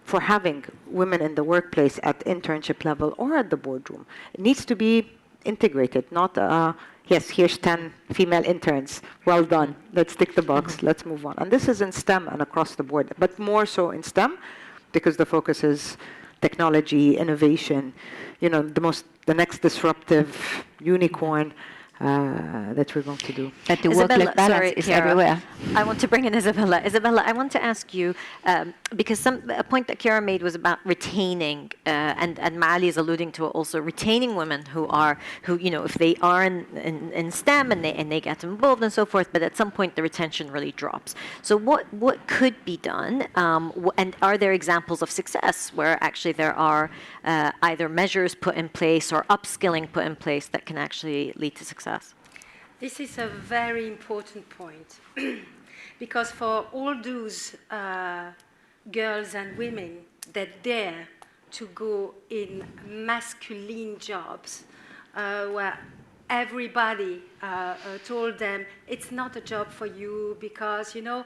for having women in the workplace at internship level or at the boardroom, it needs to be integrated, not, yes, here's 10 female interns, well done, let's tick the box, let's move on. And this is in STEM and across the board, but more so in STEM, because the focus is technology, innovation, the next disruptive unicorn that we're going to do. That the work-life balance is everywhere. I want to bring in Isabella. Isabella, I want to ask you, because a point that Chiara made was about retaining, and Mali is alluding to also retaining women who if they are in STEM and they get involved and so forth, but at some point the retention really drops. So what could be done, and are there examples of success where actually there are either measures put in place or upskilling put in place that can actually lead to success? This is a very important point because for all those girls and women that dare to go in masculine jobs where everybody told them it's not a job for you because you're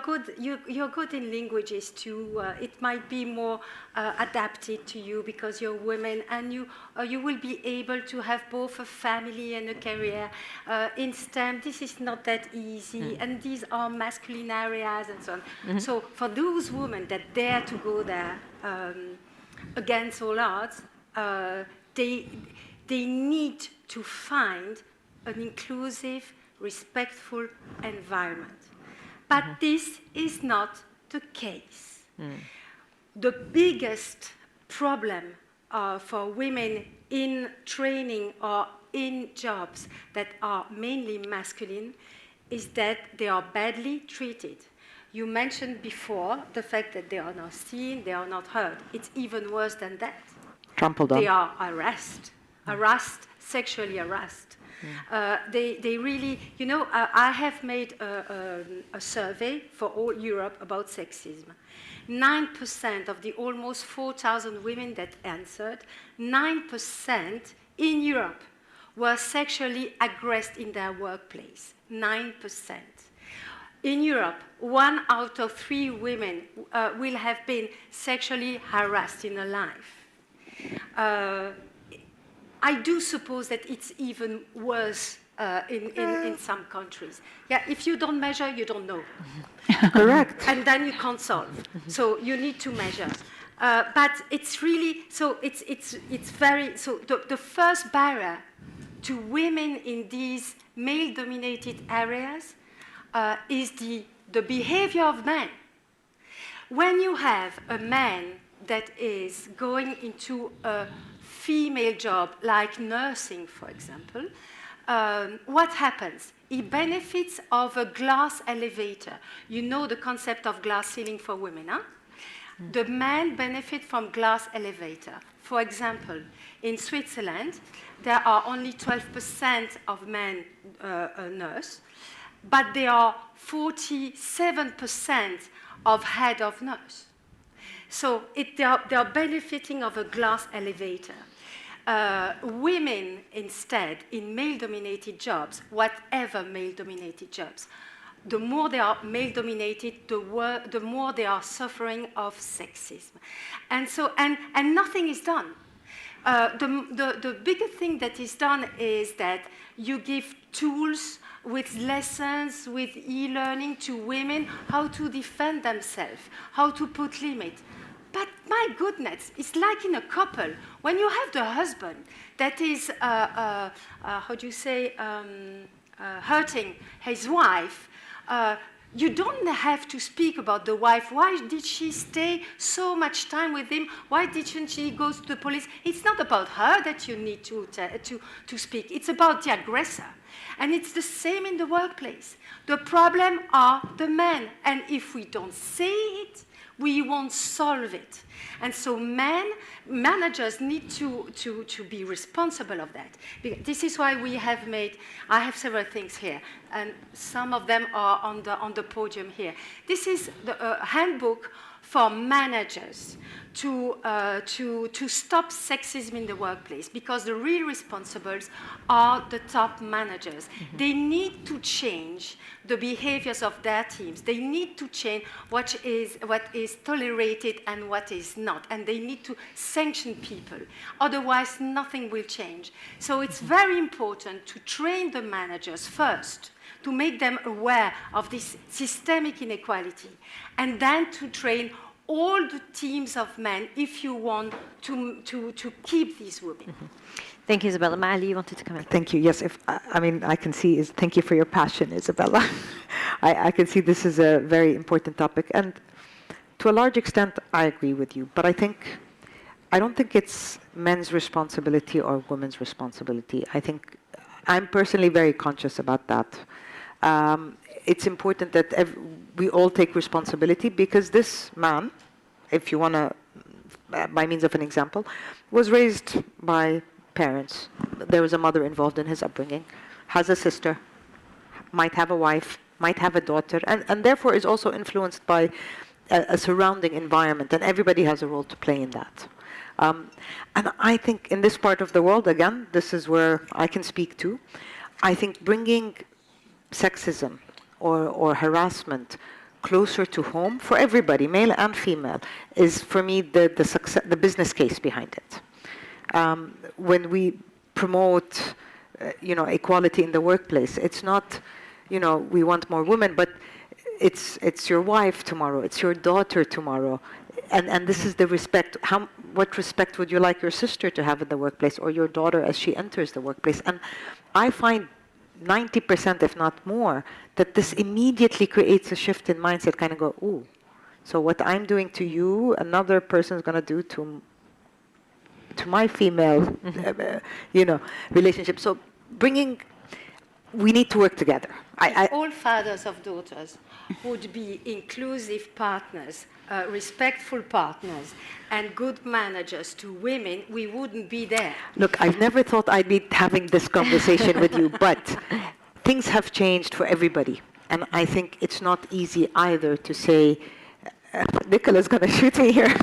good in languages too. It might be more adapted to you because you're women, and you will be able to have both a family and a career. In STEM, this is not that easy, and these are masculine areas and so on. So for those women that dare to go there against all odds, they need to find an inclusive, respectful environment. But this is not the case. The biggest problem for women in training or in jobs that are mainly masculine is that they are badly treated. You mentioned before the fact that they are not seen, they are not heard. It's even worse than that. Trampled on. They are harassed, sexually harassed. They really, I have made a survey for all Europe about sexism. 9% of the almost 4,000 women that answered, 9% in Europe were sexually aggressed in their workplace. 9%. In Europe, 1 out of 3 women will have been sexually harassed in her life. I do suppose that it's even worse in some countries. Yeah, if you don't measure, you don't know. Correct. And then you can't solve. So you need to measure. But it's really, so it's very, so the first barrier to women in these male-dominated areas is the behavior of men. When you have a man that is going into a female job, like nursing, for example, what happens? He benefits of a glass elevator. You know the concept of glass ceiling for women, huh? The men benefit from glass elevator. For example, in Switzerland, there are only 12% of men nurse, but there are 47% of head of nurse. So they are benefiting of a glass elevator. women instead in male-dominated jobs, whatever male-dominated jobs, the more they are male-dominated, the more they are suffering of sexism. And so, and nothing is done. The bigger thing that is done is that you give tools with lessons, with e-learning to women, how to defend themselves, how to put limits. But my goodness, it's like in a couple. When you have the husband that is, how do you say, hurting his wife, you don't have to speak about the wife. Why did she stay so much time with him? Why didn't she go to the police? It's not about her that you need to speak. It's about the aggressor. And it's the same in the workplace. The problem are the men. And if we don't say it, we won't solve it. And so managers need to be responsible of that. This is why we have made, I have several things here, and some of them are on the podium here. This is the handbook for managers to stop sexism in the workplace, because the real responsibles are the top managers. Mm-hmm. They need to change the behaviors of their teams. They need to change what is tolerated and what is not, and they need to sanction people. Otherwise, nothing will change. So it's very important to train the managers first, to make them aware of this systemic inequality, and then to train all the teams of men if you want to keep these women. Mm-hmm. Thank you, Isabella. Mali, you wanted to come in. Thank you. Yes, I mean, I can see, thank you for your passion, Isabella. I can see this is a very important topic. And to a large extent, I agree with you. But I don't think it's men's responsibility or women's responsibility. I think I'm personally very conscious about that. It's important that we all take responsibility, because this man, if you want to, by means of an example, was raised by parents. There was a mother involved in his upbringing, has a sister, might have a wife, might have a daughter, and therefore is also influenced by a surrounding environment, and everybody has a role to play in that. And I think in this part of the world, again, this is where I can speak to, I think bringing sexism or harassment closer to home for everybody, male and female, is for me the business case behind it. When we promote, equality in the workplace, it's not, we want more women, but it's your wife tomorrow, it's your daughter tomorrow, and this is the respect. What respect would you like your sister to have in the workplace, or your daughter as she enters the workplace? And I find 90%, if not more, that this immediately creates a shift in mindset, kind of go, ooh, so what I'm doing to you, another person's going to do to my female, relationship. So we need to work together. All fathers of daughters would be inclusive partners, respectful partners, and good managers to women, we wouldn't be there. Look, I've never thought I'd be having this conversation with you, but things have changed for everybody. And I think it's not easy either to say, Nicola's going to shoot me here.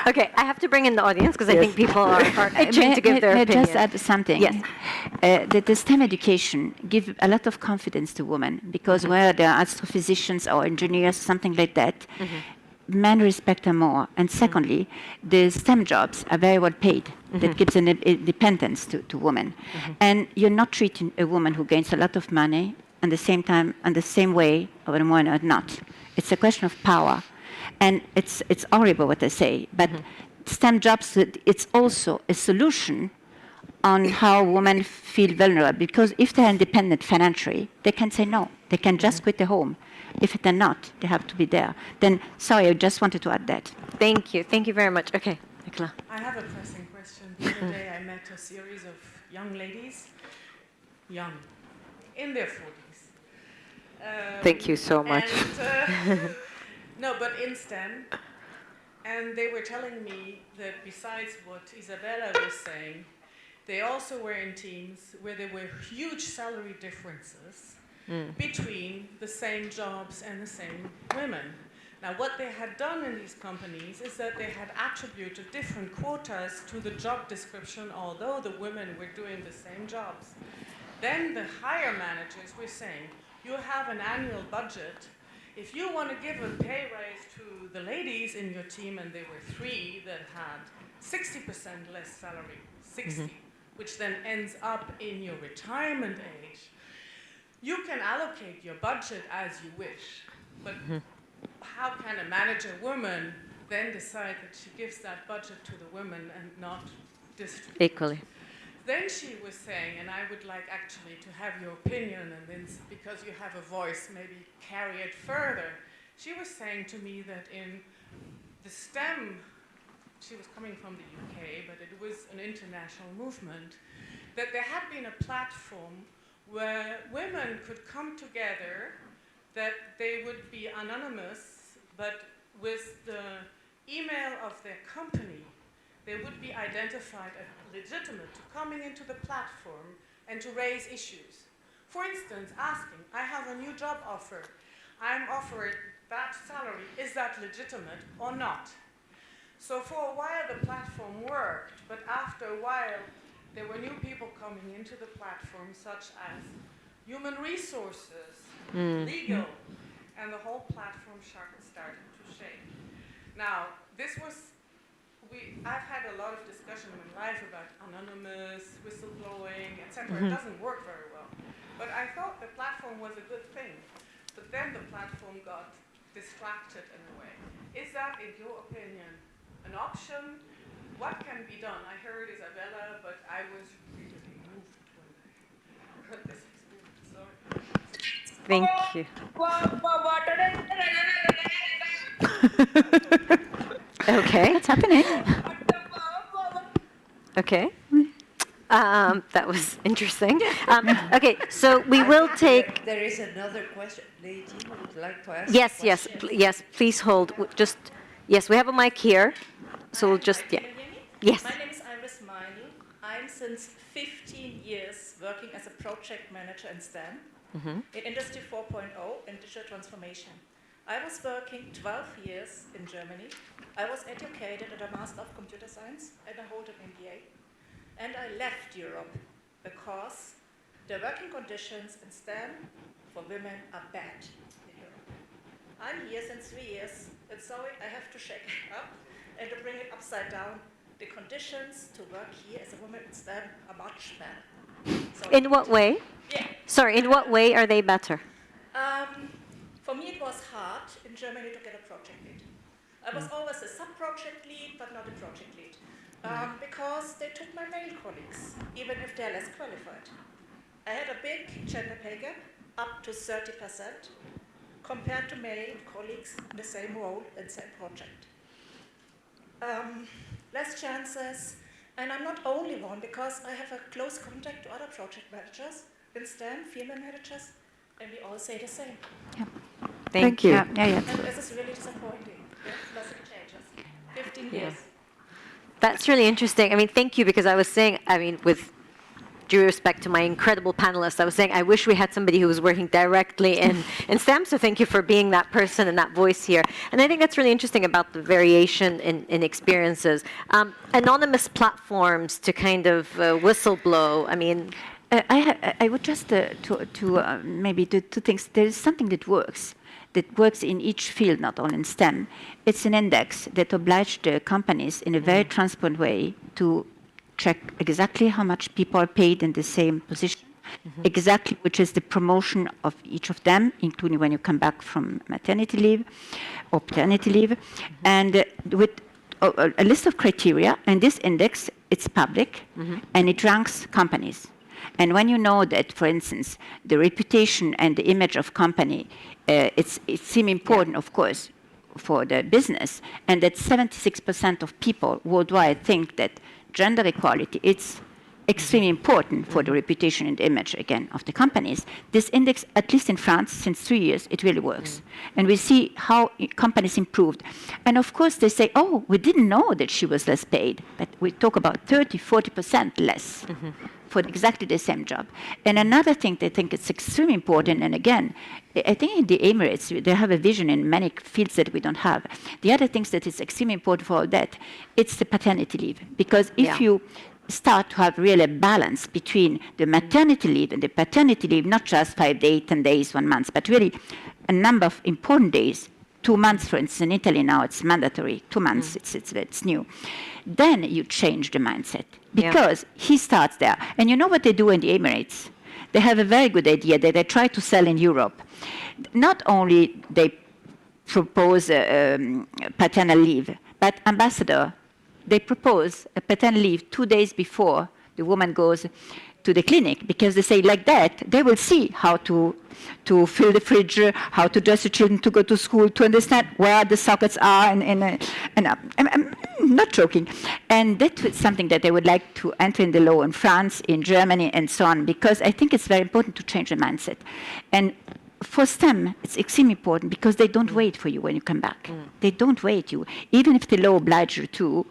Okay, I have to bring in the audience, because I think people are itching to give their opinion. May I just add something? Yes. The STEM education gives a lot of confidence to women, because where there are astrophysicians or engineers, something like that, men respect them more. And secondly, the STEM jobs are very well paid. That gives an independence to women. And you're not treating a woman who gains a lot of money at the same time, and the same way, or a woman or not. It's a question of power. And it's horrible what I say, but STEM jobs, it's also a solution on how women feel vulnerable, because if they're independent financially, they can say no. They can just quit the home. If they're not, they have to be there. Then, sorry, I just wanted to add that. Thank you. Thank you very much. Okay, Nicola. I have a pressing question. The other day I met a series of young ladies, in their 40s. Thank you so much. No, but in STEM, and they were telling me that besides what Isabella was saying, they also were in teams where there were huge salary differences between the same jobs and the same women. Now, what they had done in these companies is that they had attributed different quotas to the job description, although the women were doing the same jobs. Then the higher managers were saying, you have an annual budget. If you want to give a pay raise to the ladies in your team, and there were 3 that had 60% less salary, 60, which then ends up in your retirement age, you can allocate your budget as you wish. But how can a manager woman then decide that she gives that budget to the women and not distribute Equally. Then she was saying, and I would like actually to have your opinion, and then because you have a voice, maybe carry it further. She was saying to me that in the STEM, she was coming from the UK, but it was an international movement, that there had been a platform where women could come together, that they would be anonymous, but with the email of their company, they would be identified as legitimate to coming into the platform and to raise issues. For instance, asking, I have a new job offer. I'm offered that salary. Is that legitimate or not? So for a while the platform worked, but after a while there were new people coming into the platform, such as human resources, legal, and the whole platform started to shake. Now, this was I've had a lot of discussion in my life about anonymous, whistleblowing, etc. It doesn't work very well. But I thought the platform was a good thing. But then the platform got distracted in a way. Is that, in your opinion, an option? What can be done? I heard Isabella, but I was really moved when I heard this experience. Sorry. Thank you. Okay. What's happening? Okay. That was interesting. Okay, so we will take. There is another question. Lady would like to ask. Yes, yes, yes. Please hold. Just yes, we have a mic here, so we'll just yeah. Yes. My name is Iris Meinl. I'm since 15 years working as a project manager in STEM, in Industry 4.0 and digital transformation. I was working 12 years in Germany. I was educated at a Master of Computer Science and I hold an MBA. And I left Europe because the working conditions in STEM for women are bad in Europe. I'm here since 3 years, and so I have to shake it up and to bring it upside down. The conditions to work here as a woman in STEM are much better. So In what way? Yeah. Sorry, in what way are they better? For me, it was hard in Germany to get a project lead. I was always a sub-project lead, but not a project lead. Because they took my male colleagues, even if they're less qualified. I had a big gender pay gap, up to 30%, compared to male colleagues in the same role and same project. Less chances, and I'm not only one, because I have a close contact to other project managers in STEM, female managers, and we all say the same. Yeah. Thank you. Yeah. And this is really disappointing. Nothing changes. 15 years. That's really interesting. I mean, thank you, because I was saying, I mean, with due respect to my incredible panelists, I was saying I wish we had somebody who was working directly in STEM, so thank you for being that person and that voice here. And I think that's really interesting about the variation in experiences. Anonymous platforms to kind of whistleblow, I mean... I would just maybe do two things. There is something that works in each field, not only in STEM. It's an index that obliges the companies in a very transparent way to check exactly how much people are paid in the same position, exactly which is the promotion of each of them, including when you come back from maternity leave or paternity leave, and with a list of criteria. And this index, it's public, and it ranks companies. And when you know that, for instance, the reputation and the image of company, it seems important, of course, for the business, and that 76% of people worldwide think that gender equality, it's extremely important for the reputation and image, again, of the companies. This index, at least in France, since 3 years, it really works. And we see how companies improved. And of course, they say, oh, we didn't know that she was less paid. But we talk about 30, 40% less for exactly the same job. And another thing they think is extremely important, and again, I think in the Emirates, they have a vision in many fields that we don't have. The other things that is extremely important for all that, it's the paternity leave. Because if you start to have really a balance between the maternity leave and the paternity leave, not just 5 days, 10 days, 1 month, but really a number of important days, 2 months, for instance, in Italy now it's mandatory, 2 months, it's new. Then you change the mindset because he starts there. And you know what they do in the Emirates? They have a very good idea that they try to sell in Europe. Not only they propose paternal leave, but ambassador, they propose a paternal leave 2 days before the woman goes to the clinic, because they say like that, they will see how to fill the fridge, how to dress the children to go to school, to understand where the sockets are, and I'm not joking. And that was something that they would like to enter in the law in France, in Germany, and so on, because I think it's very important to change the mindset. And for STEM, it's extremely important because they don't wait for you when you come back. They don't wait you. Even if the law obliges you to,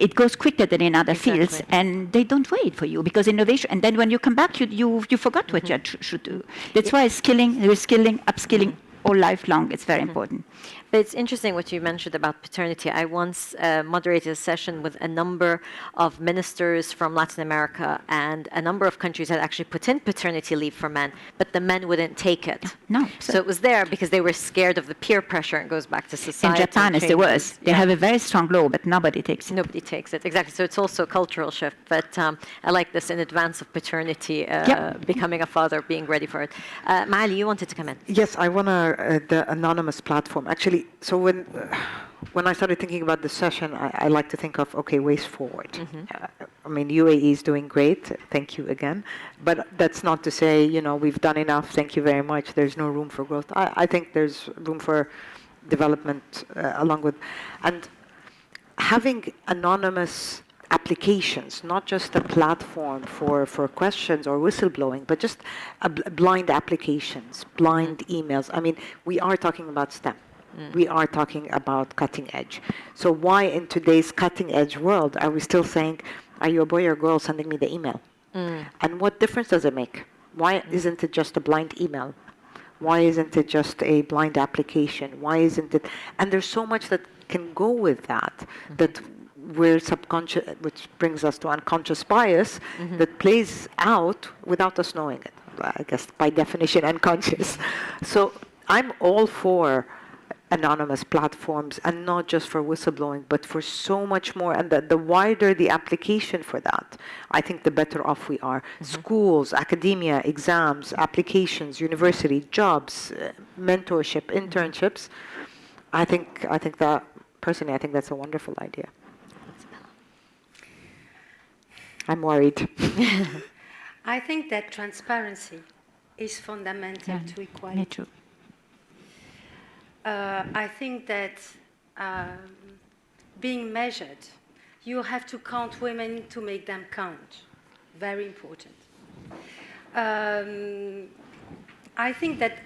it goes quicker than in other fields, and they don't wait for you because innovation. And then when you come back, you forgot what you should do. That's why skilling, reskilling, upskilling, all lifelong. It's very important. But it's interesting what you mentioned about paternity. I once moderated a session with a number of ministers from Latin America, and a number of countries had actually put in paternity leave for men, but the men wouldn't take it. No. So it was there because they were scared of the peer pressure. It goes back to society. In Japan, it's the worst. They have a very strong law, but nobody takes it. Nobody takes it, exactly. So it's also a cultural shift. But I like this in advance of paternity, becoming a father, being ready for it. Maali, you wanted to come in. Yes, I want the anonymous platform. Actually, so when I started thinking about the session, I like to think of, okay, ways forward. I mean, UAE is doing great. Thank you again. But that's not to say, we've done enough. Thank you very much. There's no room for growth. I think there's room for development along with, and having anonymous applications, not just a platform for questions or whistleblowing, but just blind applications, blind emails. I mean, we are talking about STEM. We are talking about cutting edge. So why in today's cutting edge world are we still saying, are you a boy or girl sending me the email? And what difference does it make? Why isn't it just a blind email? Why isn't it just a blind application? Why isn't it? And there's so much that can go with that, that we're subconscious, which brings us to unconscious bias that plays out without us knowing it. I guess by definition, unconscious. So I'm all for anonymous platforms, and not just for whistleblowing, but for so much more. And the wider the application for that, I think the better off we are. Schools, academia, exams, applications, university, jobs, mentorship, internships. I think that, personally, I think that's a wonderful idea. I'm worried. I think that transparency is fundamental to equality. Me too. I think that being measured, you have to count women to make them count. Very important. I think that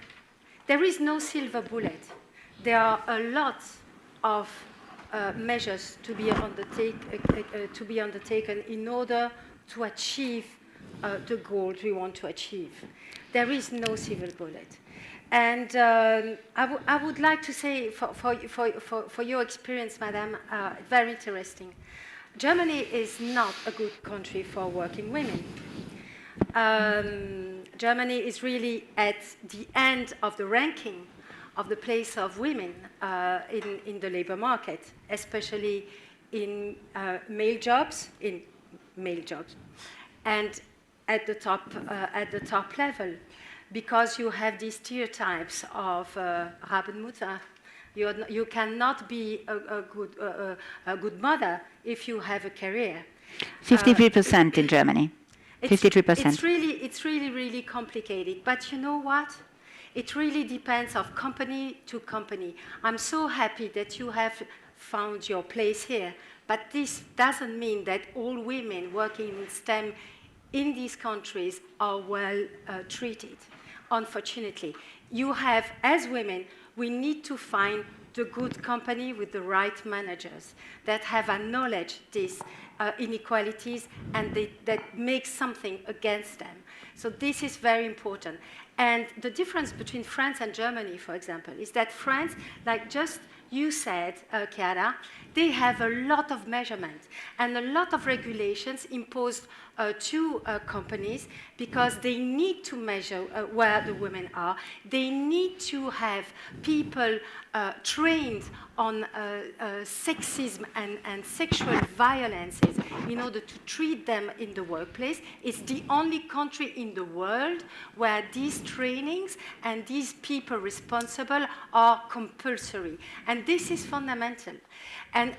there is no silver bullet. There are a lot of measures to be undertaken in order to achieve the goals we want to achieve. There is no silver bullet. And I would like to say, for your experience, Madam, very interesting. Germany is not a good country for working women. Germany is really at the end of the ranking of the place of women in the labor market, especially in male jobs, and at the top level. Because you have these stereotypes of Rabenmutter. You cannot be a good mother if you have a career. 53% in Germany. 53%. It's really complicated. But you know what? It really depends of company to company. I'm so happy that you have found your place here, But this doesn't mean that all women working in STEM in these countries are well treated, unfortunately. You have, as women, we need to find the good company with the right managers that have acknowledged these inequalities and that make something against them. So this is very important. And the difference between France and Germany, for example, is that France, like just you said, Chiara, they have a lot of measurement and a lot of regulations imposed to companies because they need to measure where the women are. They need to have people trained on sexism and sexual violences in order to treat them in the workplace. It's the only country in the world where these trainings and these people responsible are compulsory. And this is fundamental. And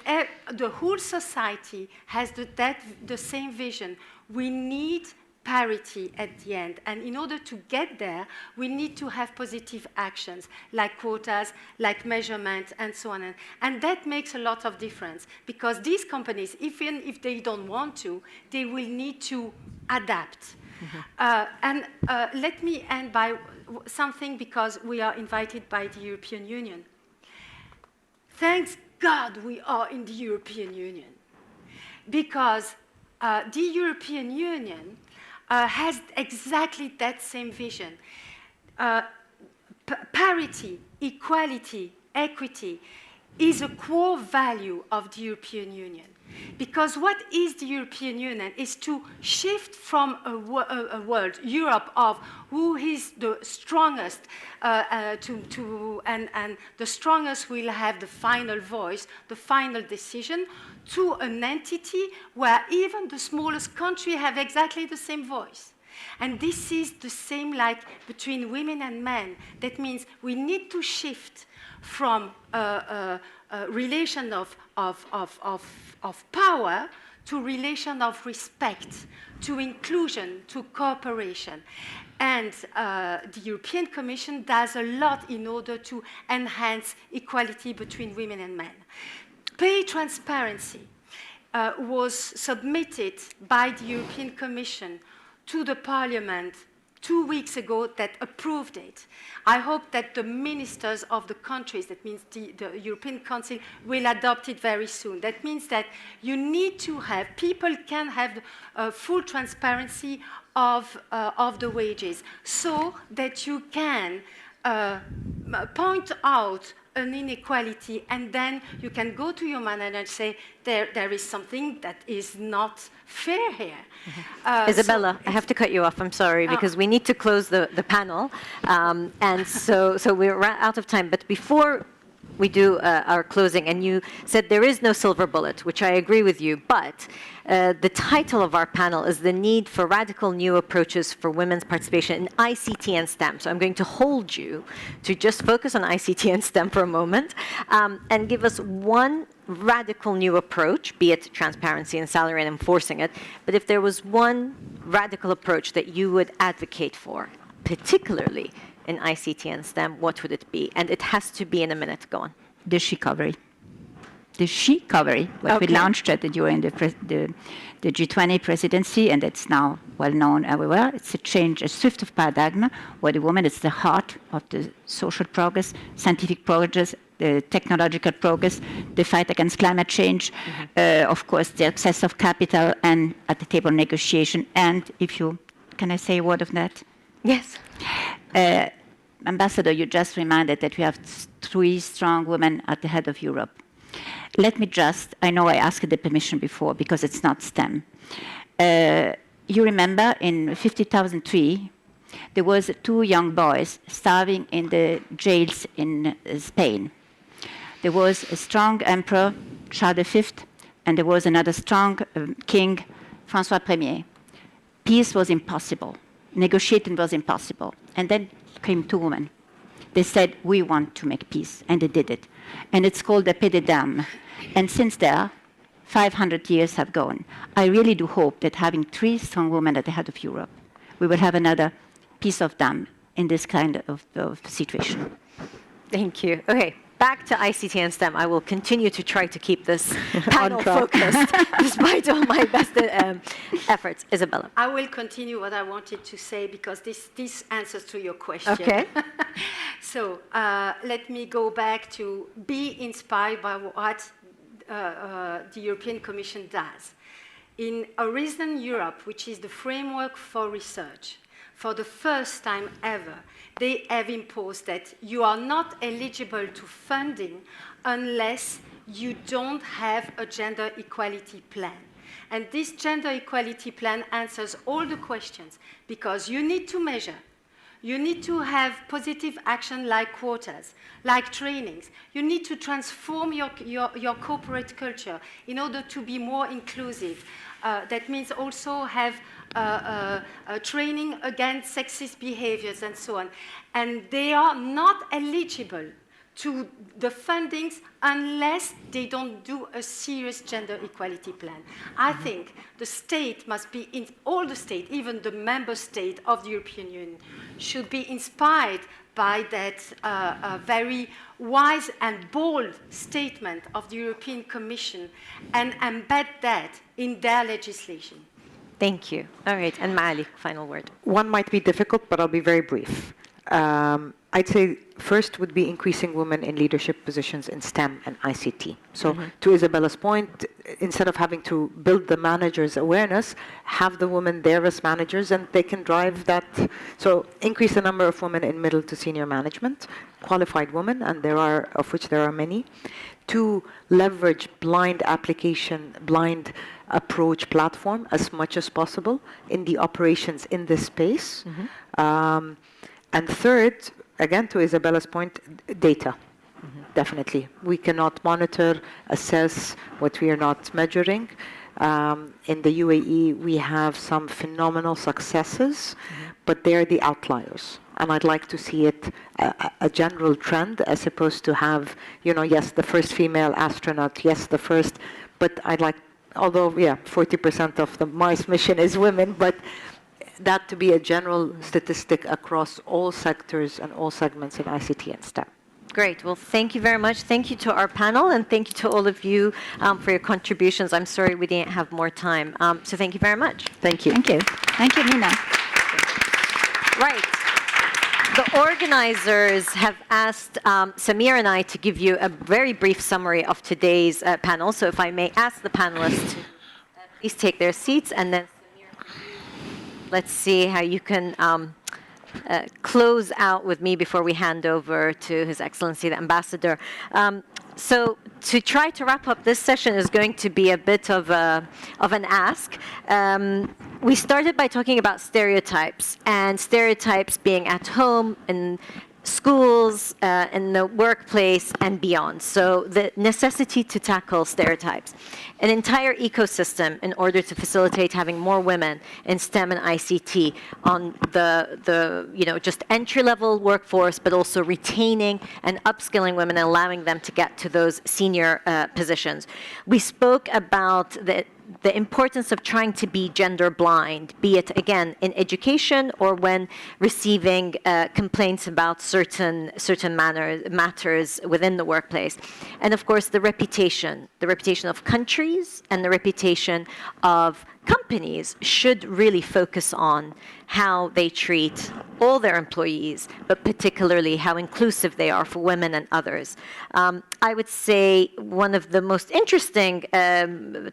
the whole society has the same vision. We need parity at the end. And in order to get there, we need to have positive actions, like quotas, like measurement, and so on. And that makes a lot of difference, because these companies, even if they don't want to, they will need to adapt. And let me end by something, because we are invited by the European Union. Thanks God we are in the European Union, because the European Union has exactly that same vision. Parity, equality, equity is a core value of the European Union. Because what is the European Union is to shift from a world, Europe, of who is the strongest, and the strongest will have the final voice, the final decision, to an entity where even the smallest country have exactly the same voice. And this is the same like between women and men. That means we need to shift from a relation of power to relation of respect, to inclusion, to cooperation. And the European Commission does a lot in order to enhance equality between women and men. Pay transparency was submitted by the European Commission to the Parliament 2 weeks ago that approved it. I hope that the ministers of the countries, that means the European Council, will adopt it very soon. That means that you need to have, people can have full transparency of the wages, so that you can point out an inequality, and then you can go to your manager and say, there is something that is not fair here. Isabella, I have to cut you off, I'm sorry, because we need to close the panel. And so we're out of time. But before we do our closing, and you said there is no silver bullet, which I agree with you, but the title of our panel is The Need for Radical New Approaches for Women's Participation in ICT and STEM. So I'm going to hold you to just focus on ICT and STEM for a moment, and give us one radical new approach, be it transparency and salary and enforcing it, but if there was one radical approach that you would advocate for, particularly in ICT and STEM, what would it be? And it has to be in a minute. Go on. The she-covery. The she-covery, what we launched during the G20 presidency, and it's now well known everywhere. It's a change, a shift of paradigm, where the woman is the heart of the social progress, scientific progress, the technological progress, the fight against climate change, of course, the access of capital, and at the table negotiation. And if you, can I say a word of that? Yes. Ambassador, you just reminded that we have 3 strong women at the head of Europe. Let me just, I know I asked the permission before because it's not STEM. You remember in 2003, there was 2 young boys starving in the jails in Spain. There was a strong emperor, Charles V, and there was another strong king, François Ier. Peace was impossible. Negotiating was impossible. And then came 2 women. They said, we want to make peace, and they did it. And it's called the Paix des Dames. And since there, 500 years have gone. I really do hope that having 3 strong women at the head of Europe, we will have another piece of dam in this kind of situation. Thank you. Okay. back to ICT and STEM. I will continue to try to keep this panel focused, despite all my best efforts. Isabella. I will continue what I wanted to say because this answers to your question. Okay. So let me go back to be inspired by what the European Commission does. In Horizon Europe, which is the framework for research, for the first time ever, they have imposed that you are not eligible to funding unless you don't have a gender equality plan. And this gender equality plan answers all the questions because you need to measure. You need to have positive action like quotas, like trainings. You need to transform your corporate culture in order to be more inclusive. That means also have training against sexist behaviors and so on. And they are not eligible to the fundings unless they don't do a serious gender equality plan. I think the state must be, in all the state, even the member state of the European Union, should be inspired by that very wise and bold statement of the European Commission and embed that in their legislation. Thank you. All right, and Maali, final word. One might be difficult, but I'll be very brief. I'd say first would be increasing women in leadership positions in STEM and ICT. So to Isabella's point, instead of having to build the managers' awareness, have the women there as managers and they can drive that. So increase the number of women in middle to senior management, qualified women, and of which there are many. To leverage blind application, blind approach platform as much as possible in the operations in this space. And third, again, to Isabella's point, data. Definitely. We cannot monitor, assess what we are not measuring. In the UAE, we have some phenomenal successes, but they're the outliers. And I'd like to see it a general trend as opposed to have, yes, the first female astronaut, yes, the first, but I'd like, although, 40% of the Mars mission is women, but that to be a general statistic across all sectors and all segments in ICT and STEM. Great. Well, thank you very much. Thank you to our panel, and thank you to all of you for your contributions. I'm sorry we didn't have more time. So thank you very much. Thank you. Thank you. Thank you, Mina. Right. The organizers have asked Samir and I to give you a very brief summary of today's panel. So if I may ask the panelists to please take their seats, and then let's see how you can close out with me before we hand over to His Excellency the Ambassador. So to try to wrap up this session is going to be a bit of an ask. We started by talking about stereotypes, and stereotypes being at home, in schools, in the workplace, and beyond. So the necessity to tackle stereotypes. An entire ecosystem in order to facilitate having more women in STEM and ICT on the just entry-level workforce, but also retaining and upskilling women and allowing them to get to those senior positions. We spoke about the importance of trying to be gender blind, be it, again, in education or when receiving complaints about certain matters within the workplace. And of course, the reputation of countries and the reputation of companies should really focus on how they treat all their employees, but particularly how inclusive they are for women and others. I would say one of the most interesting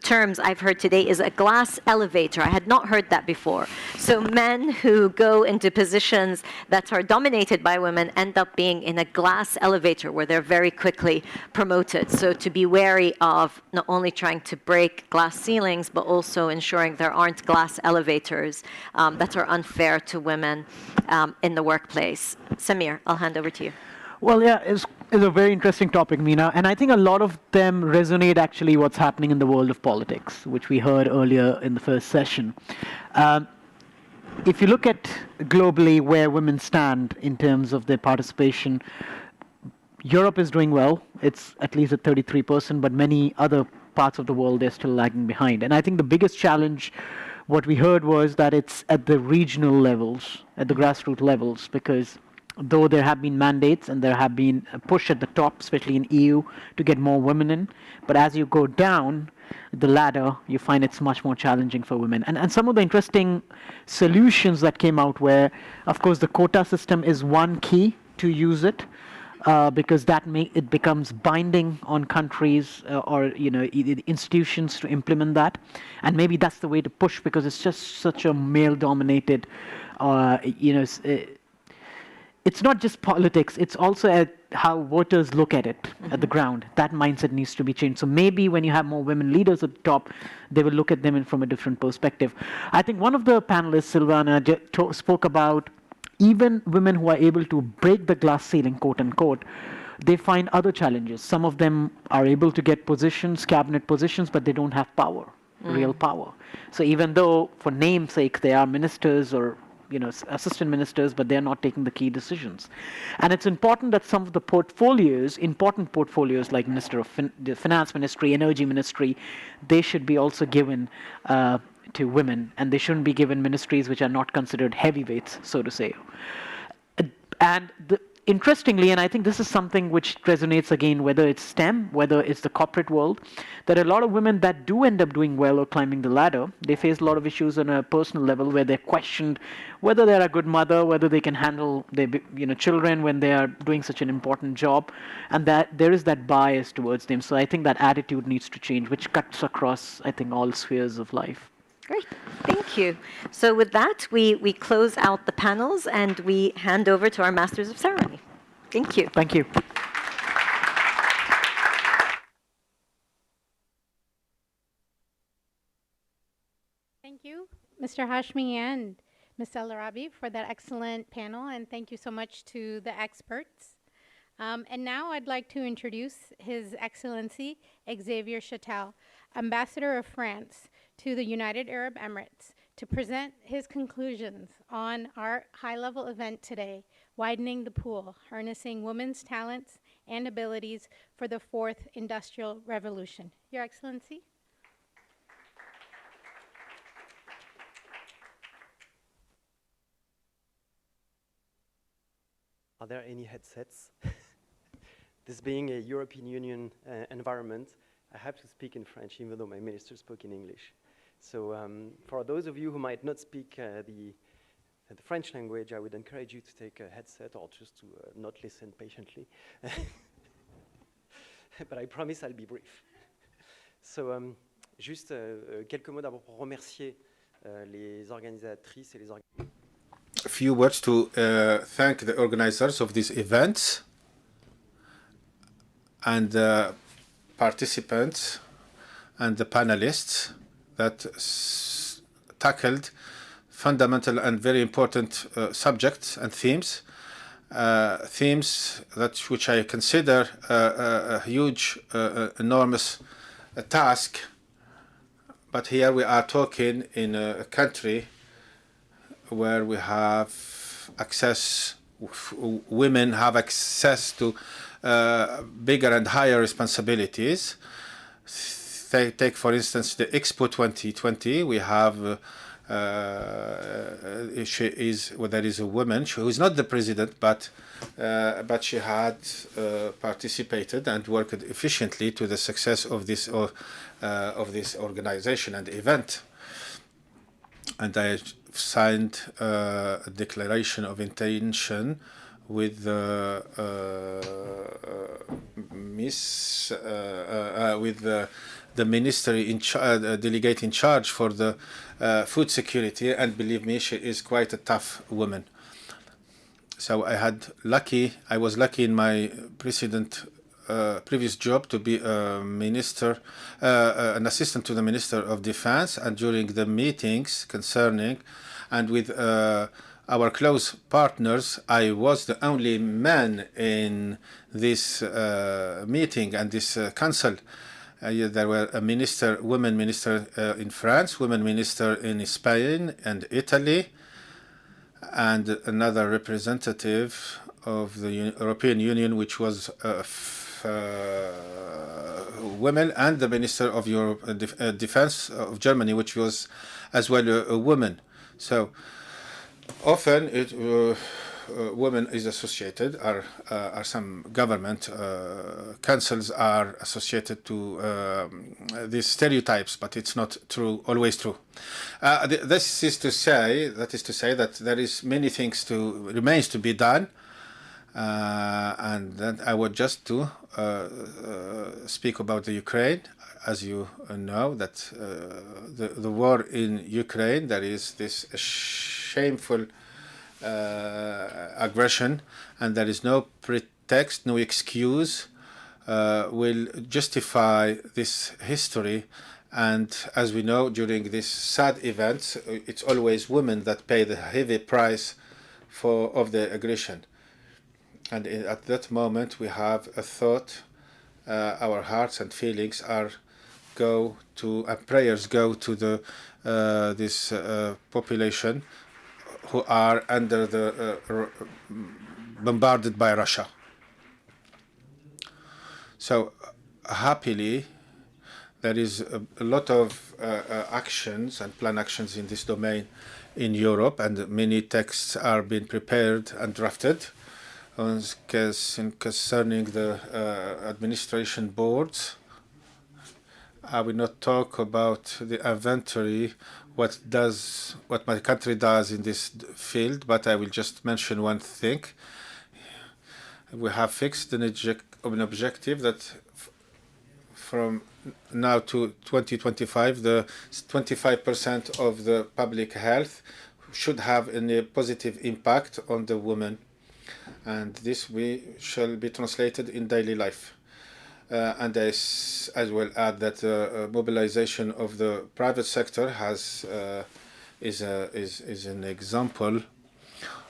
terms I've heard today is a glass elevator. I had not heard that before. So men who go into positions that are dominated by women end up being in a glass elevator where they're very quickly promoted. So to be wary of not only trying to break glass ceilings, but also ensuring there aren't glass elevators that are unfair to women in the workplace. Samir, I'll hand over to you. Well, yeah, it's a very interesting topic, Mina, and I think a lot of them resonate actually what's happening in the world of politics, which we heard earlier in the first session. If you look at globally where women stand in terms of their participation, Europe is doing well. It's at least at 33%, but many other parts of the world, they're still lagging behind. And I think the biggest challenge, what we heard was that it's at the regional levels, at the grassroots levels, because though there have been mandates and there have been a push at the top, especially in EU, to get more women in. But as you go down the ladder, you find it's much more challenging for women. And some of the interesting solutions that came out where, of course, the quota system is one key to use it. Because it becomes binding on countries or institutions to implement that, and maybe that's the way to push because it's just such a male-dominated, it's not just politics, it's also at how voters look at it at the ground. That mindset needs to be changed. So maybe when you have more women leaders at the top, they will look at them from a different perspective. I think one of the panelists, Silvana, spoke about even women who are able to break the glass ceiling, quote unquote, they find other challenges. Some of them are able to get positions, cabinet positions, but they don't have power, real power. So even though for namesake they are ministers or assistant ministers, but they're not taking the key decisions. And it's important that some of the portfolios, important portfolios like Minister of the Finance Ministry, Energy Ministry, they should be also given to women, and they shouldn't be given ministries which are not considered heavyweights, so to say. And interestingly, and I think this is something which resonates again, whether it's STEM, whether it's the corporate world, that a lot of women that do end up doing well or climbing the ladder, they face a lot of issues on a personal level where they're questioned whether they're a good mother, whether they can handle their children when they are doing such an important job, and that there is that bias towards them. So I think that attitude needs to change, which cuts across, I think, all spheres of life. Great, thank you. So with that, we close out the panels and we hand over to our Masters of Ceremony. Thank you. Thank you. Thank you, Mr. Hashmi and Ms. El Arabi, for that excellent panel, and thank you so much to the experts. And now I'd like to introduce His Excellency Xavier Chatel, Ambassador of France to the United Arab Emirates, to present his conclusions on our high-level event today, Widening the Pool, Harnessing Women's Talents and Abilities for the Fourth Industrial Revolution. Your Excellency. Are there any headsets? This being a European Union environment, I have to speak in French, even though my minister spoke in English. So for those of you who might not speak the French language, I would encourage you to take a headset or just to not listen patiently. But I promise I'll be brief. So juste quelques mots d'abord pour remercier les organisatrices et les organisateurs. A few words to thank the organizers of this event and the participants and the panelists that tackled fundamental and very important subjects and themes, which I consider a huge, enormous task. But here we are talking in a country where we have access, women have access to bigger and higher responsibilities. Take for instance the Expo 2020. We have there is a woman who is not the president, but she had participated and worked efficiently to the success of this organization and event. And I signed a declaration of intention with the ministry delegate in charge for the food security, and believe me, she is quite a tough woman. So I was lucky in my previous job to be a minister, an assistant to the Minister of Defense, and during the meetings concerning and with our close partners, I was the only man in this meeting and this council. There were a women minister in France, women minister in Spain and Italy, and another representative of the European Union, which was women, and the Minister of Defense of Germany, which was as well a woman. So often women is associated, are some government councils are associated to these stereotypes, but it's not true, always true. This is to say, that there is many things remains to be done, and then I would just to speak about the Ukraine. As you know, that the war in Ukraine, there is this shameful aggression, and there is no pretext, no excuse will justify this history. And as we know, during these sad events, it's always women that pay the heavy price of the aggression. And at that moment, we have a thought. Our hearts and feelings go to, prayers go to this population who are under bombarded by Russia. So happily, there is a lot of actions and plan actions in this domain in Europe, and many texts are being prepared and drafted concerning the administration boards. I will not talk about the inventory, what my country does in this field, but I will just mention one thing. We have fixed an objective that from now to 2025, the 25% of the public health should have a positive impact on the woman, and this shall be translated in daily life. And I will add that mobilization of the private sector is an example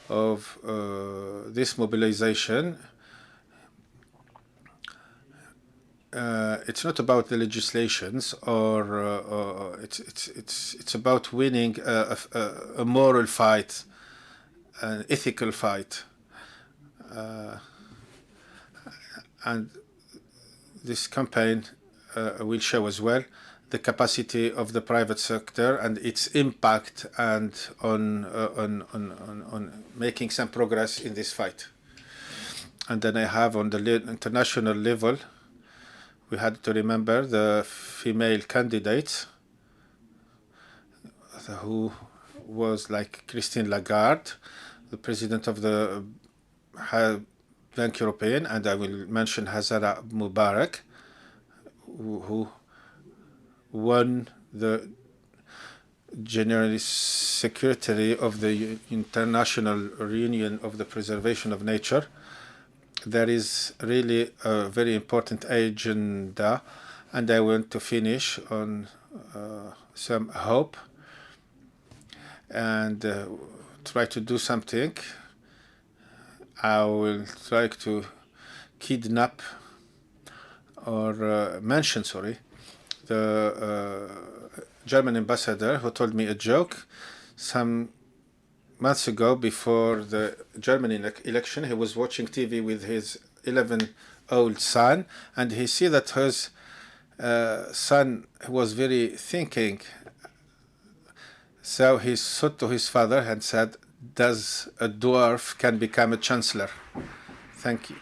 of this mobilization. It's not about the legislations, or it's about winning a moral fight, an ethical fight, and this campaign will show as well the capacity of the private sector and its impact and on making some progress in this fight. And then I have on the international level, we had to remember the female candidates who was like Christine Lagarde, the president of the Bank European, and I will mention Hazara Mubarak, who won the General Secretary of the International Union of the Preservation of Nature. There is really a very important agenda, and I want to finish on some hope and try to do something. I will try to kidnap or mention, the German ambassador who told me a joke some months ago before the German election. He was watching TV with his 11-year-old son, and he see that his son was very thinking. So he said to his father and said, "Does a dwarf can become a chancellor?" Thank you.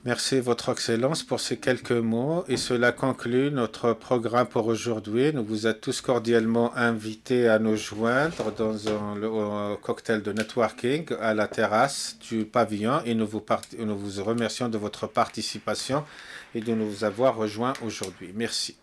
Merci, Votre Excellence, pour ces quelques mots. Et cela conclut notre programme pour aujourd'hui. Nous vous êtes tous cordialement invités à nous joindre dans le cocktail de networking à la terrasse du pavillon. Et nous vous remercions de votre participation et de nous avoir rejoints aujourd'hui. Merci.